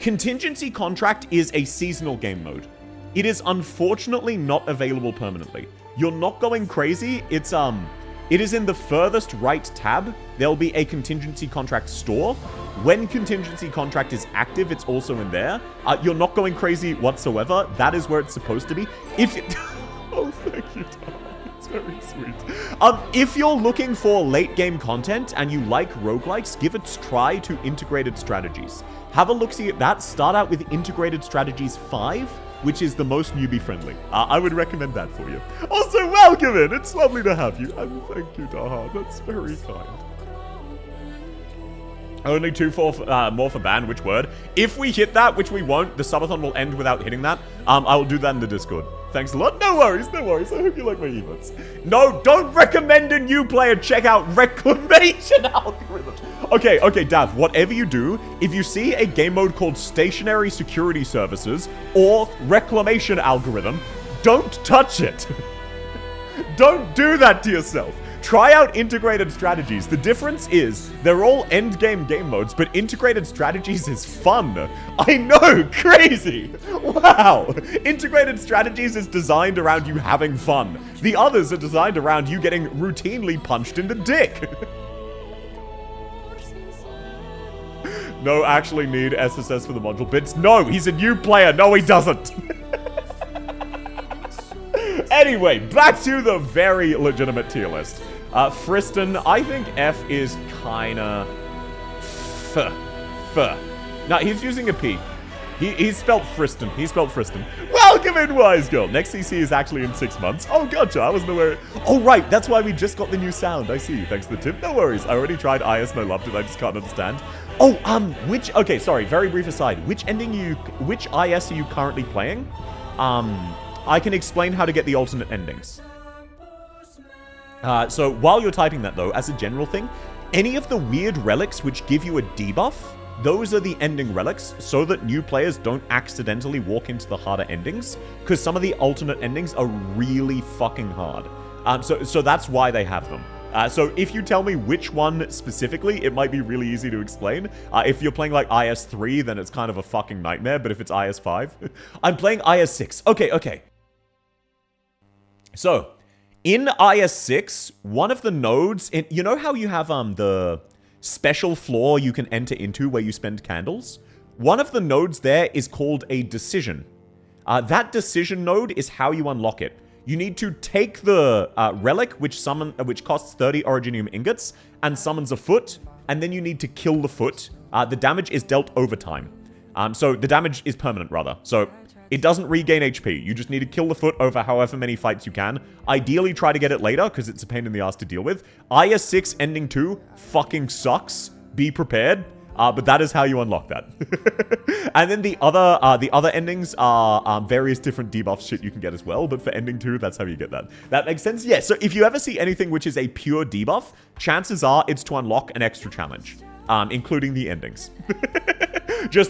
Speaker 1: Contingency Contract is a seasonal game mode. It is unfortunately not available permanently. You're not going crazy. It is in the furthest right tab. There'll be a Contingency Contract store. When Contingency Contract is active, it's also in there. You're not going crazy whatsoever. That is where it's supposed to be. If you... Oh, thank you, Tom. It's very sweet. If you're looking for late game content and you like roguelikes, give it a try to Integrated Strategies. Have a look-see at that. Start out with Integrated Strategies 5, which is the most newbie-friendly. I would recommend that for you. Also, welcome in! It's lovely to have you. And thank you, Daha. That's very kind. Only 2 more for ban, which word? If we hit that, which we won't, the subathon will end without hitting that. I will do that in the Discord. Thanks a lot. No worries, no worries. I hope you like my emotes. No, don't recommend a new player check out Reclamation Algorithm. Okay, Dav, whatever you do, if you see a game mode called Stationary Security Services or Reclamation Algorithm, don't touch it. Don't do that to yourself. Try out Integrated Strategies. The difference is they're all endgame game modes, but Integrated Strategies is fun. I know, crazy. Wow. Integrated Strategies is designed around you having fun. The others are designed around you getting routinely punched in the dick. No, actually need SSS for the module bits. No, he's a new player. No, he doesn't. Anyway, back to the very legitimate tier list. Friston, I think F is kinda... No, he's using a P. He's spelled Friston. He spelled Friston. Welcome in, Wise Girl. Next CC is actually in 6 months. Oh, gotcha. I wasn't aware. Oh, right. That's why we just got the new sound. I see. Thanks for the tip. No worries. I already tried IS and I loved it. I just can't understand. Oh, okay, sorry. Very brief aside. Which IS are you currently playing? I can explain how to get the alternate endings. So while you're typing that, though, as a general thing, any of the weird relics which give you a debuff, those are the ending relics, so that new players don't accidentally walk into the harder endings, because some of the alternate endings are really fucking hard. So that's why they have them. So if you tell me which one specifically, it might be really easy to explain. If you're playing like IS-3, then it's kind of a fucking nightmare, but if it's IS-5... I'm playing IS-6. Okay. So, in IS-6, one of the nodes... you know how you have the special floor you can enter into where you spend candles? One of the nodes there is called a decision. That decision node is how you unlock it. You need to take the relic, which costs 30 Originium ingots, and summons a foot, and then you need to kill the foot. The damage is dealt over time. So the damage is permanent, rather. So it doesn't regain HP. You just need to kill the foot over however many fights you can. Ideally, try to get it later, because it's a pain in the ass to deal with. IS-6 Ending 2 fucking sucks. Be prepared. But that is how you unlock that. And then the other endings are various different debuff shit you can get as well. But for ending 2, that's how you get that. That makes sense? Yeah, so if you ever see anything which is a pure debuff, chances are it's to unlock an extra challenge. Including the endings.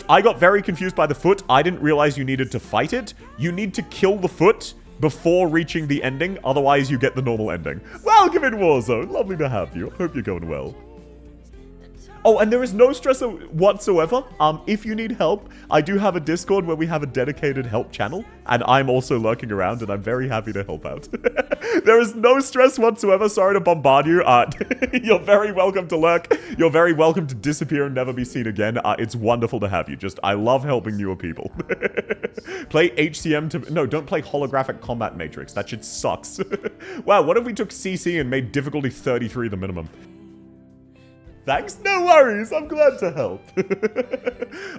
Speaker 1: I got very confused by the foot. I didn't realize you needed to fight it. You need to kill the foot before reaching the ending. Otherwise, you get the normal ending. Welcome in Warzone. Lovely to have you. Hope you're going well. Oh, and there is no stress whatsoever. If you need help, I do have a Discord where we have a dedicated help channel, and I'm also lurking around, and I'm very happy to help out. There is no stress whatsoever. Sorry to bombard you. You're very welcome to lurk. You're very welcome to disappear and never be seen again. It's wonderful to have you. I love helping newer people. Play HCM No, don't play Holographic Combat Matrix. That shit sucks. Wow, what if we took CC and made difficulty 33 the minimum? Thanks, no worries, I'm glad to help.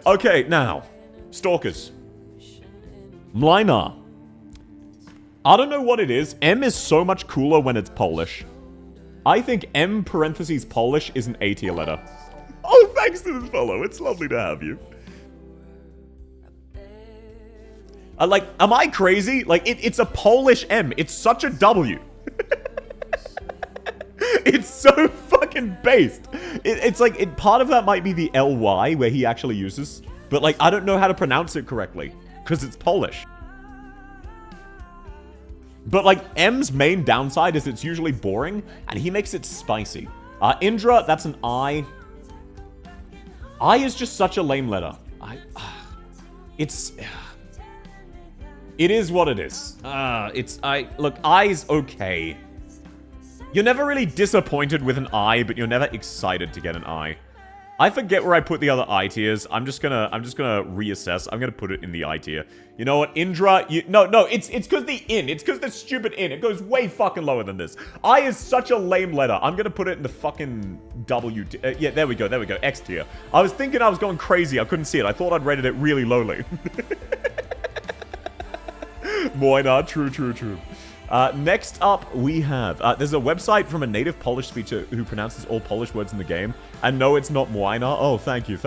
Speaker 1: Okay, now, Stalkers. Mlinar. I don't know what it is, M is so much cooler when it's Polish. I think M parentheses Polish is an A tier letter. Oh, thanks to this follow, it's lovely to have you. Like, am I crazy? Like, it's a Polish M. It's such a W. It's so fucking based. It's like, part of that might be the LY where he actually uses. But, like, I don't know how to pronounce it correctly. Because it's Polish. But, like, M's main downside is it's usually boring. And he makes it spicy. Indra, that's an I. I is just such a lame letter. It is what it is. Look, I's okay. You're never really disappointed with an I, but you're never excited to get an I. I forget where I put the other I tiers. I'm just gonna reassess. I'm gonna put it in the I tier. You know what, Indra? No, it's because the in. It's because the stupid in. It goes way fucking lower than this. I is such a lame letter. I'm gonna put it in the fucking W tier. Yeah, there we go. X tier. I was thinking I was going crazy. I couldn't see it. I thought I'd rated it really lowly. Moina, true. Next up, we have... there's a website from a native Polish speaker who pronounces all Polish words in the game. And no, it's not Moina. Oh, thank you.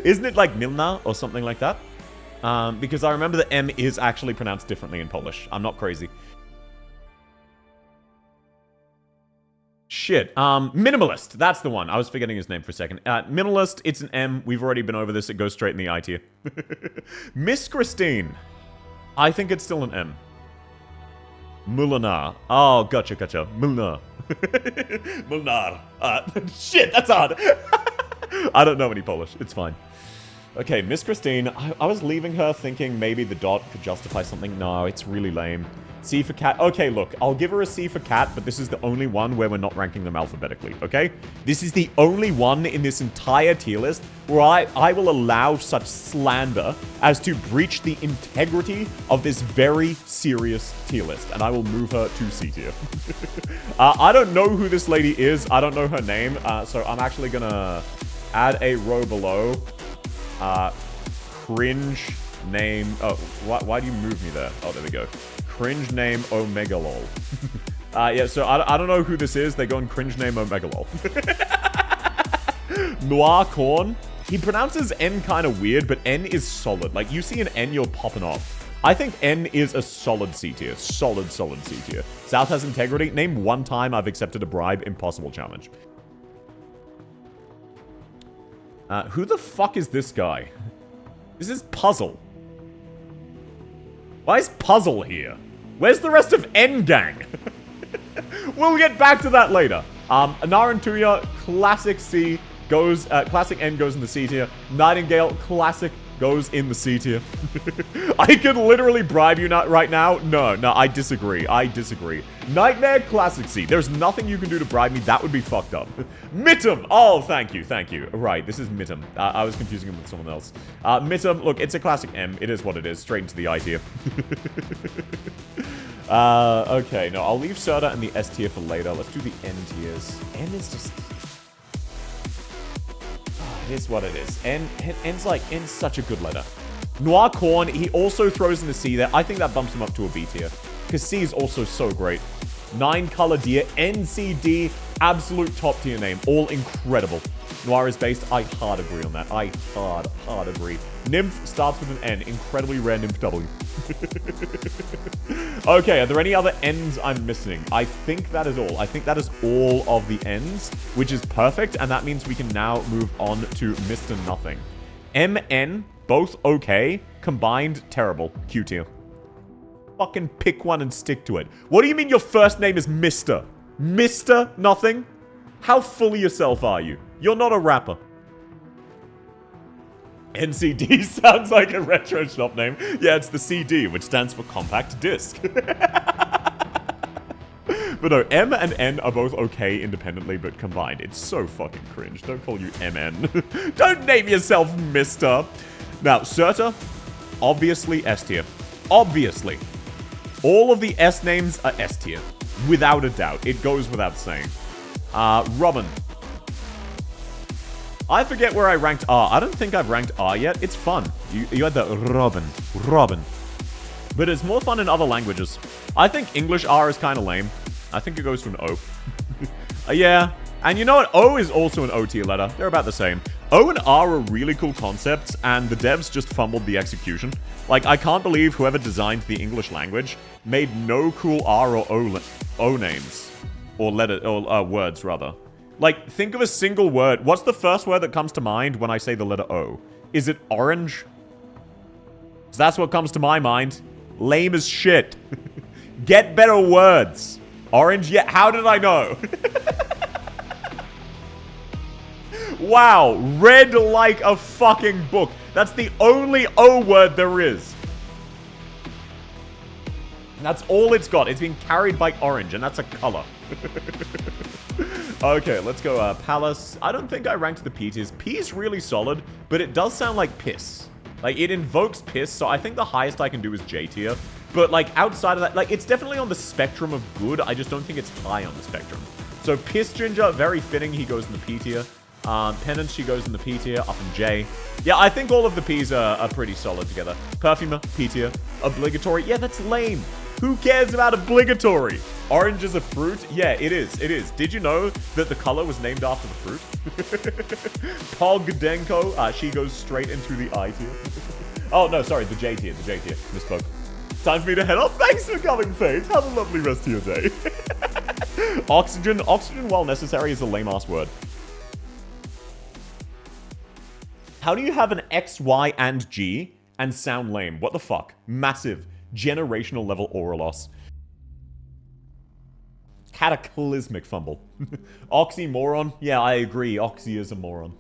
Speaker 1: Isn't it like Milna or something like that? Because I remember the M is actually pronounced differently in Polish. I'm not crazy. Shit. Minimalist. That's the one. I was forgetting his name for a second. Minimalist, it's an M. We've already been over this. It goes straight in the I tier. Miss Christine. I think it's still an M. Mulinar. Oh, gotcha. Mulnar. Mulnar. Shit, that's hard. I don't know any Polish. It's fine. Okay, Miss Christine. I was leaving her thinking maybe the dot could justify something. No, it's really lame. C for cat. Okay, look. I'll give her a C for cat, but this is the only one where we're not ranking them alphabetically, okay? This is the only one in this entire tier list where I will allow such slander as to breach the integrity of this very serious tier list, and I will move her to C tier. I don't know who this lady is. I don't know her name, so I'm actually gonna add a row below. Cringe name. Oh, why do you move me there? Oh, there we go. Cringe name Omegalol. Yeah, so I don't know who this is. They're going cringe name Omegalol. Noir Corn. He pronounces N kind of weird, but N is solid. Like, you see an N, you're popping off. I think N is a solid C tier. Solid C tier. South has integrity. Name one time I've accepted a bribe. Impossible challenge. Who the fuck is this guy? This is Puzzle. Why is Puzzle here? Where's the rest of N Gang? We'll get back to that later. Narantuya, classic C, goes, classic N goes in the C tier. Nightingale, classic, goes in the C tier. I could literally bribe you right now. No, I disagree. Nightmare, classic C. There's nothing you can do to bribe me. That would be fucked up. Mittum. Oh, thank you. Right, this is Mittum. I was confusing him with someone else. Mittum, look, it's a classic M. It is what it is. Straight into the I tier. Okay, no, I'll leave Serta and the S tier for later. Let's do the N tiers. N is just... It is what it is. N's such a good letter. Noir Corn, he also throws in the C there. I think that bumps him up to a B tier. Because C is also so great. 9 Color Deer, NCD, absolute top tier name. All incredible. Noir is based. I hard agree on that. I hard agree. Nymph starts with an N. Incredibly rare Nymph W. Okay, are there any other N's I'm missing? I think that is all. I think that is all of the N's, which is perfect, and that means we can now move on to Mr. Nothing. MN, both okay. Combined, terrible. Q tier. Fucking pick one and stick to it. What do you mean your first name is Mr.? Mr. Nothing? How full of yourself are you? You're not a rapper. NCD sounds like a retro shop name. Yeah, it's the CD, which stands for compact disc. But no, M and N are both okay independently, but combined, it's so fucking cringe. Don't call you MN. Don't name yourself Mr. Now, Serta, obviously S tier. Obviously. All of the S names are S tier. Without a doubt. It goes without saying. Robin. I forget where I ranked R. I don't think I've ranked R yet. It's fun. You had the Robin. But it's more fun in other languages. I think English R is kind of lame. I think it goes to an O. Yeah. And you know what? O is also an O tier letter. They're about the same. O and R are really cool concepts, and the devs just fumbled the execution. Like, I can't believe whoever designed the English language made no cool R or O names. Or words, rather. Like, think of a single word. What's the first word that comes to mind when I say the letter O? Is it orange? So that's what comes to my mind. Lame as shit. Get better words. Orange? Yeah, how did I know? Wow, read like a fucking book. That's the only O word there is. That's all it's got. It's being carried by orange, and that's a color. Okay, let's go Palace. I don't think I ranked the P tiers. P is really solid, but it does sound like piss. Like, it invokes piss, so I think the highest I can do is J tier. But, like, outside of that, like, it's definitely on the spectrum of good. I just don't think it's high on the spectrum. So, Piss Ginger, very fitting. He goes in the P tier. Penance, she goes in the P tier, up in J. Yeah, I think all of the Ps are pretty solid together. Perfumer, P tier. Obligatory, yeah, that's lame. Who cares about obligatory? Orange is a fruit? Yeah, it is. It is. Did you know that the color was named after the fruit? Pogdenko, she goes straight into the I tier. Oh, no, sorry, the J tier. The J tier. Misspoke. Time for me to head off. Thanks for coming, Fate. Have a lovely rest of your day. Oxygen. Oxygen, while necessary, is a lame-ass word. How do you have an X, Y, and G and sound lame? What the fuck? Massive. Generational level aura loss. Cataclysmic fumble. Oxymoron. Yeah, I agree. Oxy is a moron.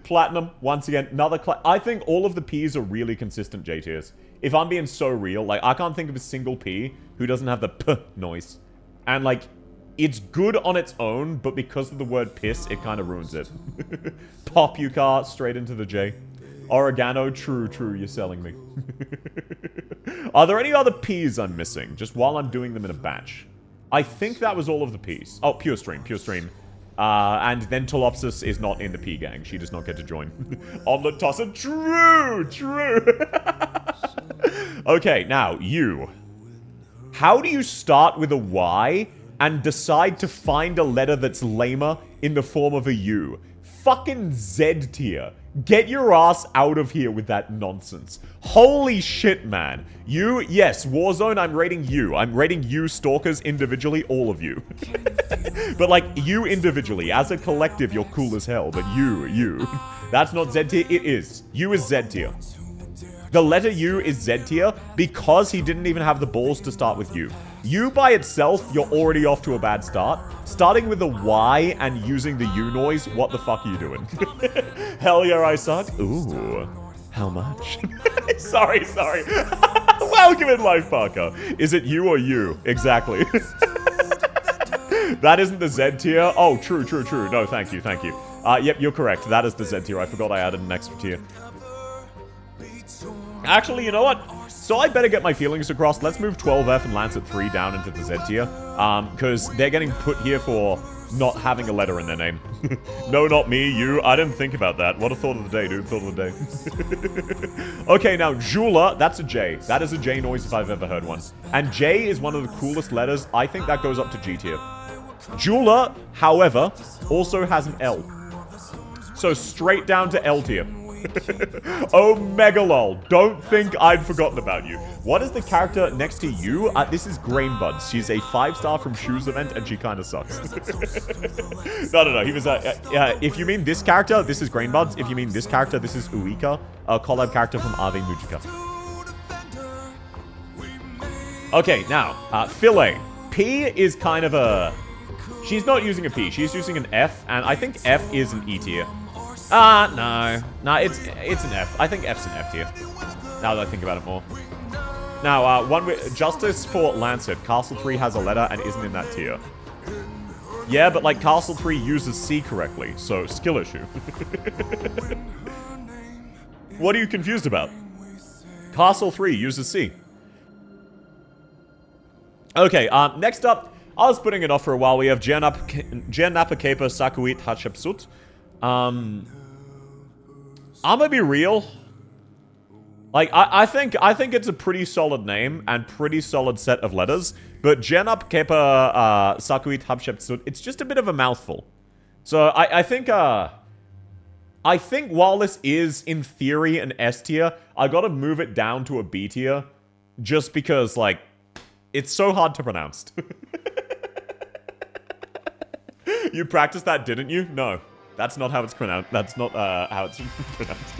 Speaker 1: Platinum. Once again, another I think all of the Ps are really consistent J tiers. If I'm being so real, like, I can't think of a single P who doesn't have the P noise. And, like, it's good on its own, but because of the word piss, it kind of ruins it. Popucar, straight into the J. Oregano, true, you're selling me. Are there any other Ps I'm missing? Just while I'm doing them in a batch. I think that was all of the Ps. Oh, Pure Stream. And then Tolopsis is not in the P gang. She does not get to join. Omelet Tosser, true. Okay, now, you. How do you start with a Y and decide to find a letter that's lamer in the form of a U? Fucking Z tier. Get your ass out of here with that nonsense. Holy shit, man. You, yes, Warzone, I'm rating you. I'm rating you stalkers individually, all of you. But, like, you individually. As a collective, you're cool as hell. But you. That's not Z tier. It is. You is Z tier. The letter U is Z tier because he didn't even have the balls to start with U. U by itself, you're already off to a bad start. Starting with a Y and using the U noise, what the fuck are you doing? Hell yeah, I suck. Ooh, how much? Sorry. Welcome in life, Parker. Is it you or you? Exactly. That isn't the Z tier. Oh, true. No, thank you. Yep, you're correct. That is the Z tier. I forgot I added an extra tier. Actually, you know what? So I better get my feelings across. Let's move 12F and Lancet 3 down into the Z tier. Because they're getting put here for not having a letter in their name. No, not me, you. I didn't think about that. What a thought of the day, dude. Thought of the day. Okay, now, Jula, that's a J. That is a J noise if I've ever heard one. And J is one of the coolest letters. I think that goes up to G tier. Jula, however, also has an L. So straight down to L tier. Oh, Megalol. Don't think I'd forgotten about you. What is the character next to you? This is Grainbuds. She's a 5-star from Shoes event, and she kind of sucks. No. He was if you mean this character, this is Grainbuds. If you mean this character, this is Uika, a collab character from Ave Mujika. Okay, now, Filet. P is kind of a... She's not using a P. She's using an F, and I think F is an E tier. No, it's an F. I think F's an F tier. Now that I think about it more. Now, one with Justice for Lancet. Castle 3 has a letter and isn't in that tier. Yeah, but like Castle 3 uses C correctly, so skill issue. What are you confused about? Castle 3 uses C. Okay, next up, I was putting it off for a while. We have Jernapa Kepa Sakuit Hatshepsut. I'm gonna be real. Like, I think it's a pretty solid name and pretty solid set of letters, but Jernap Kepa Sakuit Hatshepsut, it's just a bit of a mouthful. So I think I think while this is, in theory, an S tier, I gotta move it down to a B tier. Just because, like, it's so hard to pronounce. You practiced that, didn't you? No. That's not how it's pronounced. That's not how it's pronounced.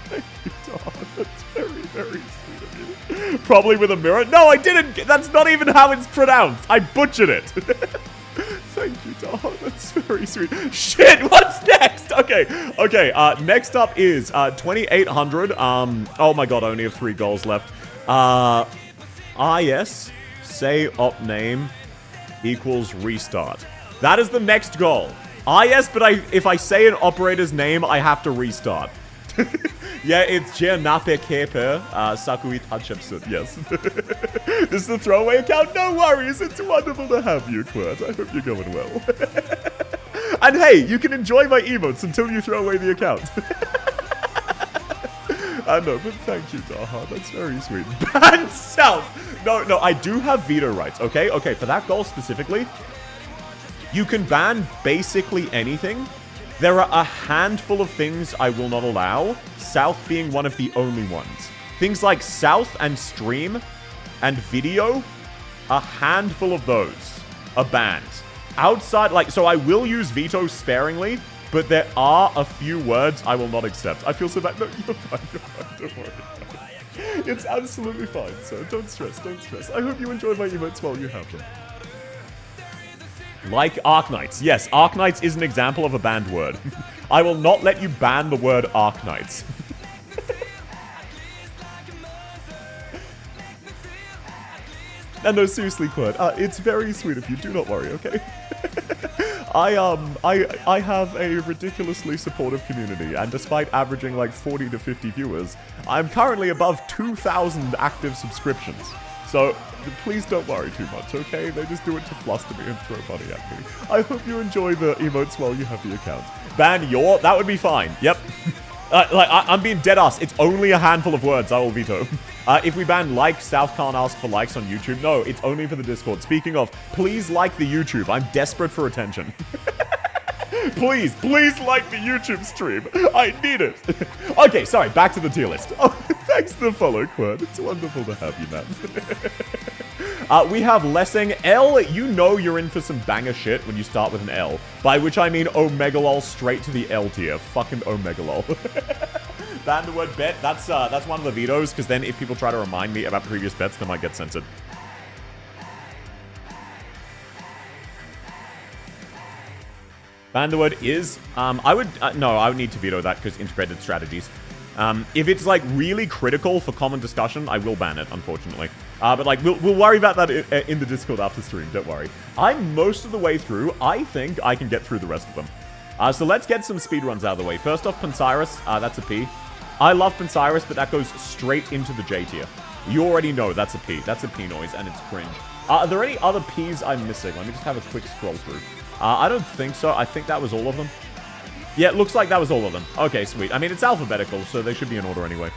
Speaker 1: Thank you, Tom. That's very, very sweet of you. Probably with a mirror. No, I didn't. That's not even how it's pronounced. I butchered it. Thank you, Tom. That's very sweet. Shit, what's next? Okay. Next up is 2800. Oh my god, I only have 3 goals left. IS, say op name equals restart. That is the next goal. IS, but if I say an operator's name, I have to restart. Yeah, it's Jernape Kepe, Sakuit Hachepsut, yes. This is the throwaway account? No worries, it's wonderful to have you, Quirt. I hope you're going well. And hey, you can enjoy my emotes until you throw away the account. I know, but thank you, Daha. That's very sweet. Ban South! No, I do have veto rights, okay? Okay, for that goal specifically, you can ban basically anything. There are a handful of things I will not allow, South being one of the only ones. Things like South and stream and video, a handful of those are banned. Outside, like, so I will use veto sparingly, but there are a few words I will not accept. I feel so bad. No, you're fine, don't worry. It's absolutely fine, so don't stress. I hope you enjoy my emotes while you have them. Like Arknights. Yes, Arknights is an example of a banned word. I will not let you ban the word Arknights. And no, seriously, Quird, it's very sweet of you. Do not worry, okay? I have a ridiculously supportive community, and despite averaging like 40 to 50 viewers, I'm currently above 2,000 active subscriptions. So, please don't worry too much, okay? They just do it to fluster me and throw money at me. I hope you enjoy the emotes while you have the account. Ban your? That would be fine. Yep. I'm being dead ass. It's only a handful of words I will veto. If we ban like, South can't ask for likes on YouTube. No, it's only for the Discord. Speaking of, please like the YouTube. I'm desperate for attention. Please like the YouTube stream. I need it. Okay, sorry, back to the tier list. Oh, thanks for the follow, Quird. It's wonderful to have you, man. We have Lessing. L, you know you're in for some banger shit when you start with an L. By which I mean Omegalol straight to the L tier. Fucking Omegalol. Ban the word bet. That's one of the vetoes, because then if people try to remind me about previous bets, they might get censored. Ban the word is, I would need to veto that because integrated strategies. If it's like really critical for common discussion, I will ban it, unfortunately. But like, we'll worry about that in the Discord after stream, don't worry. I'm most of the way through. I think I can get through the rest of them. So let's get some speedruns out of the way. First off, Pensyrus, that's a P. I love Pensyrus, but that goes straight into the J tier. You already know that's a P. That's a P noise, and it's cringe. Are there any other Ps I'm missing? Let me just have a quick scroll through. I don't think so. I think that was all of them. Yeah, it looks like that was all of them. Okay, sweet. I mean, it's alphabetical, so they should be in order anyway.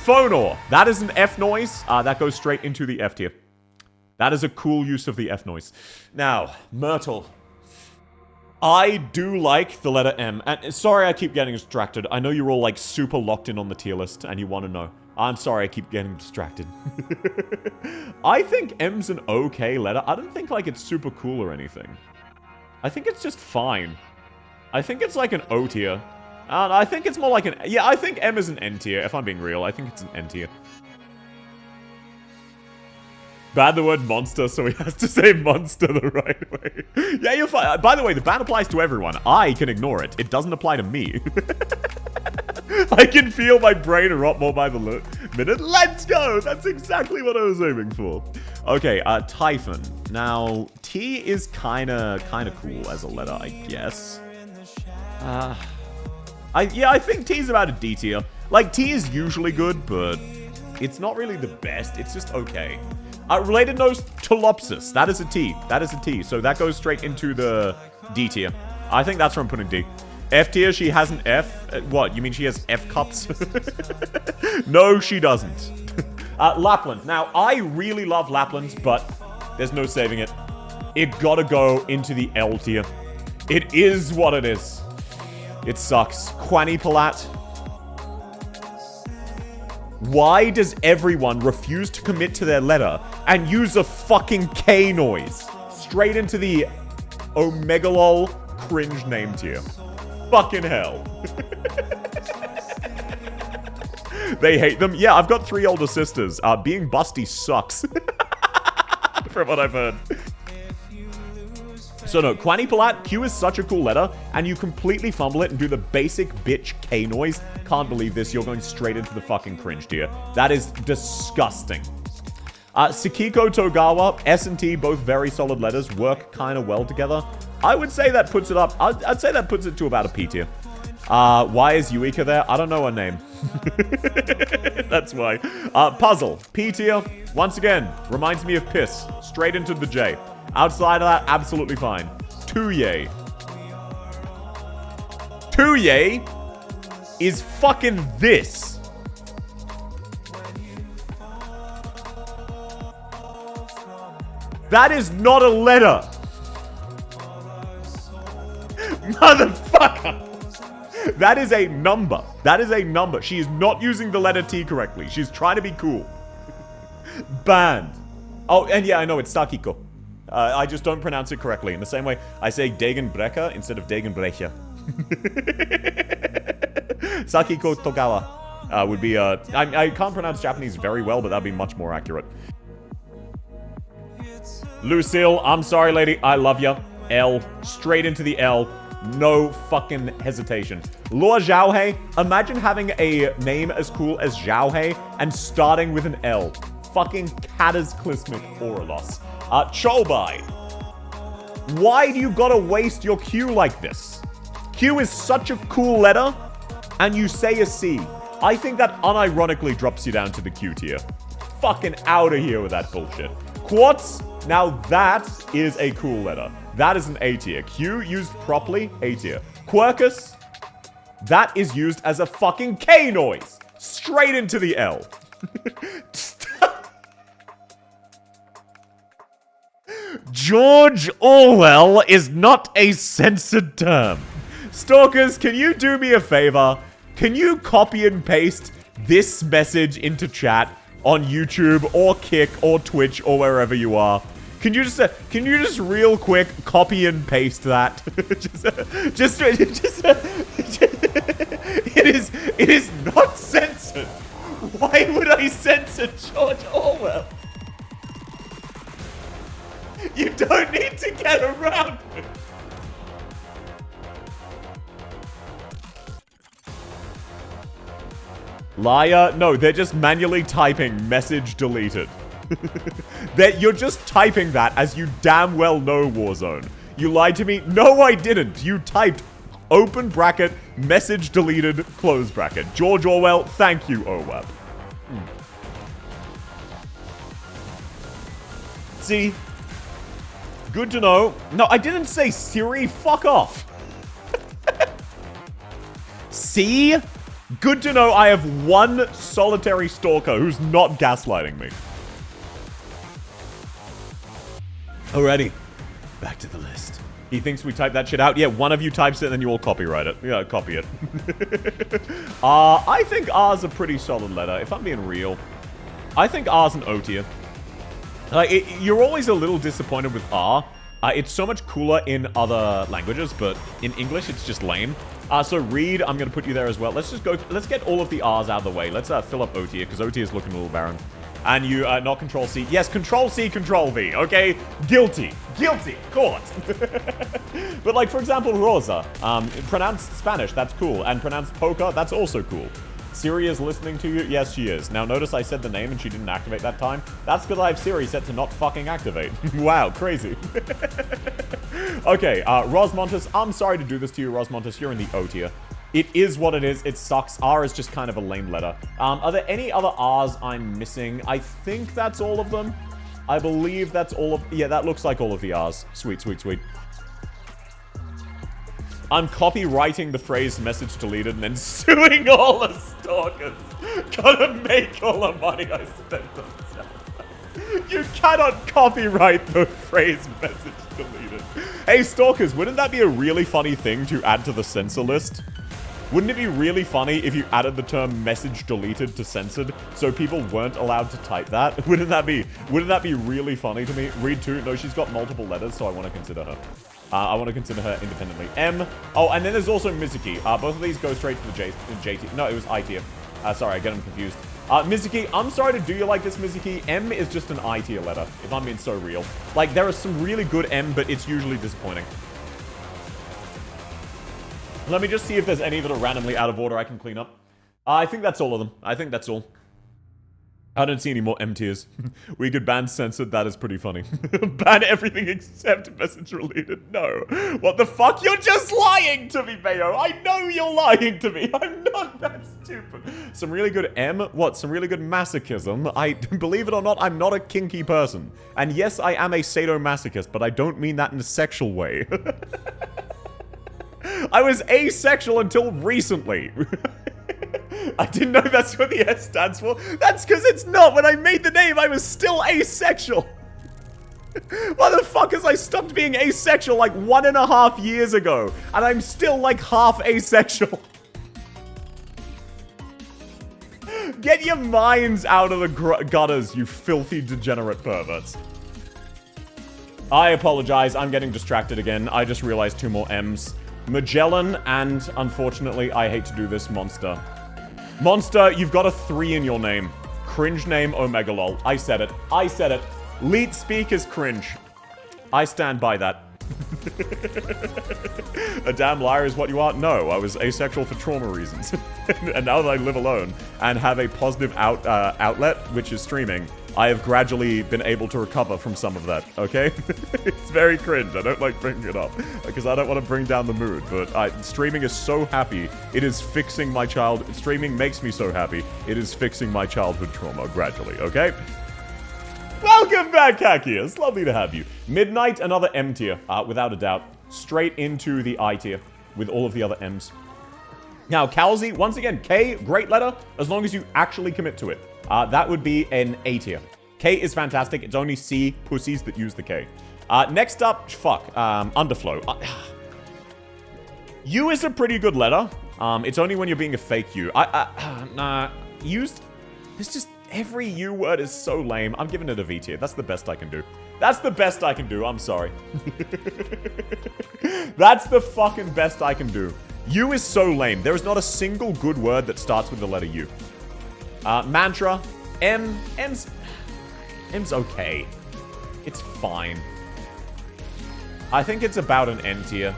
Speaker 1: Phonor. That is an F noise. That goes straight into the F tier. That is a cool use of the F noise. Now, Myrtle. I do like the letter M. And sorry I keep getting distracted. I know you're all like super locked in on the tier list and you want to know. I'm sorry I keep getting distracted. I think M's an okay letter. I don't think like it's super cool or anything. I think it's just fine. I think it's like an O tier. I think it's more like an... Yeah, I think M is an N tier, if I'm being real. I think it's an N tier. Ban the word monster, so he has to say monster the right way. Yeah, you're fine. By the way, the ban applies to everyone. I can ignore it. It doesn't apply to me. I can feel my brain rot more by the minute. Let's go! That's exactly what I was aiming for. Okay, Typhon. Now, T is kinda cool as a letter, I guess. I think T is about a D tier. Like, T is usually good, but it's not really the best. It's just okay. Related nose, Tolopsis. That is a T. That is a T. So that goes straight into the D tier. I think that's where I'm putting D. F tier, she has an F. What? You mean she has F cups? No, she doesn't. Lapland. Now, I really love Lapland, but there's no saving it. It gotta go into the L tier. It is what it is. It sucks. Quanipalat. Why does everyone refuse to commit to their letter and use a fucking K noise? Straight into the Omegalol cringe name tier. Fucking hell. They hate them. Yeah, I've got 3 older sisters. Being busty sucks. From what I've heard. So no, Quanipalat, Q is such a cool letter, and you completely fumble it and do the basic bitch K noise. Can't believe this, you're going straight into the fucking cringe tier. That is disgusting. Sakiko Togawa, S and T, both very solid letters, work kind of well together. I would say that puts it up, I'd say that puts it to about a P tier. Why is Yuika there? I don't know her name. That's why. Puzzle, P tier. Once again, reminds me of piss. Straight into the J. Outside of that, absolutely fine. 2-yay. 2-yay is fucking this. That is not a letter. Motherfucker. That is a number. That is a number. She is not using the letter T correctly. She's trying to be cool. Banned. Oh, and yeah, I know, it's Sakiko. I just don't pronounce it correctly. In the same way, I say Degenbrecher instead of Degenbrecher. Sakiko Togawa would be, I can't pronounce Japanese very well, but that'd be much more accurate. Lucille, I'm sorry, lady. I love ya. L. Straight into the L. No fucking hesitation. Lua Zhaohei, imagine having a name as cool as Zhaohei and starting with an L. Fucking cataclysmic Aurelos. Chobai. Why do you gotta waste your Q like this? Q is such a cool letter, and you say a C. I think that unironically drops you down to the Q tier. Fucking out of here with that bullshit. Quartz, now that is a cool letter. That is an A tier. Q used properly, A tier. Quercus, that is used as a fucking K noise. Straight into the L. George Orwell is not a censored term. Stalkers, can you do me a favor? Can you copy and paste this message into chat on YouTube or Kick or Twitch or wherever you are? Can you just real quick copy and paste that? It is not censored. Why would I censor George Orwell? You don't need to get around it. Liar? No, they're just manually typing message deleted. You're just typing that as you damn well know, Warzone. You lied to me? No, I didn't. You typed open bracket, message deleted, close bracket. George Orwell, thank you, OWAP. See? Good to know. No, I didn't say Siri. Fuck off. See? Good to know I have one solitary stalker who's not gaslighting me. Alrighty. Back to the list. He thinks we typed that shit out. Yeah, one of you types it and then you all copyright it. Yeah, copy it. I think R's a pretty solid letter, if I'm being real. I think R's an O tier. You're always a little disappointed with R. It's so much cooler in other languages, but in English, it's just lame. So read, I'm going to put you there as well. Let's get all of the R's out of the way. Let's fill up O tier, because O tier is looking a little barren. And you, not Control C. Yes, Control C, Control V, okay? Guilty. Guilty. Caught. But like, for example, Rosa. Pronounced Spanish, that's cool. And pronounced poker, that's also cool. Siri is listening to you? Yes, she is. Now, notice I said the name and she didn't activate that time. That's because I have Siri set to not fucking activate. Wow, crazy. Okay, Rosmontus, I'm sorry to do this to you, Rosmontus. You're in the O tier. It is what it is. It sucks. R is just kind of a lame letter. Are there any other R's I'm missing? I think that's all of them. I believe that's all of... Yeah, that looks like all of the R's. Sweet, sweet, sweet. I'm copywriting the phrase message deleted and then suing all the stalkers. Gotta make all the money I spent on that. You cannot copyright the phrase message deleted. Hey, Stalkers, wouldn't that be a really funny thing to add to the censor list? Wouldn't it be really funny if you added the term message deleted to censored so people weren't allowed to type that? Wouldn't that be really funny to me? Read 2. No, she's got multiple letters, so I want to consider her. I want to consider her independently. M. Oh, and then there's also Mizuki. Both of these go straight to the JT. No, it was I tier. Sorry, I get them confused. Mizuki, I'm sorry to do you like this, Mizuki. M is just an I tier letter, if I'm being so real. Like, there are some really good M, but it's usually disappointing. Let me just see if there's any that are randomly out of order I can clean up. I think that's all of them. I think that's all. I don't see any more M tiers. We could ban censored. That is pretty funny. Ban everything except message deleted. No. What the fuck? You're just lying to me, Mayo. I know you're lying to me. I'm not that stupid. Some really good M? What? Some really good masochism? I, believe it or not, I'm not a kinky person. And yes, I am a sadomasochist, but I don't mean that in a sexual way. I was asexual until recently. I didn't know that's what the S stands for. That's because it's not. When I made the name, I was still asexual. Motherfuckers, I stopped being asexual like 1.5 years ago. And I'm still like half asexual. Get your minds out of the gutters, you filthy degenerate perverts. I apologize. I'm getting distracted again. I just realized 2 more M's. Magellan, and unfortunately, I hate to do this, Monster. Monster, you've got a 3 in your name. Cringe name, Omega lol. I said it. I said it. Leet speak is cringe. I stand by that. A damn liar is what you are? No, I was asexual for trauma reasons. And now that I live alone and have a positive outlet, which is streaming, I have gradually been able to recover from some of that, okay? It's very cringe. I don't like bringing it up because I don't want to bring down the mood, but streaming is so happy. It is fixing my streaming makes me so happy. It is fixing my childhood trauma gradually, okay? Welcome back, Hakias. Lovely to have you. Midnight, another M tier, without a doubt. Straight into the I tier with all of the other M's. Now, Calzy, once again, K, great letter, as long as you actually commit to it. That would be an A tier. K is fantastic. It's only C pussies that use the K. Next up, Underflow. U is a pretty good letter. It's only when you're being a fake U. Nah, used... It's just... Every U word is so lame. I'm giving it a V tier. That's the best I can do. That's the best I can do. I'm sorry. That's the fucking best I can do. U is so lame. There is not a single good word that starts with the letter U. Mantra. M's okay. It's fine. I think it's about an N tier.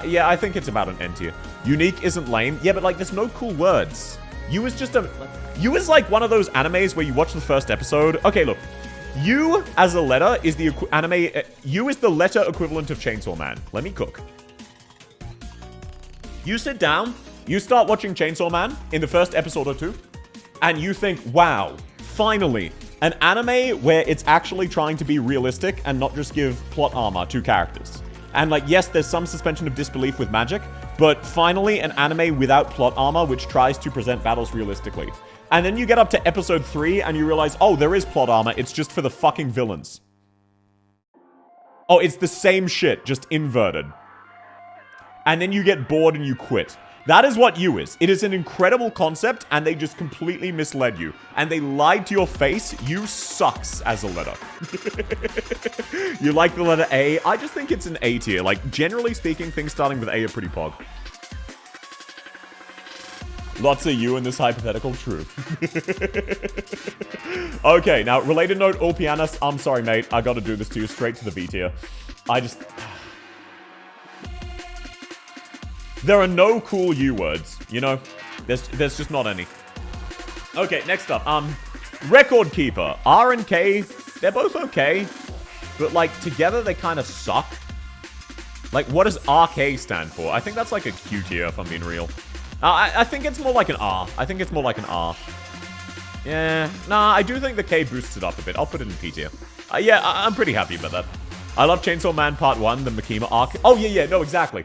Speaker 1: Yeah, I think it's about an N tier. Unique isn't lame. Yeah, but like, there's no cool words. U is just a... U is like one of those animes where you watch the first episode. Okay, look. U as a letter is the anime... U is the letter equivalent of Chainsaw Man. Let me cook. You sit down, you start watching Chainsaw Man in the first episode or 2, and you think, wow, finally, an anime where it's actually trying to be realistic and not just give plot armor to characters. And like, yes, there's some suspension of disbelief with magic, but finally an anime without plot armor which tries to present battles realistically. And then you get up to episode 3 and you realize, oh, there is plot armor, it's just for the fucking villains. Oh, it's the same shit, just inverted. And then you get bored and you quit. That is what U is. It is an incredible concept, and they just completely misled you. And they lied to your face. U sucks as a letter. You like the letter A? I just think it's an A tier. Like, generally speaking, things starting with A are pretty pog. Lots of U in this hypothetical. True. Okay, now, related note, Ulpianus. I'm sorry, mate. I gotta do this to you straight to the B tier. I just... There are no cool U words, you know? There's just not any. Okay, next up. Record Keeper. R and K, they're both okay. But, like, together they kind of suck. Like, what does RK stand for? I think that's like a Q tier, if I'm being real. I think it's more like an R. I think it's more like an R. Yeah. Nah, I do think the K boosts it up a bit. I'll put it in P tier. Yeah, I'm pretty happy about that. I love Chainsaw Man Part 1, the Makima arc. Oh, yeah, no, exactly.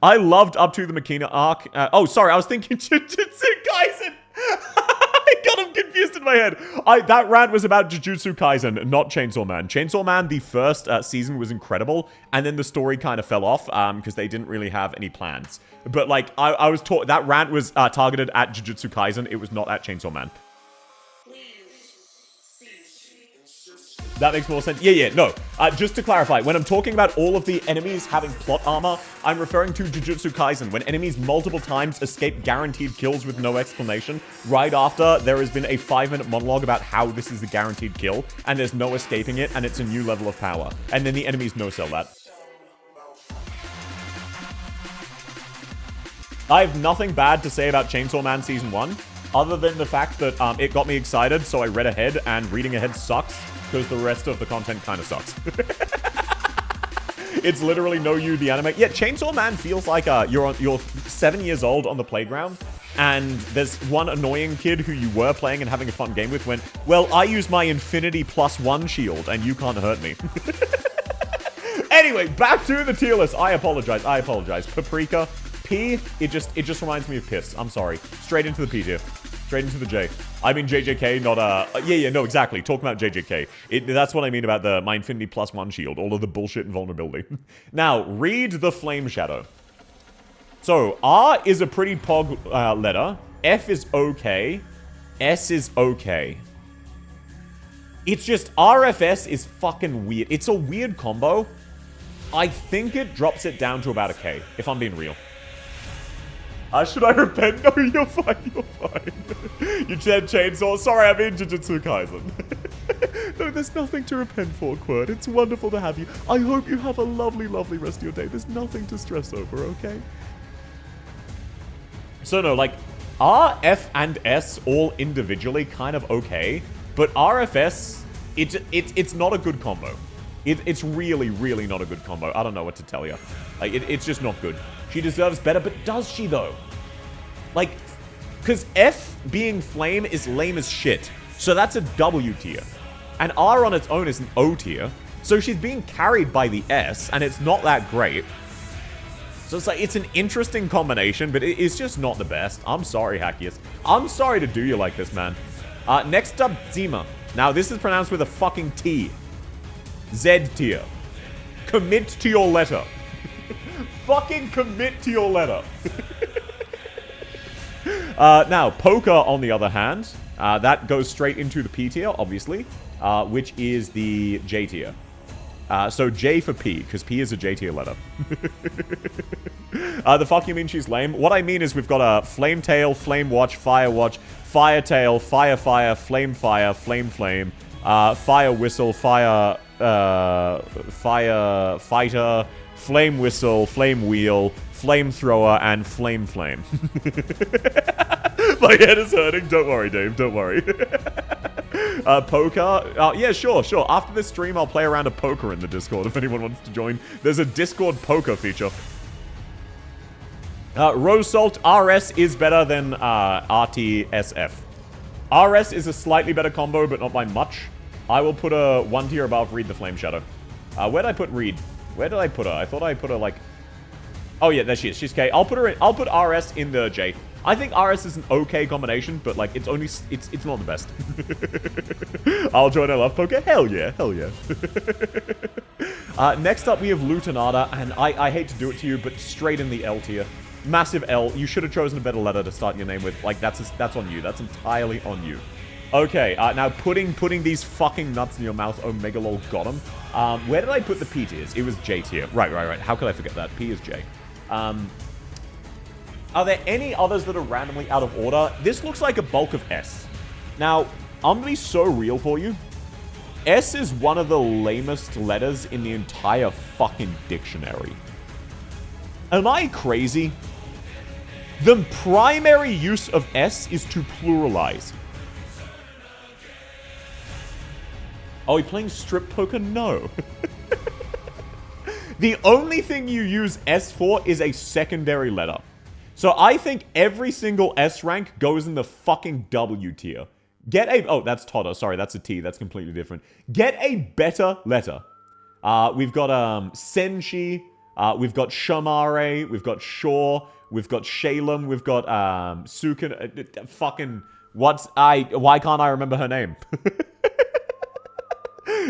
Speaker 1: I loved up to the Makina arc. Oh, sorry, I was thinking Jujutsu Kaisen. I got him confused in my head. That rant was about Jujutsu Kaisen, not Chainsaw Man. Chainsaw Man, the first season was incredible, and then the story kind of fell off because they didn't really have any plans. But like, I was taught that rant was targeted at Jujutsu Kaisen. It was not at Chainsaw Man. That makes more sense. Yeah, no. Just to clarify, when I'm talking about all of the enemies having plot armor, I'm referring to Jujutsu Kaisen, when enemies multiple times escape guaranteed kills with no explanation, right after there has been a 5-minute monologue about how this is a guaranteed kill, and there's no escaping it, and it's a new level of power. And then the enemies no-sell that. I have nothing bad to say about Chainsaw Man Season 1, other than the fact that it got me excited, so I read ahead, and reading ahead sucks, because the rest of the content kind of sucks. It's literally no you, the anime. Yeah, Chainsaw Man feels like you're 7 years old on the playground, and there's one annoying kid who you were playing and having a fun game with went, well, I use my Infinity +1 shield, and you can't hurt me. Anyway, back to the tier list. I apologize. Paprika. P, it just reminds me of piss. I'm sorry. Straight into the P tier. Straight into the J. I mean JJK, not no, exactly. Talking about JJK. That's what I mean about my Infinity +1 shield. All of the bullshit and vulnerability. Now, read the Flame Shadow. So, R is a pretty pog letter. F is okay. S is okay. It's just, RFS is fucking weird. It's a weird combo. I think it drops it down to about a K, if I'm being real. Should I repent? No, you're fine, You said Chainsaw. Sorry, I mean Jujutsu Kaisen. No, there's nothing to repent for, Quird. It's wonderful to have you. I hope you have a lovely, lovely rest of your day. There's nothing to stress over, okay? So no, like, R, F, and S all individually kind of okay, but RFS, it's not a good combo. It's really, really not a good combo. I don't know what to tell you. Like, it's just not good. She deserves better, but does she, though? Like, because F being flame is lame as shit. So that's a W tier. And R on its own is an O tier. So she's being carried by the S, and it's not that great. So it's like, it's an interesting combination, but it's just not the best. I'm sorry, Hackius. I'm sorry to do you like this, man. Next up, Zima. Now, this is pronounced with a fucking T. Z tier. Commit to your letter. Fucking commit to your letter. Now, Poker, on the other hand, that goes straight into the P tier, obviously, which is the J tier. So J for P, because P is a J tier letter. The fuck you mean she's lame? What I mean is we've got a Flame Tail, Flame Watch, Fire Tail, Fire, Flame, Flame, Fire Whistle, Fire Fighter, Flame Whistle, Flame Wheel, Flamethrower, and Flame. My head is hurting. Don't worry, Dave. Don't worry. Poker. Yeah, sure. After this stream, I'll play around a poker in the Discord if anyone wants to join. There's a Discord poker feature. Rose Salt. RS is better than RTSF. RS is a slightly better combo, but not by much. I will put a 1 tier above Read the Flame Shadow. Where'd I put Read? Where did I put her? I thought I put her like... Oh yeah, there she is. She's K. I'll put RS in the J. I think RS is an okay combination, but like it's not the best. I'll join I Love Poker. Hell yeah. Next up we have Lutenada, and I hate to do it to you, but straight in the L tier. Massive L. You should have chosen a better letter to start your name with. Like that's on you. That's entirely on you. Okay, now putting these fucking nuts in your mouth, Omegalol got him. Where did I put the P tiers? It was J tier. Right. How could I forget that? P is J. Are there any others that are randomly out of order? This looks like a bulk of S. Now, I'm gonna be so real for you. S is one of the lamest letters in the entire fucking dictionary. Am I crazy? The primary use of S is to pluralize. Are we playing strip poker? No. The only thing you use S for is a secondary letter. So I think every single S rank goes in the fucking W tier. Get a... Oh, that's Totter. Sorry, that's a T. That's completely different. Get a better letter. We've got Senshi. We've got Shamare. We've got Shaw. We've got Shalem. We've got Sukin. Fucking... Why can't I remember her name?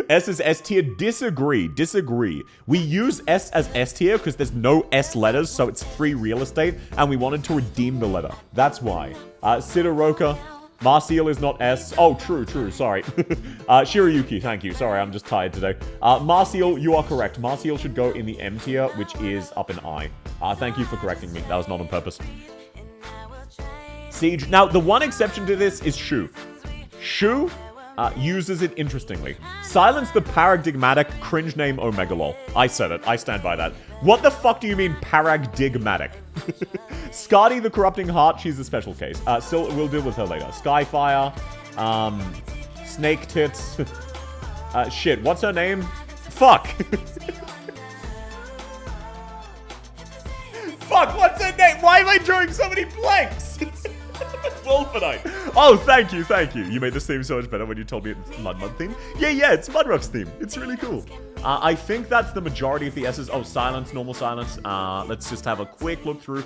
Speaker 1: S is S tier. Disagree. We use S as S tier because there's no S letters, so it's free real estate, and we wanted to redeem the letter. That's why. Sidoroka. Marcial is not S. Oh, true. Sorry. Shirayuki, thank you. Sorry, I'm just tired today. Marcial, you are correct. Marcial should go in the M tier, which is up in I. Thank you for correcting me. That was not on purpose. Siege. Now, the one exception to this is Shu. Shu uses it interestingly. Silence the paradigmatic cringe name Omegalol. I said it. I stand by that. What the fuck do you mean paradigmatic? Skadi the Corrupting Heart, she's a special case. Still, we'll deal with her later. Skyfire, Snake Tits. Shit, what's her name? Fuck. Fuck, what's her name? Why am I drawing so many blanks? Wolfenite. Oh, thank you. You made this theme so much better when you told me it's Mud theme. Yeah, it's Mudrock's theme. It's really cool. I think that's the majority of the S's. Oh, silence, normal silence. Let's just have a quick look through.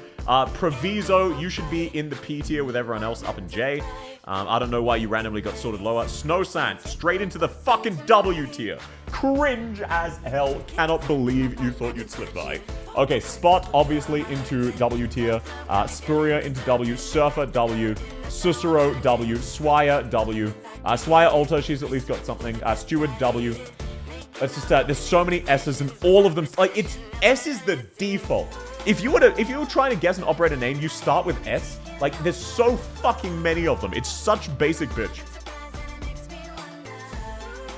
Speaker 1: Proviso, you should be in the P tier with everyone else up in J. I don't know why you randomly got sorted lower. Snow Sand, straight into the fucking W tier. Cringe as hell. Cannot believe you thought you'd slip by. Okay, Spot, obviously, into W tier. Spuria into W. Surfer, W. Cicero, W. Swire, W. Swire Alta, she's at least got something. Steward, W. Let's just, there's so many S's and all of them, like, S is the default. If you were trying to guess an operator name, you start with S. Like, there's so fucking many of them. It's such basic bitch.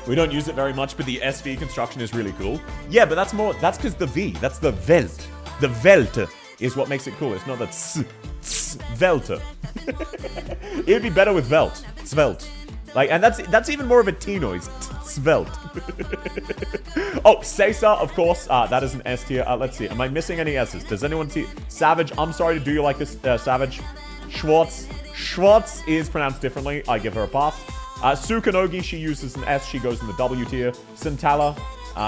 Speaker 1: We don't use it very much, but the SV construction is really cool. Yeah, but that's because the V, that's the Welt. The Welt is what makes it cool. It's not that Welt. It'd be better with Welt. Svelte. Like, and that's even more of a T noise. Svelte. Oh, Caesar, of course. That is an S tier. Let's see. Am I missing any S's? Does anyone see? Savage. I'm sorry to do you like this, Savage. Schwartz. Schwartz is pronounced differently. I give her a pass. Sukanogi, she uses an S. She goes in the W tier. Sintala.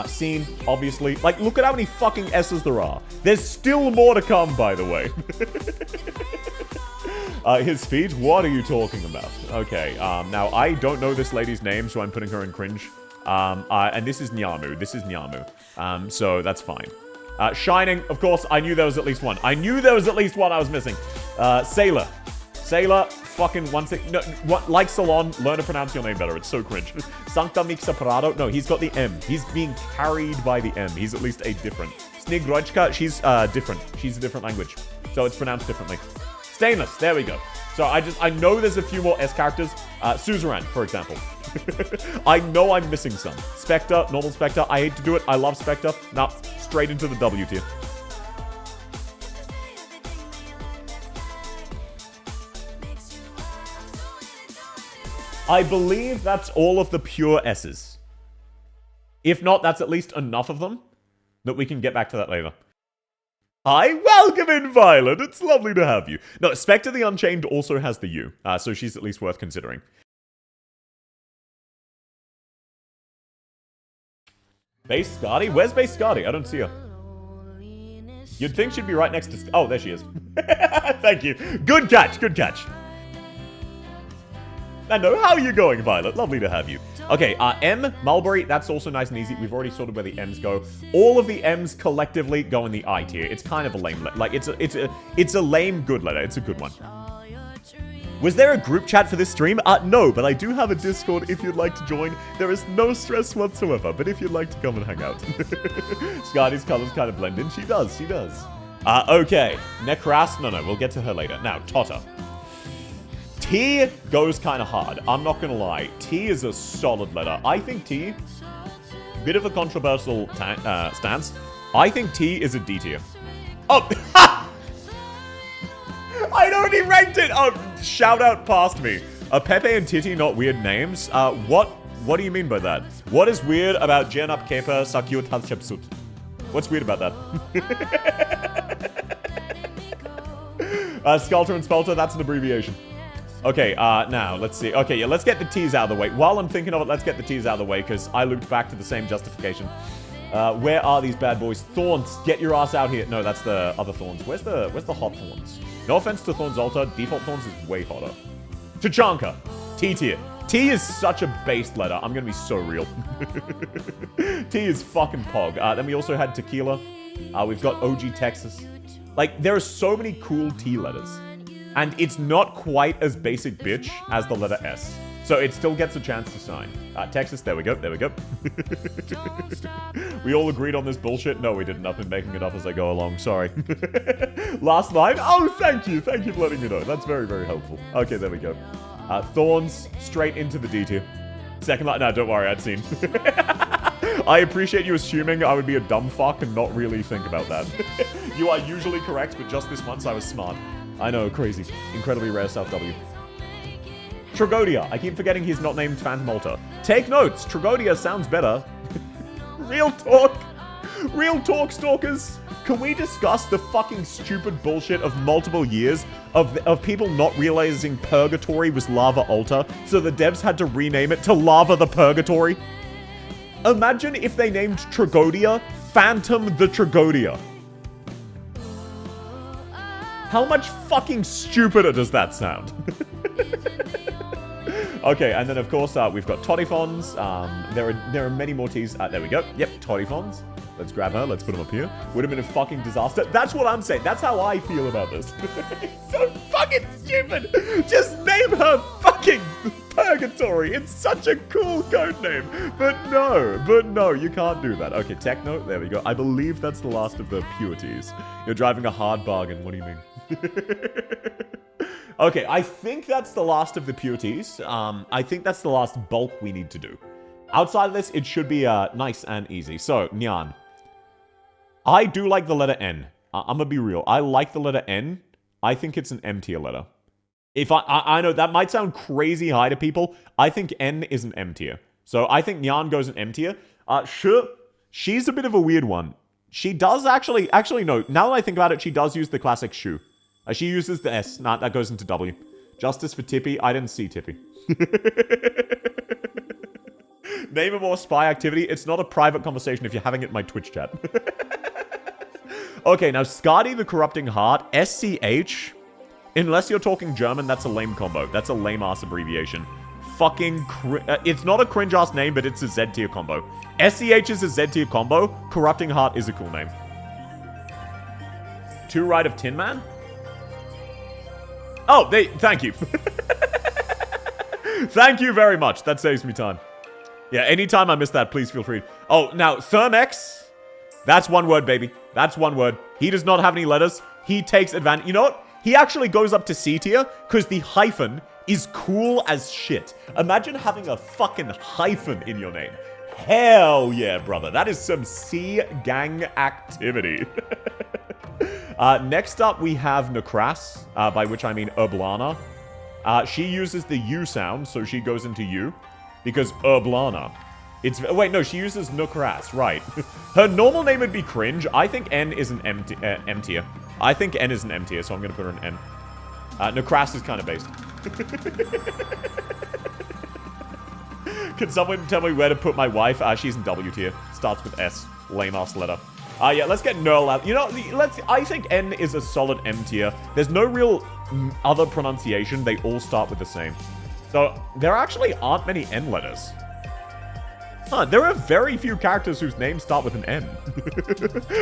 Speaker 1: Scene, obviously. Like, look at how many fucking S's there are. There's still more to come, by the way. His feet? What are you talking about? Okay, now I don't know this lady's name, so I'm putting her in cringe. And this is Nyamu. So that's fine. Shining, of course, I knew there was at least one. I was missing. Sailor, fucking one sec. No, what, like Salon, learn to pronounce your name better. It's so cringe. Sancta Mixa Parado. No, he's got the M. He's being carried by the M. He's at least a different. Snigrojka, she's different. She's a different language. So it's pronounced differently. Stainless, there we go. So I know there's a few more S characters. Suzerain, for example. I know I'm missing some. Spectre, normal Spectre. I hate to do it. I love Spectre. Nah, straight into the W tier. I believe that's all of the pure S's. If not, that's at least enough of them that we can get back to that later. Hi, welcome in, Violet. It's lovely to have you. No, Spectre the Unchained also has the U, so she's at least worth considering. Base Skadi? Where's Base Skadi? I don't see her. You'd think she'd be right next to... Oh, there she is. Thank you. Good catch. Nando, how are you going, Violet? Lovely to have you. Okay, M, Mulberry, that's also nice and easy. We've already sorted where the M's go. All of the M's collectively go in the I tier. It's kind of a lame letter. Like, it's a lame good letter. It's a good one. Was there a group chat for this stream? No, but I do have a Discord if you'd like to join. There is no stress whatsoever, but if you'd like to come and hang out. Scardy's colors kind of blend in. She does. Okay. Necras, no, we'll get to her later. Now, Totter. T goes kind of hard. I'm not going to lie. T is a solid letter. I think T, bit of a controversial stance. I think T is a D tier. Oh, I'd already ranked it. Oh, shout out past me. Pepe and Titi, not weird names. What do you mean by that? What is weird about Jenap Kepa Sakyut Hatshepsut? What's weird about that? Sculptor and Spelter, that's an abbreviation. Okay, now, let's see. Okay, yeah, let's get the T's out of the way. While I'm thinking of it, let's get the T's out of the way, because I looped back to the same justification. Where are these bad boys? Thorns, get your ass out here. No, that's the other Thorns. Where's the hot Thorns? No offense to Thorns Alta, default Thorns is way hotter. Tachanka. T tier. T is such a based letter. I'm gonna be so real. T is fucking pog. Then we also had tequila. We've got OG Texas. Like, there are so many cool T letters. And it's not quite as basic bitch as the letter S. So it still gets a chance to sign. Texas, there we go, there we go. We all agreed on this bullshit? No, we didn't. I've been making it up as I go along, sorry. Last line? Oh, thank you for letting me know. That's very, very helpful. Okay, there we go. Thorns, straight into the D tier. Second line, no, don't worry, I'd seen. I appreciate you assuming I would be a dumb fuck and not really think about that. You are usually correct, but just this once I was smart. I know, crazy. Incredibly rare South W. Tragodia. I keep forgetting he's not named Phantom Altar. Take notes. Tragodia sounds better. Real talk. Real talk, stalkers. Can we discuss the fucking stupid bullshit of multiple years of people not realizing Purgatory was Lava Altar, so the devs had to rename it to Lava the Purgatory? Imagine if they named Tragodia Phantom the Tragodia. How much fucking stupider does that sound? Okay, and then of course we've got Toddyfons. There are many more T's. There we go. Yep, Toddyfons. Let's grab her. Let's put them up here. Would have been a fucking disaster. That's what I'm saying. That's how I feel about this. It's so fucking stupid. Just name her fucking Purgatory. It's such a cool code name. But no, you can't do that. Okay, Techno. There we go. I believe that's the last of the purities. You're driving a hard bargain. What do you mean? Okay, I think that's the last of the purities. I think that's the last bulk we need to do. Outside of this, it should be nice and easy. So, Nyan. I do like the letter N. I'm gonna be real. I like the letter N. I think it's an M tier letter. If I know that might sound crazy high to people. I think N is an M tier. So I think Nyan goes in M tier. Sure. She's a bit of a weird one. She does actually no. Now that I think about it, she does use the classic shoe. She uses the S. Nah, that goes into W. Justice for Tippy. I didn't see Tippy. Name a more spy activity. It's not a private conversation if you're having it in my Twitch chat. Okay, now Skadi the Corrupting Heart. SCH. Unless you're talking German, that's a lame combo. That's a lame-ass abbreviation. Fucking it's not a cringe-ass name, but it's a Z-tier combo. SCH is a Z-tier combo. Corrupting Heart is a cool name. 2 right of Tin Man? Oh, thank you. Thank you very much. That saves me time. Yeah, anytime I miss that, please feel free. Oh, now, Thermex. That's one word, baby. That's one word. He does not have any letters. He takes advantage. You know what? He actually goes up to C tier because the hyphen is cool as shit. Imagine having a fucking hyphen in your name. Hell yeah, brother. That is some C-gang activity. Next up, we have Nekras, by which I mean Urblana. She uses the U sound, so she goes into U. Because Urblana. Wait, no, she uses Nekras, right. Her normal name would be Cringe. I think N is an M tier. I think N is an M tier, so I'm going to put her in N. Nekras is kind of based. Can someone tell me where to put my wife? She's in W tier. Starts with S. Lame-ass letter. Yeah, let's get Nerl out. You know, I think N is a solid M tier. There's no real other pronunciation. They all start with the same. So, there actually aren't many N letters. Huh, there are very few characters whose names start with an N.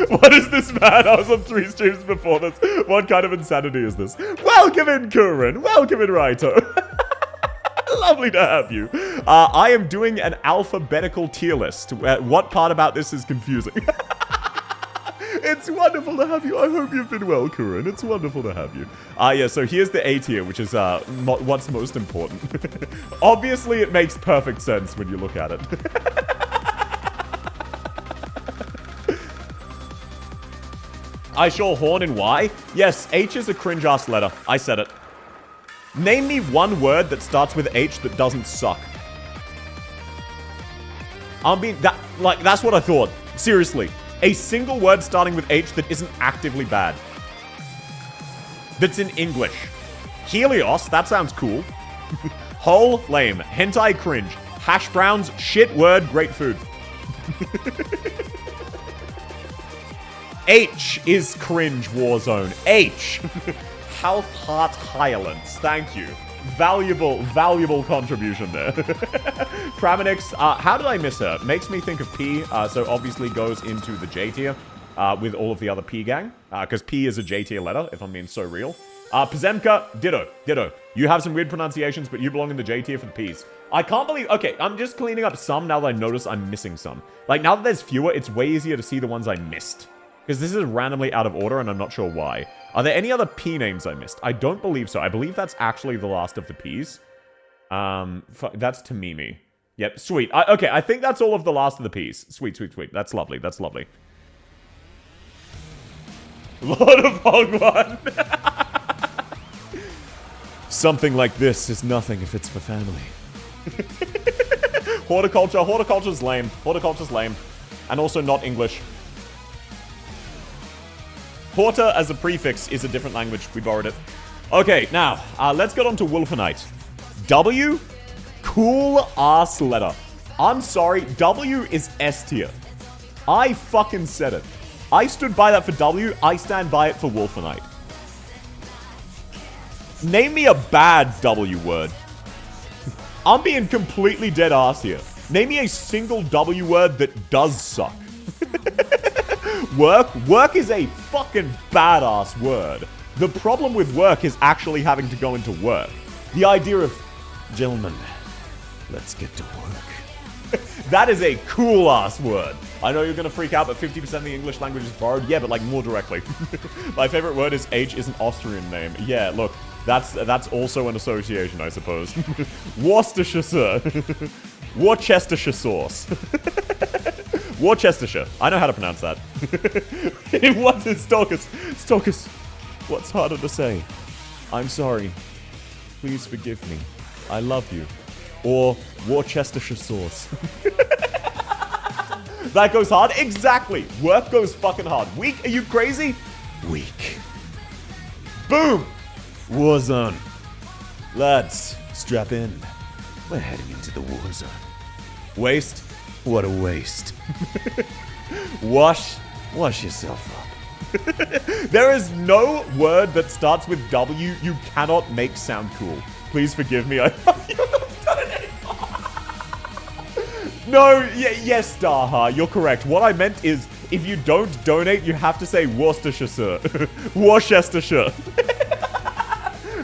Speaker 1: What is this, man? I was on 3 streams before this. What kind of insanity is this? Welcome in, Kurin. Welcome in, Raito. Lovely to have you. I am doing an alphabetical tier list. What part about this is confusing? It's wonderful to have you. I hope you've been well, Kurin. It's wonderful to have you. Yeah, so here's the A tier, which is what's most important. Obviously, it makes perfect sense when you look at it. I sure horn in Y? Yes, H is a cringe-ass letter. I said it. Name me one word that starts with H that doesn't suck. That's what I thought. Seriously. A single word starting with H that isn't actively bad. That's in English. Helios, that sounds cool. Hole, lame. Hentai, cringe. Hash browns, shit word, great food. H is cringe, Warzone. H. Health Heart Highlands. Thank you. valuable contribution there. Praminix, how did I miss her? Makes me think of P, so obviously goes into the J tier with all of the other P gang, because P is a J tier letter, if I'm being so real. Pazemka, ditto. You have some weird pronunciations, but you belong in the J tier for the Ps. I can't believe... Okay, I'm just cleaning up some now that I notice I'm missing some. Like, now that there's fewer, it's way easier to see the ones I missed. Because this is randomly out of order, and I'm not sure why. Are there any other P names I missed? I don't believe so. I believe that's actually the last of the Ps. That's Tamimi. Yep, sweet. Okay, I think that's all of the last of the Ps. Sweet. That's lovely. Lord of Hogwarts. Something like this is nothing if it's for family. Horticulture's lame. Horticulture's lame. And also not English. Horta as a prefix is a different language. We borrowed it. Okay, now, let's get on to Wolfenite. W? Cool ass letter. I'm sorry, W is S tier. I fucking said it. I stood by that for W, I stand by it for Wolfenite. Name me a bad W word. I'm being completely dead ass here. Name me a single W word that does suck. Work is a fucking badass word. The problem with work is actually having to go into work. The idea of, gentlemen, let's get to work. That is a cool ass word. I know you're gonna freak out, but 50% of the English language is borrowed. Yeah, but like more directly. My favorite word is H is an Austrian name. Yeah, look, that's also an association, I suppose. Worcestershire. Worcestershire sauce. Worcestershire. I know how to pronounce that. What is Stockus? Stockus. What's harder to say? I'm sorry. Please forgive me. I love you. Or Worcestershire sauce. That goes hard? Exactly. Work goes fucking hard. Weak? Are you crazy? Weak. Boom. Warzone. Lads, strap in. We're heading into the war zone. Waste? What a waste. Wash yourself up. There is no word that starts with W you cannot make sound cool. Please forgive me. I No, yes, Daha, you're correct. What I meant is, if you don't donate, you have to say Worcestershire. Worcestershire.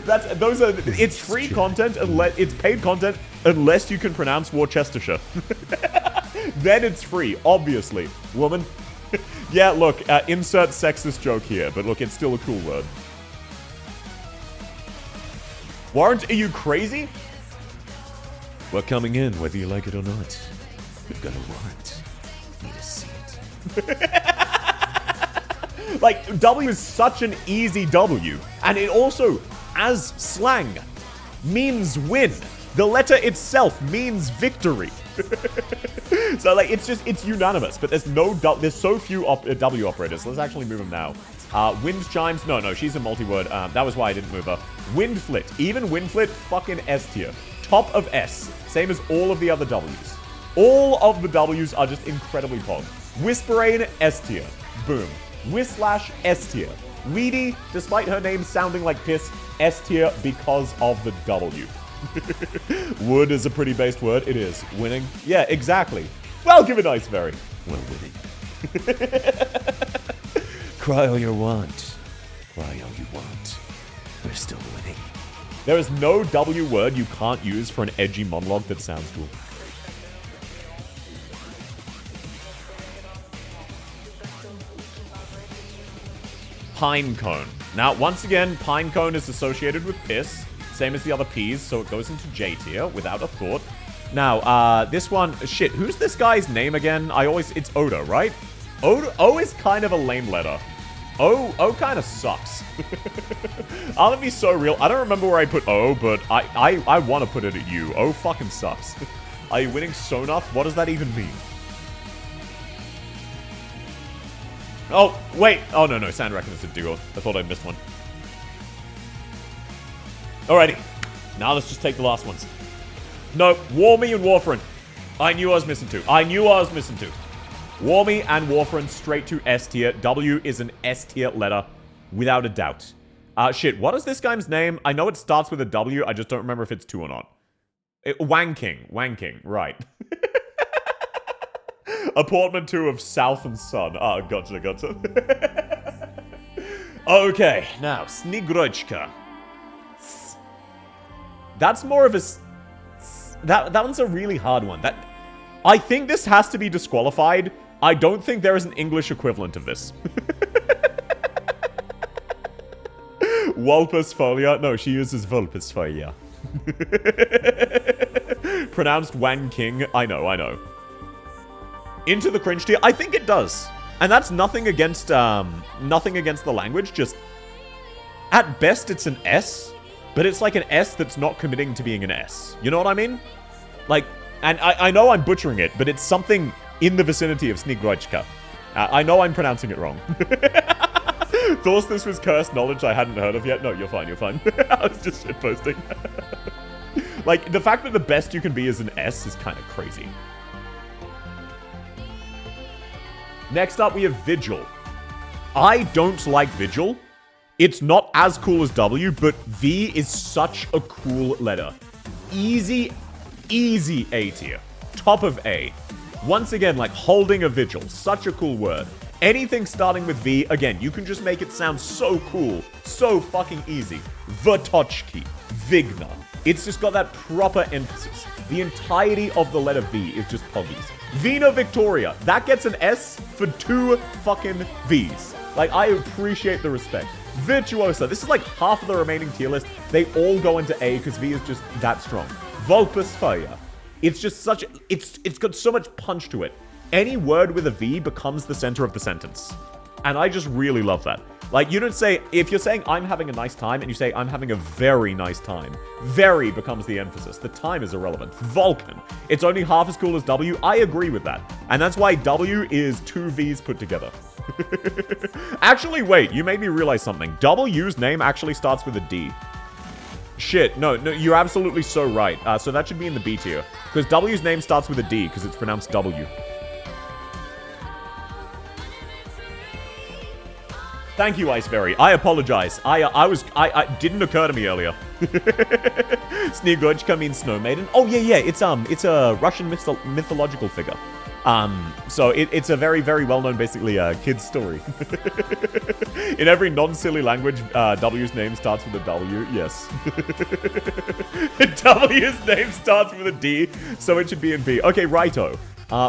Speaker 1: It's free content unless it's paid content unless you can pronounce Worcestershire. Then it's free, obviously. Woman. Yeah, look, insert sexist joke here, but look, it's still a cool word. Warrant, are you crazy? We're coming in, whether you like it or not. We've got a warrant. Need a seat. Like, W is such an easy W. And it also, as slang, means win. The letter itself means victory. So, like, it's unanimous. But there's so few W operators. Let's actually move them now. Wind chimes. No, she's a multi-word. That was why I didn't move her. Windflit. Even Windflit, fucking S tier. Top of S. Same as all of the other Ws. All of the W's are just incredibly pog. Whisperane, S tier. Boom. Whislash, S tier. Weedy, despite her name sounding like piss, S tier because of the W. Wood is a pretty based word. It is. Winning? Yeah, exactly. Well, give it ice very. Well, winning. Cry all you want. Cry all you want. We're still winning. There is no W word you can't use for an edgy monologue that sounds cool. Pinecone. Now, once again, Pinecone is associated with piss, same as the other Ps, so it goes into J tier without a thought. Now, this one, shit, who's this guy's name again? It's Oda, right? O is kind of a lame letter. O kind of sucks. I'm gonna be so real. I don't remember where I put O, but I want to put it at U. O fucking sucks. Are you winning Sonuff? What does that even mean? Oh, wait. Oh, no. Sand Reckon is a duo. I thought I missed one. Alrighty. Now let's just take the last ones. No, Warmy and Warfarin. I knew I was missing two. Warmy and Warfarin straight to S tier. W is an S tier letter, without a doubt. Shit, what is this guy's name? I know it starts with a W, I just don't remember if it's 2 or not. Wanking, right. A portmanteau of South and Sun. Ah, gotcha. Okay, now, Snigrochka. That's more of a... That one's a really hard one. I think this has to be disqualified. I don't think there is an English equivalent of this. Walpusfolia. No, she uses Vulpusfolia. Pronounced Wang King. I know. Into the cringe tier. I think it does. And that's nothing against the language. Just, at best, it's an S. But it's like an S that's not committing to being an S. You know what I mean? Like, and I know I'm butchering it, but it's something in the vicinity of Snigrochka. I know I'm pronouncing it wrong. Thought this was cursed knowledge I hadn't heard of yet. No, you're fine. I was just shitposting. Like, the fact that the best you can be is an S is kind of crazy. Next up, we have Vigil. I don't like Vigil. It's not as cool as W, but V is such a cool letter. Easy A tier. Top of A. Once again, like, holding a vigil. Such a cool word. Anything starting with V, again, you can just make it sound so cool. So fucking easy. Vatochki. Vigna. It's just got that proper emphasis. The entirety of the letter V is just poggies. Vina Victoria. That gets an S for 2 fucking Vs. Like, I appreciate the respect. Virtuosa. This is like half of the remaining tier list. They all go into A because V is just that strong. Vulpusfire. It's just such... It's got so much punch to it. Any word with a V becomes the center of the sentence. And I just really love that. Like, you don't say... If you're saying, I'm having a nice time, and you say, I'm having a very nice time, very becomes the emphasis. The time is irrelevant. Vulcan. It's only half as cool as W. I agree with that. And that's why W is 2 Vs put together. Actually, wait. You made me realize something. W's name actually starts with a D. Shit. No, you're absolutely so right. So that should be in the B tier. Because W's name starts with a D, because it's pronounced W. Thank you, Iceberry. I apologize. I didn't occur to me earlier. Snigochka means snow maiden. Oh yeah. It's a Russian mythological figure. So it's a very, very well-known, basically, kid's story. In every non-silly language, W's name starts with a W. Yes. W's name starts with a D, so it should be in B. Okay, righto.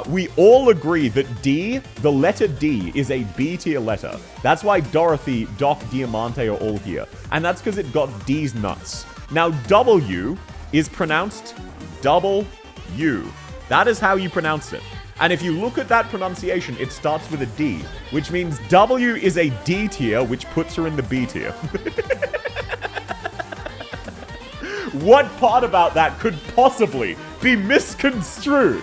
Speaker 1: We all agree that D, the letter D, is a B tier letter. That's why Dorothy, Doc, Diamante are all here. And that's because it got D's nuts. Now, W is pronounced double U. That is how you pronounce it. And if you look at that pronunciation, it starts with a D, which means W is a D tier, which puts her in the B tier. What part about that could possibly be misconstrued?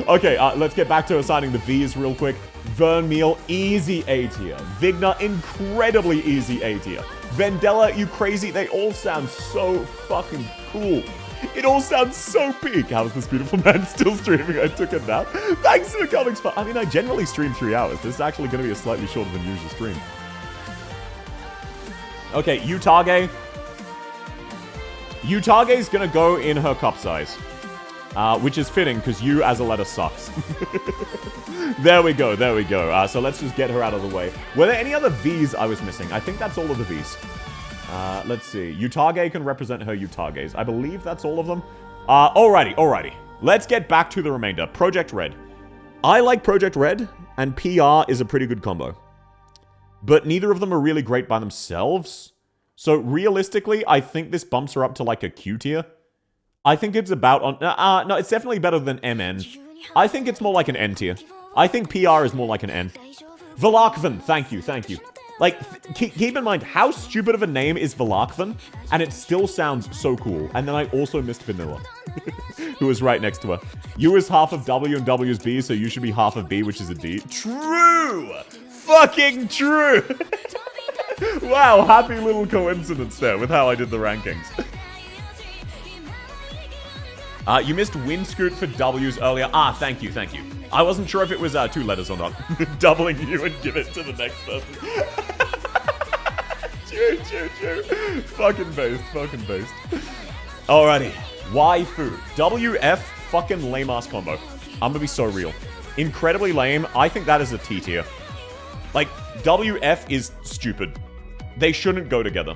Speaker 1: Okay, let's get back to assigning the V's real quick. Vermeil, easy A tier. Vigna, incredibly easy A tier. Vendella, you crazy. They all sound so fucking cool. It all sounds so big. How is this beautiful man still streaming? I took a nap. Thanks for the comics. I mean, I generally stream 3 hours. This is actually going to be a slightly shorter than usual stream. Okay, Utage. Utage's going to go in her cup size. Which is fitting, because U as a letter sucks. There we go. So let's just get her out of the way. Were there any other V's I was missing? I think that's all of the V's. Let's see. Utage can represent her Utages. I believe that's all of them. Alrighty. Let's get back to the remainder. Project Red. I like Project Red, and PR is a pretty good combo. But neither of them are really great by themselves. So realistically, I think this bumps her up to like a Q tier. I think it's about on... no, it's definitely better than MN. I think it's more like an N tier. I think PR is more like an N. Velarkvan, thank you. Like, keep in mind, how stupid of a name is Velarkvan, and it still sounds so cool. And then I also missed Vanilla, who was right next to her. U is half of W and W is B, so you should be half of B, which is a D. True! Fucking true! Wow, happy little coincidence there with how I did the rankings. You missed Windscoot for W's earlier. Thank you. I wasn't sure if it was 2 letters or not. Doubling you and give it to the next person. True. Fucking based. Alrighty. Waifu. WF fucking lame ass combo. I'm gonna be so real. Incredibly lame. I think that is a T tier. Like, WF is stupid. They shouldn't go together.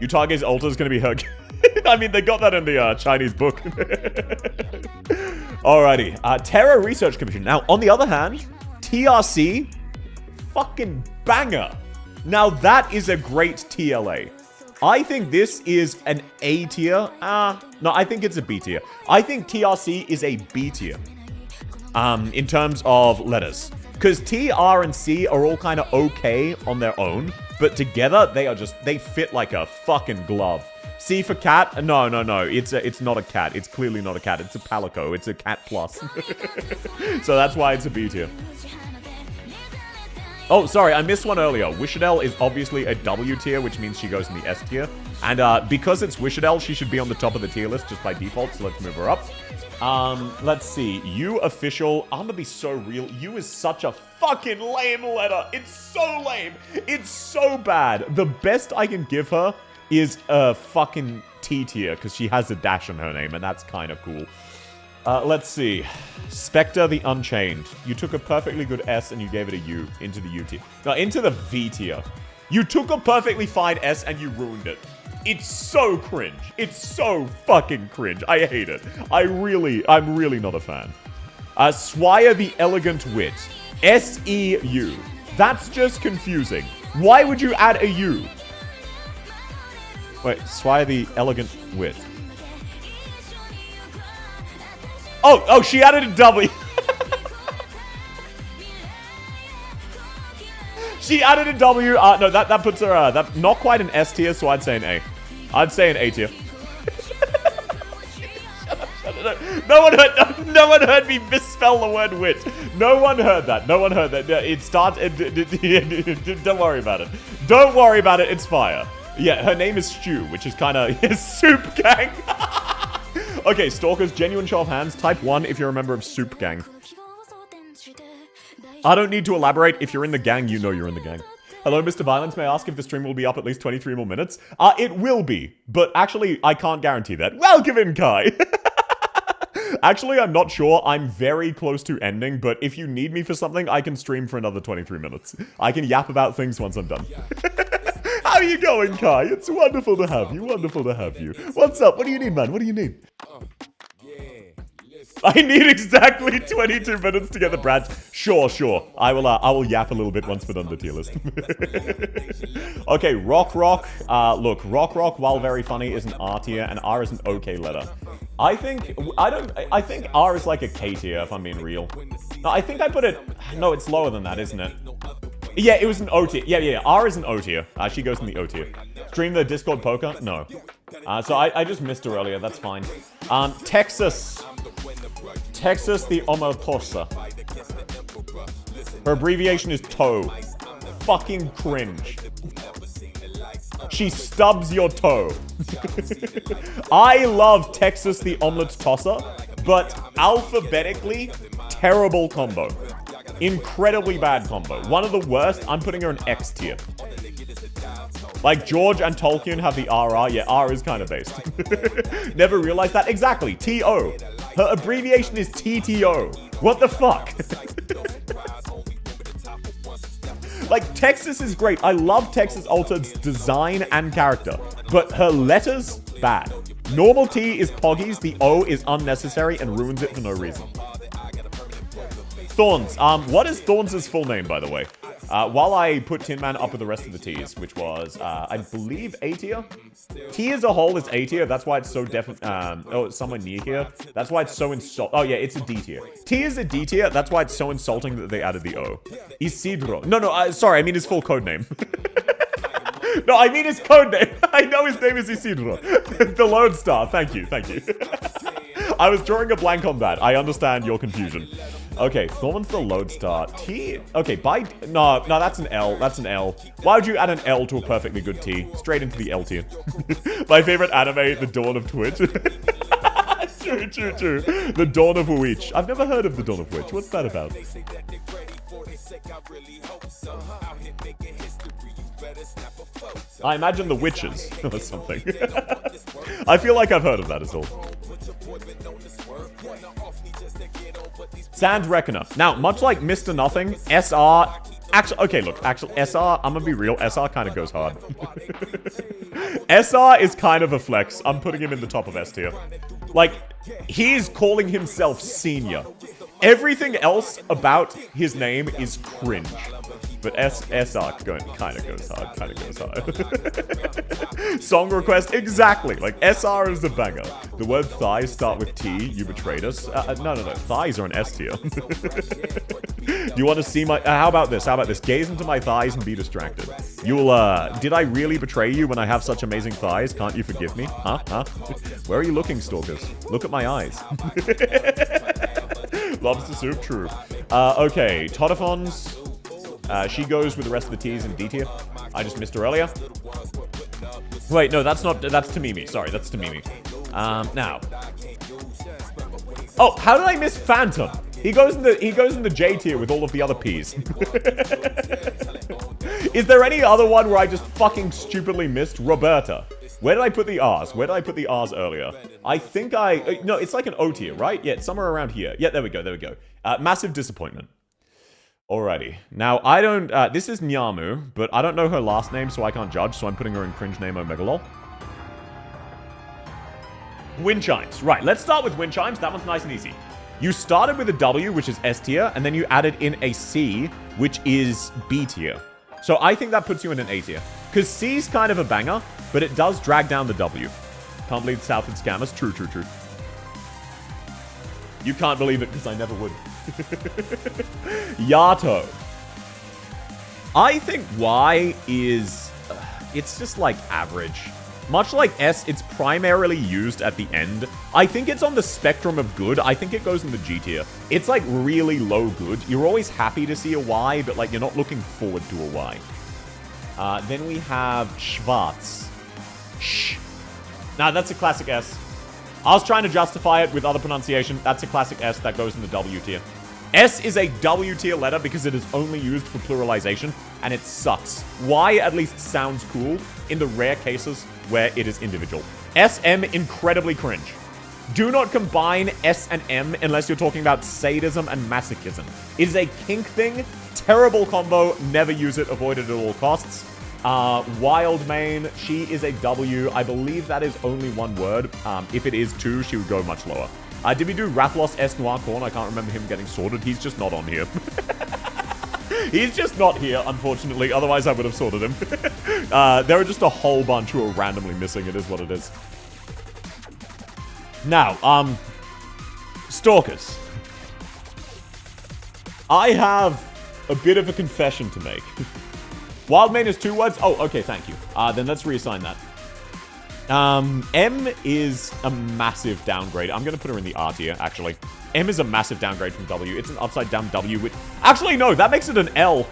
Speaker 1: Utage's altar is gonna be her. I mean, they got that in the Chinese book. Alrighty. Terror Research Commission. Now, on the other hand, TRC, fucking banger. Now, that is a great TLA. I think this is an A tier. No, I think it's a B tier. I think TRC is a B tier. In terms of letters. Because T, R, and C are all kind of okay on their own. But together, they fit like a fucking glove. C for cat? No. It's not a cat. It's clearly not a cat. It's a palico. It's a cat plus. So that's why it's a B tier. Oh, sorry, I missed one earlier. Wishadel is obviously a W tier, which means she goes in the S tier. And because it's Wishadel, she should be on the top of the tier list just by default, so let's move her up. Let's see. U official. I'm gonna be so real. U is such a fucking lame letter. It's so lame. It's so bad. The best I can give her is a fucking T tier, because she has a dash in her name, and that's kind of cool. Let's see. Spectre the Unchained. You took a perfectly good S and you gave it a U into the U tier. No, into the V tier. You took a perfectly fine S and you ruined it. It's so cringe. It's so fucking cringe. I hate it. I'm really not a fan. Swire the Elegant Wit. S-E-U. That's just confusing. Why would you add a U? Wait, Swire the Elegant Wit. Oh, she added a W. She added a W. No, that puts her, that not quite an S tier, so I'd say an A. I'd say an A tier. Shut up. No one heard me misspell the word wit. No one heard that. It starts, don't worry about it. Don't worry about it, it's fire. Yeah, her name is Stew, which is kind of Soup Gang. Okay, Stalkers, genuine show of hands. Type 1 if you're a member of Soup Gang. I don't need to elaborate. If you're in the gang, you know you're in the gang. Hello, Mr. Violence. May I ask if the stream will be up at least 23 more minutes? It will be, but actually, I can't guarantee that. Welcome in, Kai. Actually, I'm not sure. I'm very close to ending, but if you need me for something, I can stream for another 23 minutes. I can yap about things once I'm done. How are you going, Kai? It's wonderful to have you. What's up? What do you need, man? What do you need? I need exactly 22 minutes to get the branch. Sure. I will yap a little bit once we're done the tier list. Okay, Rock. Look, Rock, while very funny, is an R tier, and R is an okay letter. I think R is like a K tier, if I'm being real. No, I think I put it... No, it's lower than that, isn't it? Yeah, it was an O tier. Yeah, R is an O tier. She goes in the O tier. Stream the Discord poker? No. So I just missed her earlier, that's fine. Texas the Omotosa. Her abbreviation is TOE. Fucking cringe. She stubs your toe. I love Texas the Omelet Tosser, but alphabetically, terrible combo. Incredibly bad combo. One of the worst. I'm putting her in X tier. Like George and Tolkien have the RR. Yeah, R is kind of based. Never realized that. Exactly. TO. Her abbreviation is TTO. What the fuck? Like, Texas is great. I love Texas Altered's design and character. But her letters, bad. Normal T is Poggies. The O is unnecessary and ruins it for no reason. Thorns. What is Thorns' full name, by the way? While I put Tin Man up with the rest of the T's, which was, I believe, A tier? T as a whole is A tier, that's why it's so it's somewhere near here. That's why it's so oh yeah, it's a D tier. T is a D tier, that's why it's so insulting that they added the O. Isidro. No, sorry, I mean his full code name. No, I mean his code name. I know his name is Isidro. The Lone Star, thank you. I was drawing a blank on that. I understand your confusion. Okay, Thorman's the Lodestar. T. Okay, no, that's an L. Why would you add an L to a perfectly good T? Straight into the L tier. My favorite anime, The Dawn of Twitch. True. The Dawn of Witch. I've never heard of The Dawn of Witch. What's that about? I imagine the witches or something. I feel like I've heard of that as well. Sand Reckoner. Now, much like Mr. Nothing, SR... Actually, okay, look, actually, SR, I'm gonna be real, SR kind of goes hard. SR is kind of a flex. I'm putting him in the top of S tier. Like, he's calling himself senior. Everything else about his name is cringe. But SR kind of goes hard, Song request, exactly. Like, SR is a banger. The word thighs start with T, you betrayed us. No. Thighs are an S tier. Do you want to see my... how about this? Gaze into my thighs and be distracted. You'll, did I really betray you when I have such amazing thighs? Can't you forgive me? Huh? Where are you looking, stalkers? Look at my eyes. Lobster soup, true. Okay, Totaphons. She goes with the rest of the T's in D tier. I just missed her earlier. Wait, no, that's Tamimi. Sorry, that's Tamimi. Now. Oh, how did I miss Phantom? He goes in the J tier with all of the other P's. Is there any other one where I just fucking stupidly missed? Roberta. Where did I put the R's? Where did I put the R's earlier? I think no, it's like an O tier, right? Yeah, it's somewhere around here. Yeah, there we go. Massive disappointment. Alrighty. Now, I don't... this is Nyamu, but I don't know her last name, so I can't judge, so I'm putting her in cringe name Omegalol. Wind Chimes. Right, let's start with Wind Chimes. That one's nice and easy. You started with a W, which is S tier, and then you added in a C, which is B tier. So I think that puts you in an A tier. Because C's kind of a banger, but it does drag down the W. Can't believe Southwood scammers. True. You can't believe it, because I never would. Yato. I think Y is... it's just like average. Much like S, it's primarily used at the end. I think it's on the spectrum of good. I think it goes in the G tier. It's like really low good. You're always happy to see a Y, but like you're not looking forward to a Y. Then we have Schwarz. Shh. Nah, that's a classic S. I was trying to justify it with other pronunciation. That's a classic S. That goes in the W tier. S is a W tier letter because it is only used for pluralization, and it sucks. Y at least sounds cool in the rare cases where it is individual. SM, incredibly cringe. Do not combine S and M unless you're talking about sadism and masochism. It is a kink thing. Terrible combo. Never use it. Avoid it at all costs. Wild Mane, she is a W. I believe that is only one word. If it is two, she would go much lower. Did we do Rathlos S Noir Corn? I can't remember him getting sorted. He's just not on here. He's just not here, unfortunately. Otherwise, I would have sorted him. There are just a whole bunch who are randomly missing. It is what it is. Now, Stalkers. I have a bit of a confession to make. Wildmane is 2 words? Oh, okay, thank you. Then let's reassign that. M is a massive downgrade. I'm going to put her in the R tier, actually. M is a massive downgrade from W. It's an upside down W with... Actually, no, that makes it an L.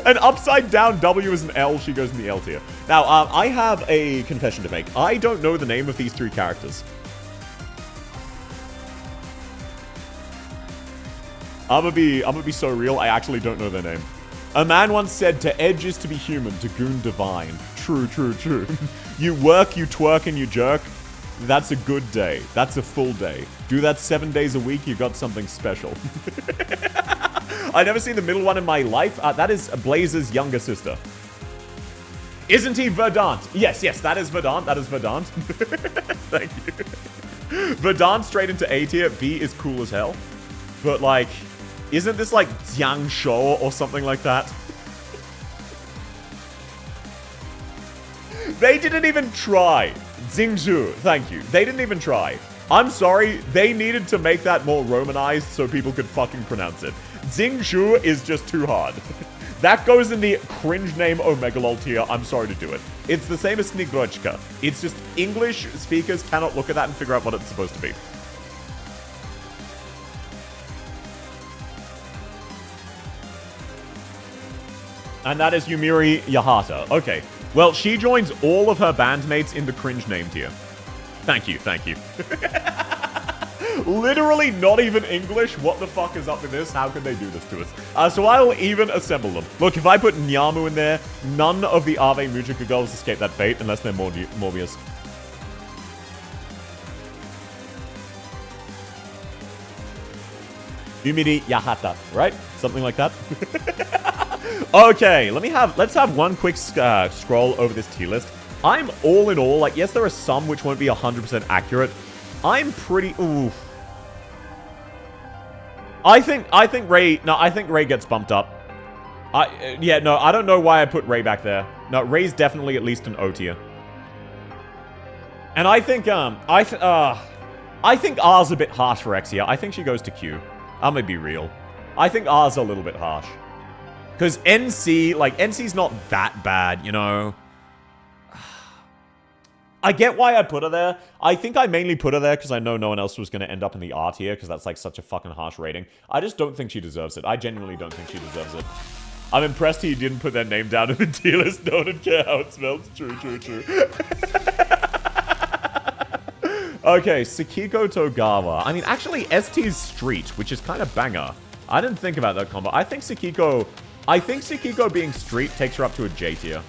Speaker 1: An upside down W is an L. She goes in the L tier. Now, I have a confession to make. I don't know the name of these 3 characters. I'm gonna be so real, I actually don't know their name. A man once said, to edge is to be human, to goon divine. True. You work, you twerk, and you jerk. That's a good day. That's a full day. Do that 7 days a week, you got something special. I've never seen the middle one in my life. That is Blaze's younger sister. Isn't he Verdant? Yes, that is Verdant. Thank you. Verdant straight into A tier. B is cool as hell. But, like, isn't this like Jiang Shou or something like that? They didn't even try. Xingzhu, thank you. They didn't even try. I'm sorry, they needed to make that more Romanized so people could fucking pronounce it. Xingzhu is just too hard. That goes in the cringe name Omegalol tier. I'm sorry to do it. It's the same as Snigrochka. It's just English speakers cannot look at that and figure out what it's supposed to be. And that is Yumiri Yahata. Okay. Well, she joins all of her bandmates in the cringe name tier. Thank you. Literally not even English. What the fuck is up with this? How can they do this to us? So I'll even assemble them. Look, if I put Nyamu in there, none of the Ave Mujica girls escape that fate unless they're Morbius. Umiri Yahata, right? Something like that. Okay, let's have one quick scroll over this tier list. I'm all in all, like, yes, there are some which won't be 100% accurate. I'm pretty, ooh. I think Ray gets bumped up. Yeah, no, I don't know why I put Ray back there. No, Ray's definitely at least an O tier. And I think R's a bit harsh for Exia. I think she goes to Q. I'm gonna be real. I think R's a little bit harsh. Because NC, like, NC's not that bad, you know? I get why I put her there. I think I mainly put her there because I know no one else was going to end up in the R tier because that's, like, such a fucking harsh rating. I just don't think she deserves it. I genuinely don't think she deserves it. I'm impressed he didn't put their name down in the tier list. No one would care how it smells. True, true, true. Okay, Sakiko Togawa. I mean, actually, ST's Street, which is kind of banger. I didn't think about that combo. I think Sakiko being Street takes her up to a J tier.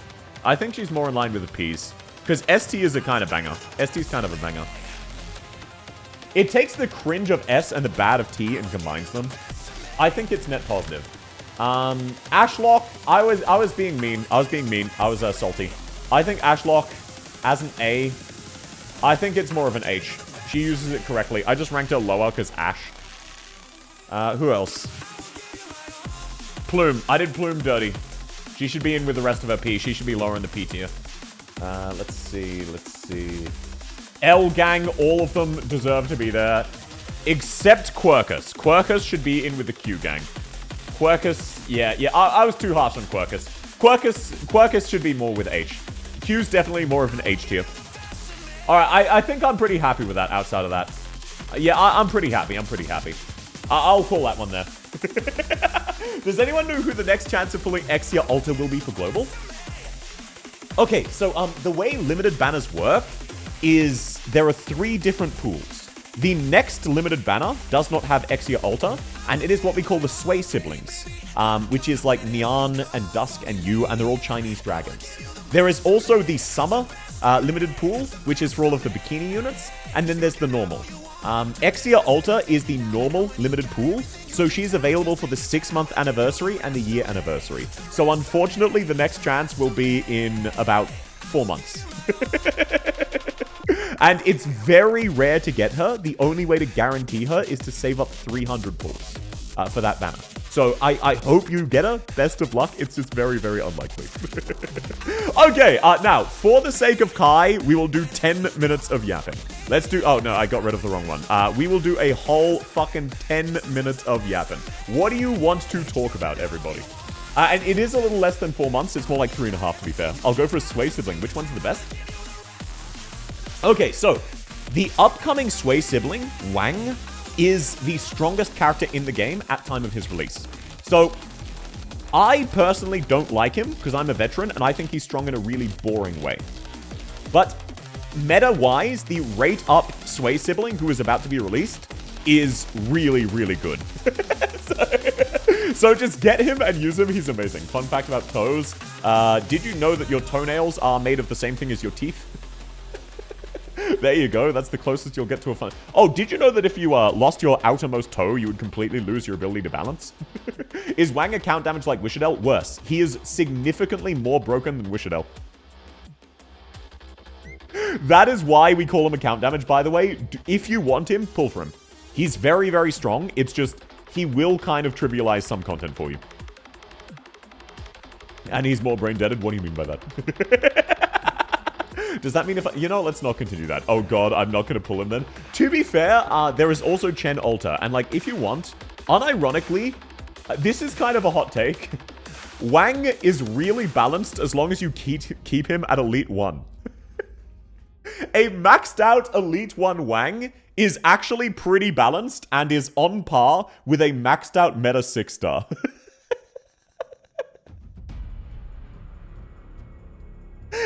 Speaker 1: I think she's more in line with the P's. Because ST is a kind of banger. ST's kind of a banger. It takes the cringe of S and the bad of T and combines them. I think it's net positive. Ashlock, I was being mean. I was salty. I think Ashlock, as an A, I think it's more of an H. She uses it correctly. I just ranked her lower because Ash. Who else? Plume. I did Plume dirty. She should be in with the rest of her P. She should be lower in the P tier. Let's see. L gang, all of them deserve to be there. Except Quirkus. Quirkus should be in with the Q gang. Quirkus, yeah, I was too harsh on Quirkus. Quirkus should be more with H. Q's definitely more of an H tier. Alright, I think I'm pretty happy with that outside of that. Yeah, I'm pretty happy. I'll call that one there. Does anyone know who the next chance of pulling Exia Alta will be for Global? Okay, so the way limited banners work is there are 3 different pools. The next limited banner does not have Exia Alta, and it is what we call the Sway siblings, which is like Nyan and Dusk and Yu, and they're all Chinese dragons. There is also the Summer limited pool, which is for all of the bikini units, and then there's the normal. Exia Alta is the normal limited pool, so she's available for the 6-month anniversary and the year anniversary. So unfortunately, the next chance will be in about 4 months. And it's very rare to get her. The only way to guarantee her is to save up 300 pulls for that banner. So I hope you get her. Best of luck. It's just very, very unlikely. Okay, now, for the sake of Kai, we will do 10 minutes of yapping. Let's do... Oh, no, I got rid of the wrong one. We will do a whole fucking 10 minutes of yapping. What do you want to talk about, everybody? And it is a little less than 4 months. It's more like 3.5, to be fair. I'll go for a Sway sibling. Which one's the best? Okay, so the upcoming Sway sibling, Wang, is the strongest character in the game at time of his release. So I personally don't like him because I'm a veteran and I think he's strong in a really boring way. But meta-wise, the rate up Sway sibling who is about to be released is really, really good. So just get him and use him. He's amazing. Fun fact about toes. Did you know that your toenails are made of the same thing as your teeth? There you go. That's the closest you'll get to a fun... Oh, did you know that if you lost your outermost toe, you would completely lose your ability to balance? Is Wang account damage like Wishadel? Worse. He is significantly more broken than Wishadel. That is why we call him account damage, by the way. If you want him, pull for him. He's very, very strong. It's just, he will kind of trivialize some content for you. And he's more brain-deaded? What do you mean by that? Does that mean if I... You know, let's not continue that. Oh god, I'm not going to pull him then. To be fair, there is also Chen Alta. And like, if you want, unironically, this is kind of a hot take. Wang is really balanced as long as you keep him at Elite 1. A maxed out Elite 1 Wang is actually pretty balanced and is on par with a maxed out Meta 6-star.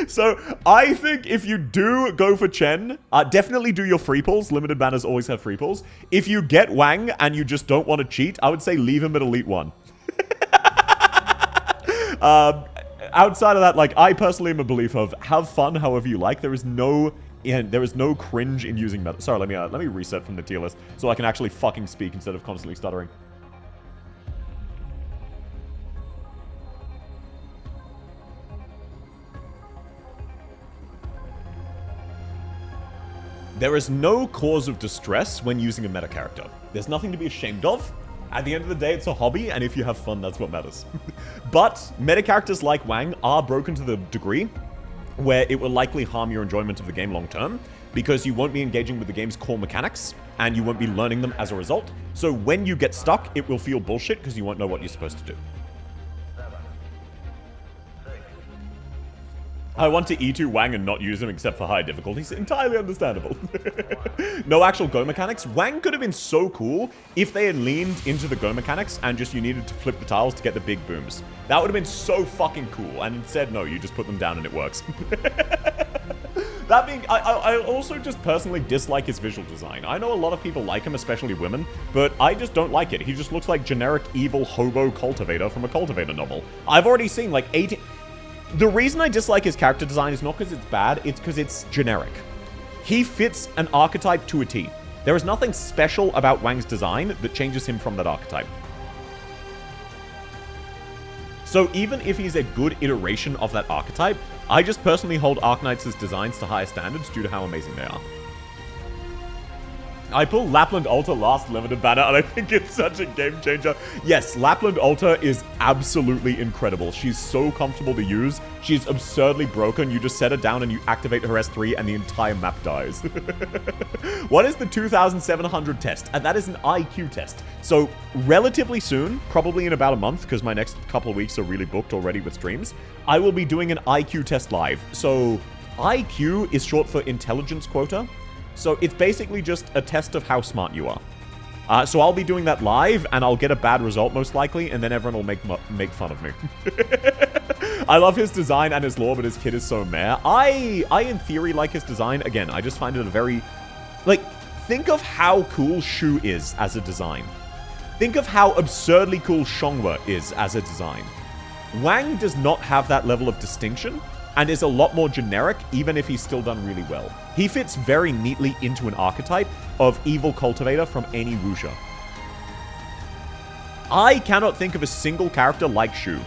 Speaker 1: So, I think if you do go for Chen, definitely do your free pulls. Limited banners always have free pulls. If you get Wang and you just don't want to cheat, I would say leave him at Elite 1. Outside of that, like, I personally am a belief of have fun however you like. There is no cringe in using meta. Sorry, let me reset from the tier list so I can actually fucking speak instead of constantly stuttering. There is no cause of distress when using a meta character. There's nothing to be ashamed of. At the end of the day, it's a hobby, and if you have fun, that's what matters. But meta characters like Wang are broken to the degree where it will likely harm your enjoyment of the game long term, because you won't be engaging with the game's core mechanics, and you won't be learning them as a result. So when you get stuck, it will feel bullshit because you won't know what you're supposed to do. I want to E2 Wang and not use him except for high difficulties. Entirely understandable. No actual Go mechanics. Wang could have been so cool if they had leaned into the Go mechanics and just you needed to flip the tiles to get the big booms. That would have been so fucking cool. And instead, no, you just put them down and it works. That being, I also just personally dislike his visual design. I know a lot of people like him, especially women, but I just don't like it. He just looks like generic evil hobo cultivator from a cultivator novel. I've already seen like 18... The reason I dislike his character design is not because it's bad, it's because it's generic. He fits an archetype to a T. There is nothing special about Wang's design that changes him from that archetype. So even if he's a good iteration of that archetype, I just personally hold Arknights' designs to higher standards due to how amazing they are. I pull Lapland Alta last limited banner, and I think it's such a game changer. Yes, Lapland Alta is absolutely incredible. She's so comfortable to use. She's absurdly broken. You just set her down and you activate her S3 and the entire map dies. What is the 2700 test? And that is an IQ test. So relatively soon, probably in about a month, because my next couple of weeks are really booked already with streams, I will be doing an IQ test live. So IQ is short for intelligence quota. So it's basically just a test of how smart you are. So I'll be doing that live, and I'll get a bad result most likely, and then everyone will make fun of me. I love his design and his lore, but his kid is so meh. I in theory like his design. Again, I just find it a very... Like, think of how cool Shu is as a design. Think of how absurdly cool Xiongwa is as a design. Wang does not have that level of distinction, and is a lot more generic, even if he's still done really well. He fits very neatly into an archetype of evil cultivator from any wuxia. I cannot think of a single character like Shu.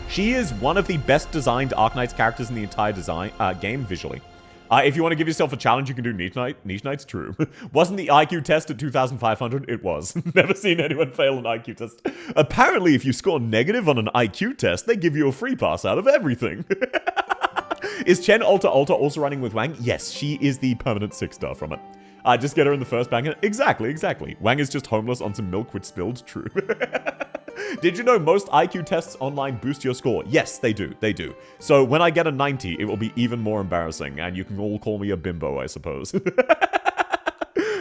Speaker 1: She is one of the best designed Arknights characters in the entire game visually. If you want to give yourself a challenge, you can do Niche Knight's true. Wasn't the IQ test at 2,500? It was. Never seen anyone fail an IQ test. Apparently, if you score negative on an IQ test, they give you a free pass out of everything. Is Chen Alta also running with Wang? Yes, she is the permanent 6-star from it. Just get her in the first banger. Exactly. Wang is just homeless on some milk which spilled. True. Did you know most IQ tests online boost your score? Yes, they do. So when I get a 90, it will be even more embarrassing, and you can all call me a bimbo, I suppose.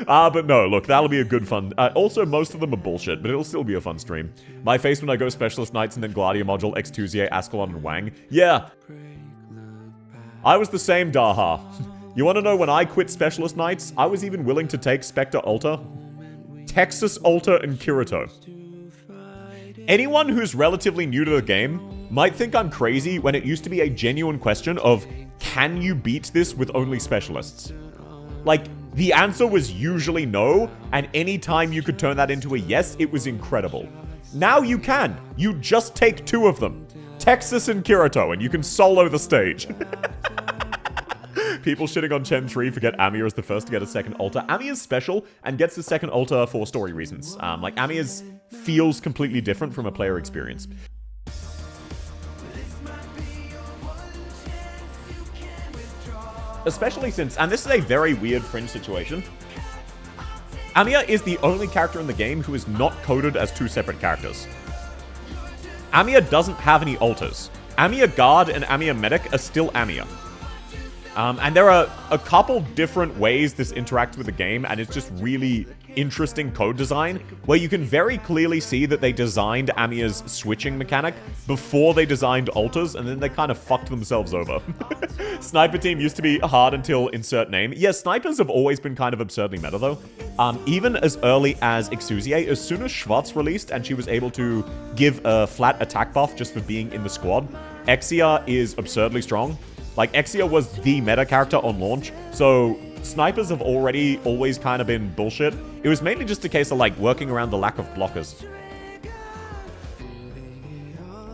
Speaker 1: But no, look, that'll be a good fun. Also, most of them are bullshit, but it'll still be a fun stream. My face when I go Specialist Knights and then Gladia Module, X2ZA, Ascalon, and Wang. Yeah. I was the same, Daha. You want to know when I quit Specialist Knights? I was even willing to take Spectre Alta, Texas Alta, and Kirito. Anyone who's relatively new to the game might think I'm crazy when it used to be a genuine question of, can you beat this with only specialists? Like, the answer was usually no, and any time you could turn that into a yes, it was incredible. Now you can. You just take 2 of them. Texas and Kirito, and you can solo the stage. People shitting on Chen 3 forget Amiya is the first to get a second altar. Amiya's special and gets the second altar for story reasons. Like, Amiya's feels completely different from a player experience. Especially since, and this is a very weird fringe situation, Amiya is the only character in the game who is not coded as 2 separate characters. Amiya doesn't have any alters. Amiya Guard and Amiya Medic are still Amiya. And there are a couple different ways this interacts with the game, and it's just really, interesting code design where you can very clearly see that they designed Amiya's switching mechanic before they designed alters, and then they kind of fucked themselves over. Sniper team used to be hard until insert name. Yeah, snipers have always been kind of absurdly meta, though. Even as early as Exusier, as soon as Schwartz released and she was able to give a flat attack buff just for being in the squad, Exia is absurdly strong. Like, Exia was the meta character on launch, so snipers have always kind of been bullshit. It was mainly just a case of, like, working around the lack of blockers.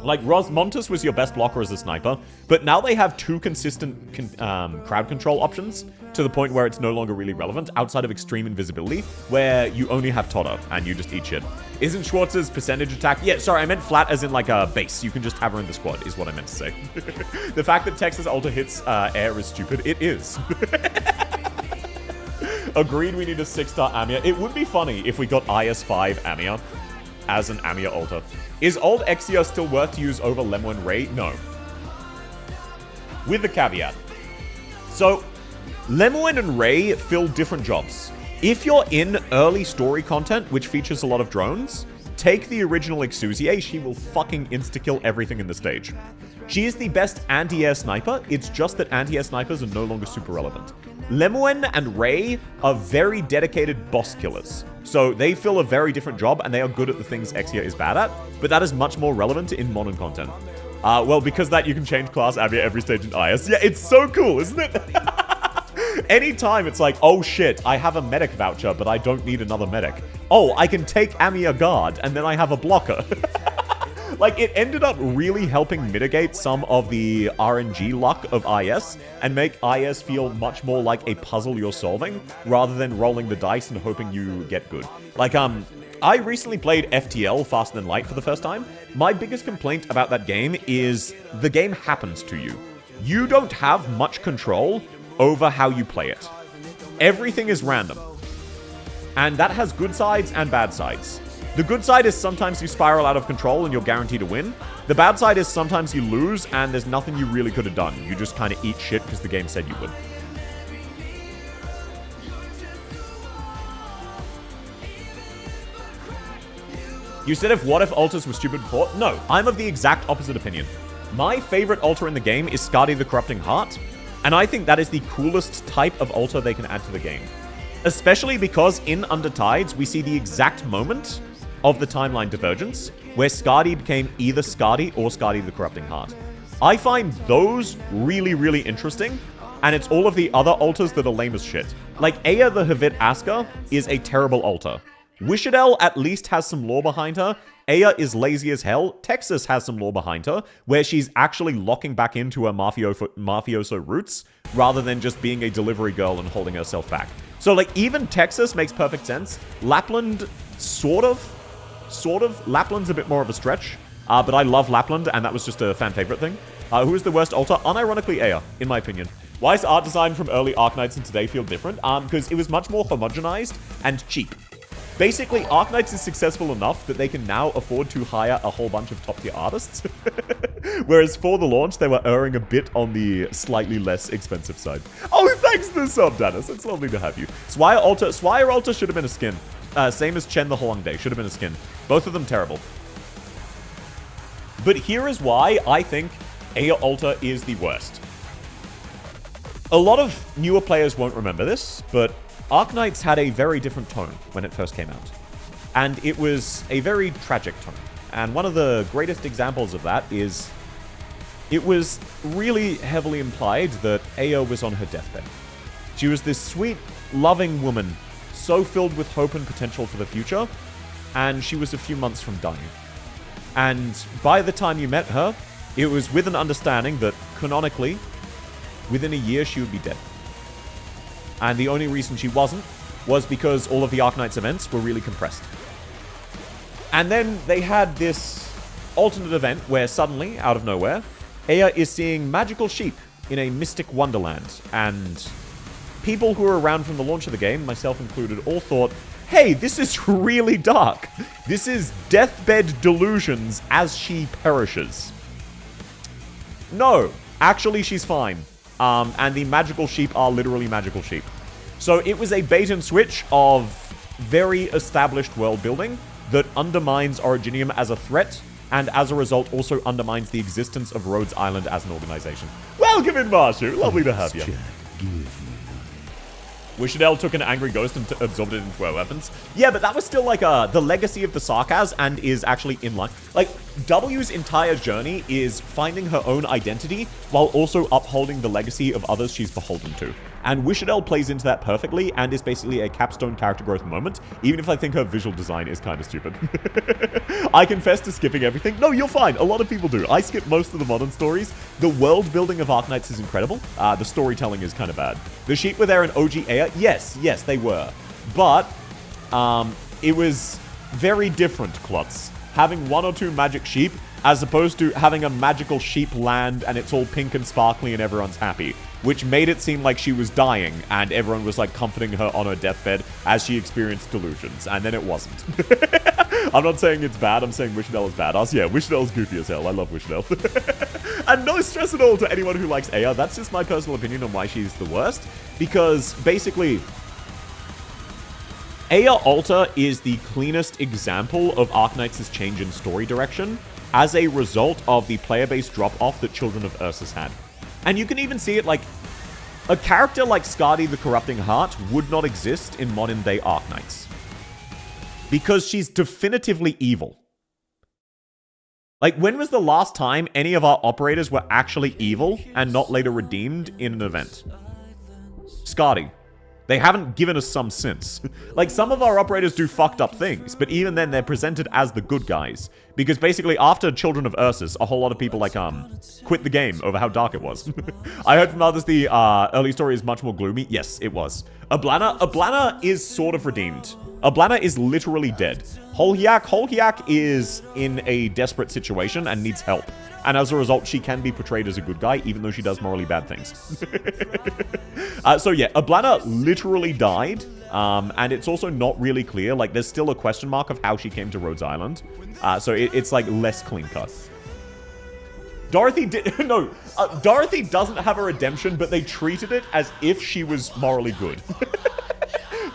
Speaker 1: Like, Rosmontus was your best blocker as a sniper, but now they have two consistent crowd control options to the point where it's no longer really relevant outside of extreme invisibility, where you only have Totter and you just eat shit. Isn't Schwartz's percentage attack? Yeah, sorry, I meant flat as in like a base. You can just have her in the squad is what I meant to say. The fact that Texas Ultra hits air is stupid. It is. Agreed, we need a 6-star Amiya. It would be funny if we got IS-5 Amiya as an Amiya Ultra. Is old Exia still worth to use over Lemo and Ray? No. With the caveat. So, Lemoine and Ray fill different jobs. If you're in early story content, which features a lot of drones, take the original Exusier, she will fucking insta-kill everything in the stage. She is the best anti-air sniper, it's just that anti-air snipers are no longer super relevant. Lemoine and Ray are very dedicated boss killers. So they fill a very different job, and they are good at the things Exia is bad at, but that is much more relevant in modern content. Well, because that you can change class Amiya every stage in IS. Yeah, it's so cool, isn't it? Anytime it's like, oh shit, I have a medic voucher, but I don't need another medic. Oh, I can take Amiya guard, and then I have a blocker. Like, it ended up really helping mitigate some of the RNG luck of IS and make IS feel much more like a puzzle you're solving rather than rolling the dice and hoping you get good. Like, I recently played FTL, Faster Than Light, for the first time. My biggest complaint about that game is the game happens to you. You don't have much control over how you play it. Everything is random. And that has good sides and bad sides. The good side is sometimes you spiral out of control and you're guaranteed to win. The bad side is sometimes you lose and there's nothing you really could have done. You just kind of eat shit because the game said you would. You said if what if alters were stupid before? No, I'm of the exact opposite opinion. My favorite alter in the game is Skadi the Corrupting Heart, and I think that is the coolest type of alter they can add to the game. Especially because in Undertides, we see the exact moment of the timeline divergence, where Skadi became either Skadi or Skadi the Corrupting Heart. I find those really, really interesting, and it's all of the other alters that are lame as shit. Like, Aya the Havit Aska is a terrible alter. Wishadel at least has some lore behind her. Aya is lazy as hell. Texas has some lore behind her, where she's actually locking back into her mafioso roots, rather than just being a delivery girl and holding herself back. So, like, even Texas makes perfect sense. Lapland, sort of. Lapland's a bit more of a stretch. But I love Lapland, and that was just a fan favorite thing. Who is the worst alter? Unironically, Aya, in my opinion. Why is art design from early Arknights and today feel different? Because it was much more homogenized and cheap. Basically, Arknights is successful enough that they can now afford to hire a whole bunch of top-tier artists. Whereas for the launch, they were erring a bit on the slightly less expensive side. Oh, thanks for the sub, Dennis. It's lovely to have you. Swire Alter should have been a skin. Same as Chen the Holongdae. Should have been a skin. Both of them terrible. But here is why I think Aya Alter is the worst. A lot of newer players won't remember this, but Arknights had a very different tone when it first came out. And it was a very tragic tone. And one of the greatest examples of that is it was really heavily implied that Aya was on her deathbed. She was this sweet, loving woman, so filled with hope and potential for the future, and she was a few months from dying. And by the time you met her, it was with an understanding that, canonically, within a year she would be dead. And the only reason she wasn't was because all of the Arknights events were really compressed. And then they had this alternate event where suddenly, out of nowhere, Aya is seeing magical sheep in a mystic wonderland. And people who were around from the launch of the game, myself included, all thought, hey, this is really dark. This is deathbed delusions as she perishes. No, actually she's fine. And the magical sheep are literally magical sheep. So it was a bait and switch of very established world building that undermines Originium as a threat, and as a result also undermines the existence of Rhodes Island as an organization. Welcome in, Marshu. Lovely to have you. Wishadel took an angry ghost and absorbed it into our weapons. Yeah, but that was still like the legacy of the Sarkaz and is actually in line. Like, W's entire journey is finding her own identity while also upholding the legacy of others she's beholden to. And Wishadel plays into that perfectly and is basically a capstone character growth moment, even if I think her visual design is kind of stupid. I confess to skipping everything. No, you're fine. A lot of people do. I skip most of the modern stories. The world building of Arknights is incredible. The storytelling is kind of bad. The sheep were there in OG Aya. Yes, they were. But it was very different, Klutz. Having one or two magic sheep as opposed to having a magical sheep land and it's all pink and sparkly and everyone's happy, which made it seem like she was dying and everyone was like comforting her on her deathbed as she experienced delusions, and then it wasn't. I'm not saying it's bad, I'm saying Wishadel is badass. Yeah, Wishadel's goofy as hell. I love Wishadel. And no stress at all to anyone who likes Aya. That's just my personal opinion on why she's the worst, because basically Aya Alta is the cleanest example of Arknights' change in story direction as a result of the player-based drop-off that Children of Ursus had. And you can even see it, like, a character like Skadi the Corrupting Heart would not exist in modern-day Arknights. Because she's definitively evil. Like, when was the last time any of our operators were actually evil and not later redeemed in an event? Skadi. They haven't given us some since. Like, some of our operators do fucked up things, but even then they're presented as the good guys. Because basically, after Children of Ursus, a whole lot of people, like, quit the game over how dark it was. I heard from others the early story is much more gloomy. Yes, it was. Ablana is sort of redeemed. Ablana is literally dead. Holhiak is in a desperate situation and needs help. And as a result, she can be portrayed as a good guy, even though she does morally bad things. So yeah, Ablana literally died. And it's also not really clear. Like, there's still a question mark of how she came to Rhodes Island. So it's like less clean cut. Dorothy Dorothy doesn't have a redemption, but they treated it as if she was morally good.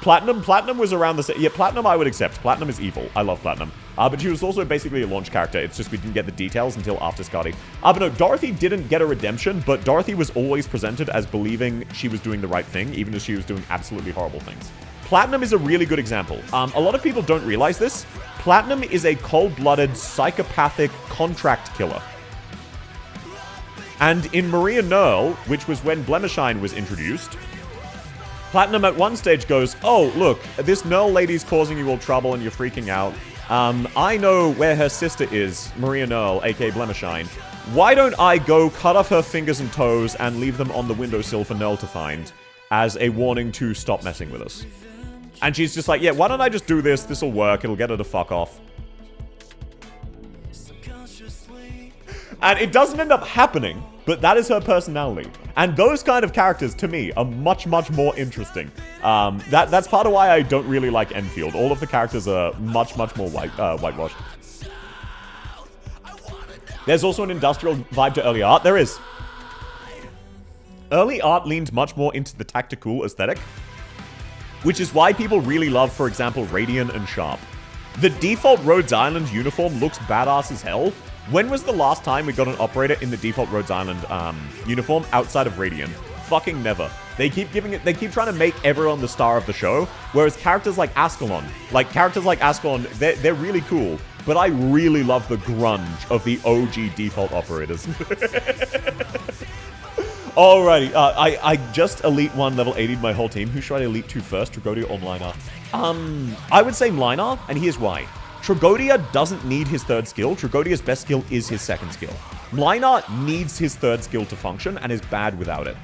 Speaker 1: Platinum was around the same. Yeah, Platinum I would accept. Platinum is evil. I love Platinum. But she was also basically a launch character. It's just we didn't get the details until after Skadi. But no, Dorothy didn't get a redemption, but Dorothy was always presented as believing she was doing the right thing, even as she was doing absolutely horrible things. Platinum is a really good example. A lot of people don't realize this. Platinum is a cold-blooded, psychopathic contract killer. And in Maria Nerl, which was when Blemishine was introduced, Platinum at one stage goes, oh, look, this Nerl lady's causing you all trouble and you're freaking out. I know where her sister is, Maria Nerl, aka Blemishine. Why don't I go cut off her fingers and toes and leave them on the windowsill for Nerl to find as a warning to stop messing with us? And she's just like, yeah, why don't I just do this? This'll work. It'll get her to fuck off. And it doesn't end up happening, but that is her personality. And those kind of characters, to me, are much, much more interesting. That's part of why I don't really like Enfield. All of the characters are much, much more whitewashed. There's also an industrial vibe to early art. There is. Early art leans much more into the tactical aesthetic, which is why people really love, for example, Radiant and Sharp. The default Rhodes Island uniform looks badass as hell. When was the last time we got an operator in the default Rhodes Island uniform outside of Radiant? Fucking never. They keep trying to make everyone the star of the show, whereas characters like Ascalon, they're really cool, but I really love the grunge of the OG default operators. Alrighty, I just Elite 1 level 80'd my whole team. Who should I Elite 2 first, Tragodia or Mlinar? I would say Mlinar, and here's why. Tragodia doesn't need his third skill. Tragodia's best skill is his second skill. Mlinar needs his third skill to function and is bad without it.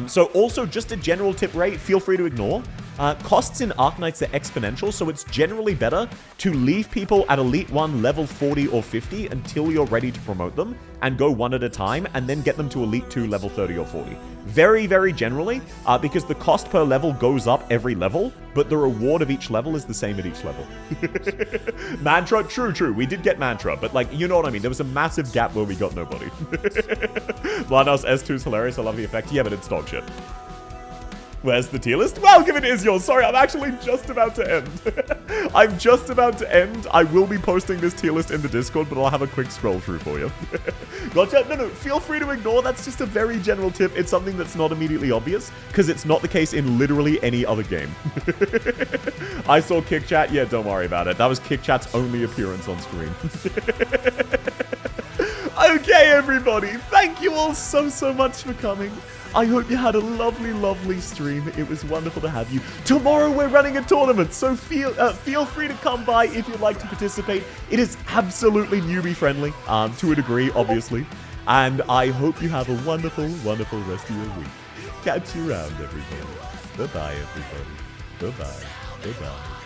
Speaker 1: So also, just a general tip, Ray, feel free to ignore. Costs in Arknights are exponential, so it's generally better to leave people at Elite 1 level 40 or 50 until you're ready to promote them, and go one at a time, and then get them to Elite 2 level 30 or 40. Very, very generally, because the cost per level goes up every level, but the reward of each level is the same at each level. Mantra? True. We did get Mantra, but like, you know what I mean. There was a massive gap where we got nobody. Blindhouse S2 is hilarious. I love the effect. Yeah, but it's dog shit. Where's the tier list? Welcome, it is yours. Sorry, I'm actually just about to end. I'm just about to end. I will be posting this tier list in the Discord, but I'll have a quick scroll through for you. Gotcha. No, feel free to ignore. That's just a very general tip. It's something that's not immediately obvious, because it's not the case in literally any other game. I saw Kick Chat. Yeah, don't worry about it. That was Kick Chat's only appearance on screen. Okay, everybody. Thank you all so much for coming. I hope you had a lovely stream. It was wonderful to have you. Tomorrow we're running a tournament, so feel free to come by if you'd like to participate. It is absolutely newbie friendly, to a degree, obviously. And I hope you have a wonderful rest of your week. Catch you around, everybody. Bye-bye, everybody. Bye-bye. Bye-bye.